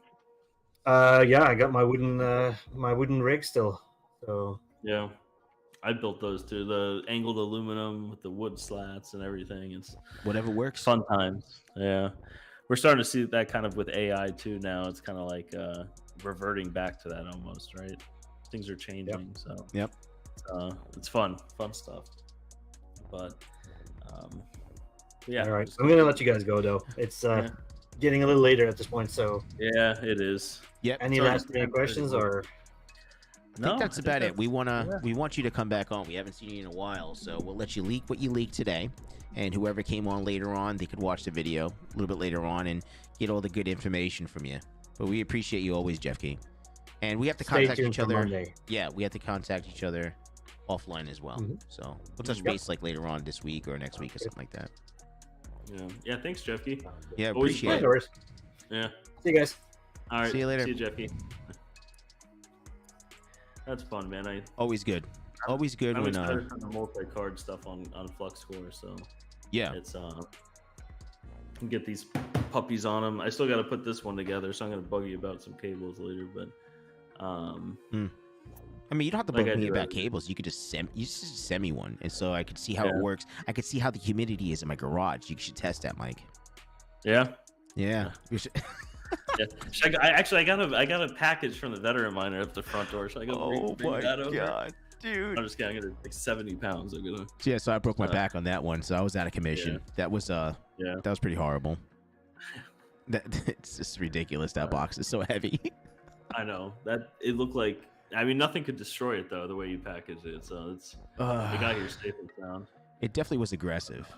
Yeah, I got my wooden rig still. So yeah. I built those too. The angled aluminum with the wood slats and everything. It's whatever works. Fun times. Yeah. We're starting to see that kind of with AI too now. It's kind of like reverting back to that almost, right? Things are changing. So it's fun stuff. But yeah. All right. I'm gonna let you guys go though. It's getting a little later at this point, so yeah, it is. Yep. Any last minute questions or? I think that's about it. We want you to come back on. We haven't seen you in a while, so we'll let you leak what you leaked today, and whoever came on later on, they could watch the video a little bit later on and get all the good information from you. But we appreciate you always, Jeff Key. And we have to contact each other. Monday. Yeah, we have to contact each other offline as well. So we'll touch base like later on this week or next week or something like that. Yeah. Thanks, Jeff Key. Yeah, appreciate it. Yeah. See you guys. All right. See you later. See you, Jeff Key. That's fun, man. Always good. Always good I'm when excited for the multi-card stuff on FLUX Core. So yeah, it's get these puppies on them. I still got to put this one together, so I'm gonna bug you about some cables later. But I mean, you don't have to bug me about cables. You could just send me one, and so I could see how it works. I could see how the humidity is in my garage. You should test that, Mike. Yeah. Yeah. I got a package from the veteran miner at the front door. Should I go bring that over? God, dude! I'm just kidding. I'm gonna like 70 pounds. I'm gonna. Yeah, so I broke my back on that one, so I was out of commission. That was that was pretty horrible. It's just ridiculous. That box is so heavy. I know that it looked like. I mean, nothing could destroy it though. The way you packaged it, so it's they got here safe and sound. It definitely was aggressive.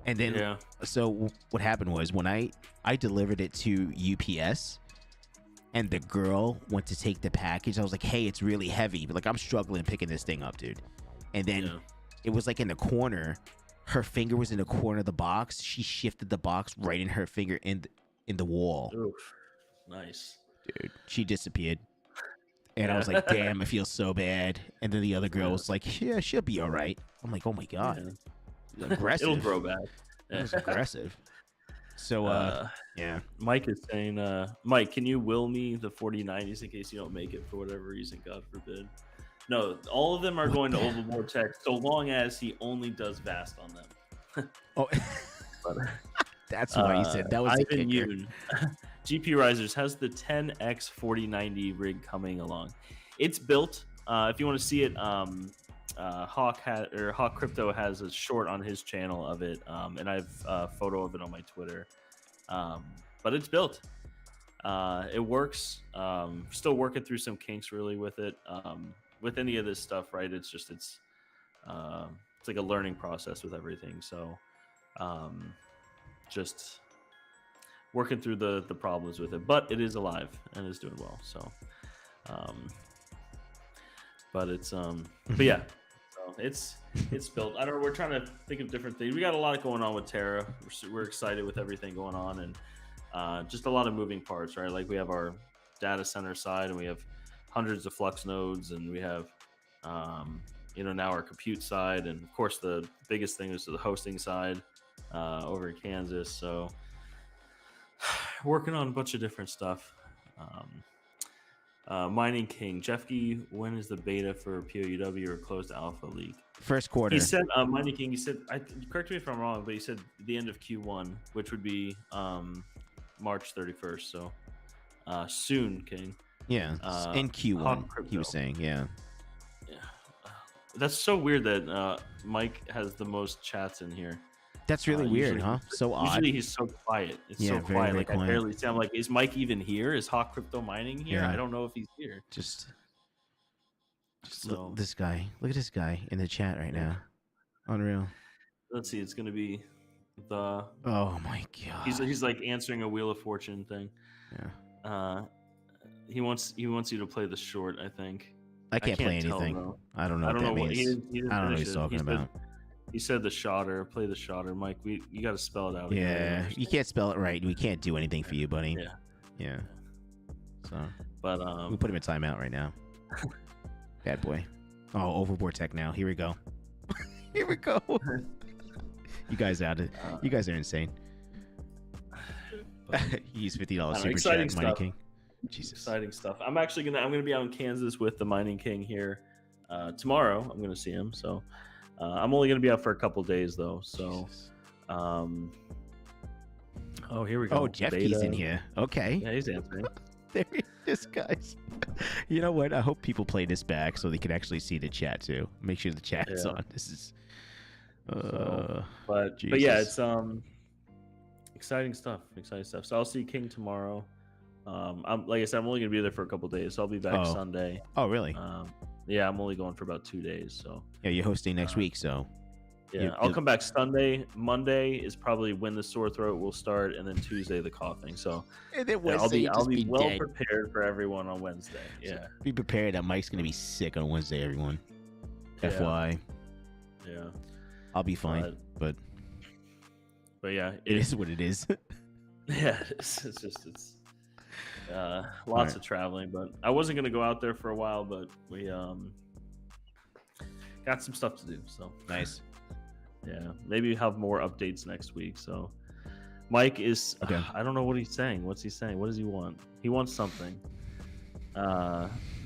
And then, so what happened was when I delivered it to UPS and the girl went to take the package, I was like, hey, it's really heavy. But like, I'm struggling picking this thing up, dude. And then it was like in the corner. Her finger was in the corner of the box. She shifted the box right in her finger in the wall. Oof. Nice. Dude, she disappeared. And I was like, damn, I feel so bad. And then the other girl was like, yeah, she'll be all right. I'm like, oh my God. Yeah. Aggressive. It'll grow back. It was aggressive. So Mike is saying, Mike, can you will me the 4090s in case you don't make it for whatever reason, God forbid? No, all of them are going to Overboard Tech so long as he only does Vast on them. Oh, that's why you said that was the kicker. Yoon. GPURisers has the 10X 4090 rig coming along. It's built. If you want to see it, Hawk Crypto has a short on his channel of it, and I have a photo of it on my Twitter. But it's built. It works. Still working through some kinks really with it. With any of this stuff, right? It's like a learning process with everything. So, just working through the problems with it, but it is alive and is doing well. So, but it's but yeah, so it's built. I don't know. We're trying to think of different things. We got a lot going on with Terra. We're excited with everything going on, and just a lot of moving parts, right? Like we have our data center side, and we have hundreds of Flux nodes, and we have now our compute side, and of course the biggest thing is the hosting side over in Kansas. So working on a bunch of different stuff. Mining King, Jeff Key, when is the beta for POUW or closed alpha league? First quarter. He said, Mining King, he said, correct me if I'm wrong, but he said the end of Q1, which would be March 31st. So soon, King. Yeah, in Q1, he was saying, yeah. That's so weird that Mike has the most chats in here. That's really weird, huh? So odd. Usually he's so quiet. It's so very, quiet. very Like quiet. I barely see. I'm like, is Mike even here? Is Hawk Crypto Mining here? Yeah. I don't know if he's here. Just So look, this guy. Look at this guy in the chat right now. Unreal. let's see. It's gonna be the. Oh my god. He's like answering a Wheel of Fortune thing. Yeah. He wants you to play the short. I think. I can't play tell, anything. though. I don't know I don't know what that what means. he didn't I don't know what finish he's it. talking about. He said the shotter. Play the shotter, Mike. You got to spell it out. Yeah, you can't spell it right. We can't do anything for you, buddy. Yeah. So, but we put him in timeout right now. Bad boy. Oh, overboard tech now. Here we go. Here we go. You guys out. You guys are insane. He's $50 super chat, Mining King. Jesus. Exciting stuff. I'm gonna be out in Kansas with the Mining King here tomorrow. I'm gonna see him. So I'm only gonna be out for a couple days though. So oh, here we go. Oh, Jeff Key's in here. Okay. Yeah, he's answering. There he is, guys. You know what? I hope people play this back so they can actually see the chat too. Make sure the chat's on. This is but yeah, it's exciting stuff. So I'll see King tomorrow. I'm like I said, I'm only gonna be there for a couple days, so I'll be back Sunday. Oh, really? Yeah, I'm only going for about 2 days. So yeah, you're hosting next week, so yeah, I'll come back Sunday. Monday is probably when the sore throat will start, and then Tuesday the coughing. So and then Wednesday, I'll be well dead. prepared for everyone on Wednesday. Yeah, be prepared that Mike's gonna be sick on Wednesday, everyone. FYI. Yeah, I'll be fine, but yeah, it is what it is. Yeah, it's lots of traveling, but I wasn't gonna go out there for a while, but we got some stuff to do. So nice. Yeah, maybe have more updates next week. So Mike is I don't know what he's saying. What's he saying? What does he want? He wants something.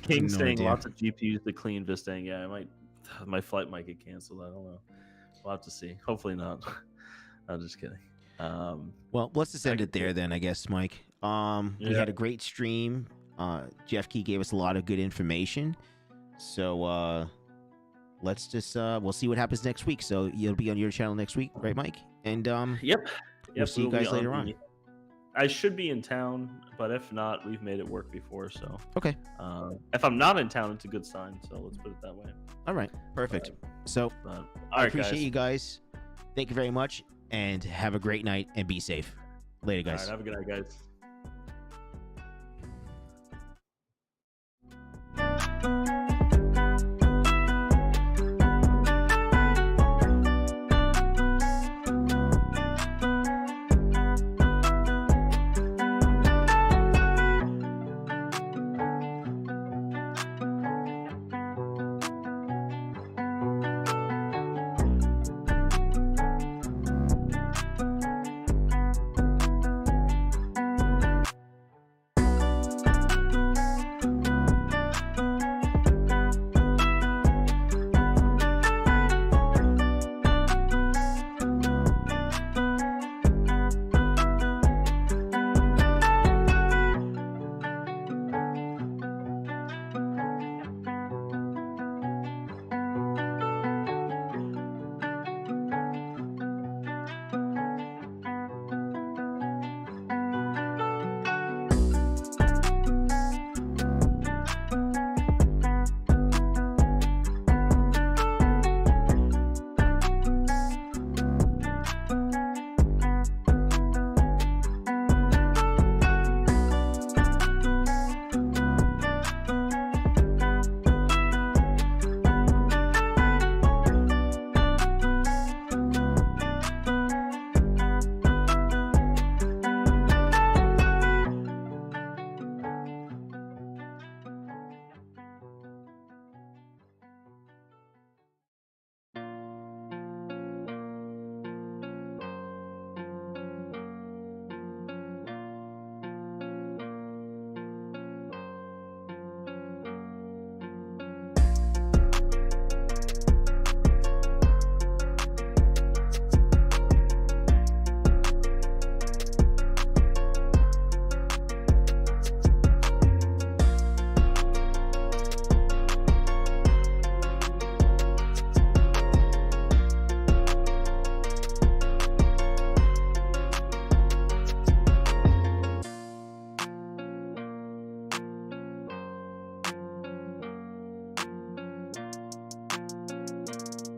King's saying lots of GPUs to clean Vistang. Yeah, my flight might get canceled. I don't know. We'll have to see. Hopefully not. I'm just kidding. Well, let's just end it there then, I guess, Mike. We had a great stream. Jeff Key gave us a lot of good information. So let's just we'll see what happens next week. So you'll be on your channel next week, right, Mike? And yep. We'll see you guys later on. I should be in town, but if not, we've made it work before. So okay. If I'm not in town, it's a good sign. So let's put it that way. All right, perfect. So I appreciate you guys. Thank you very much, and have a great night and be safe. Later, guys. All right, have a good night, guys.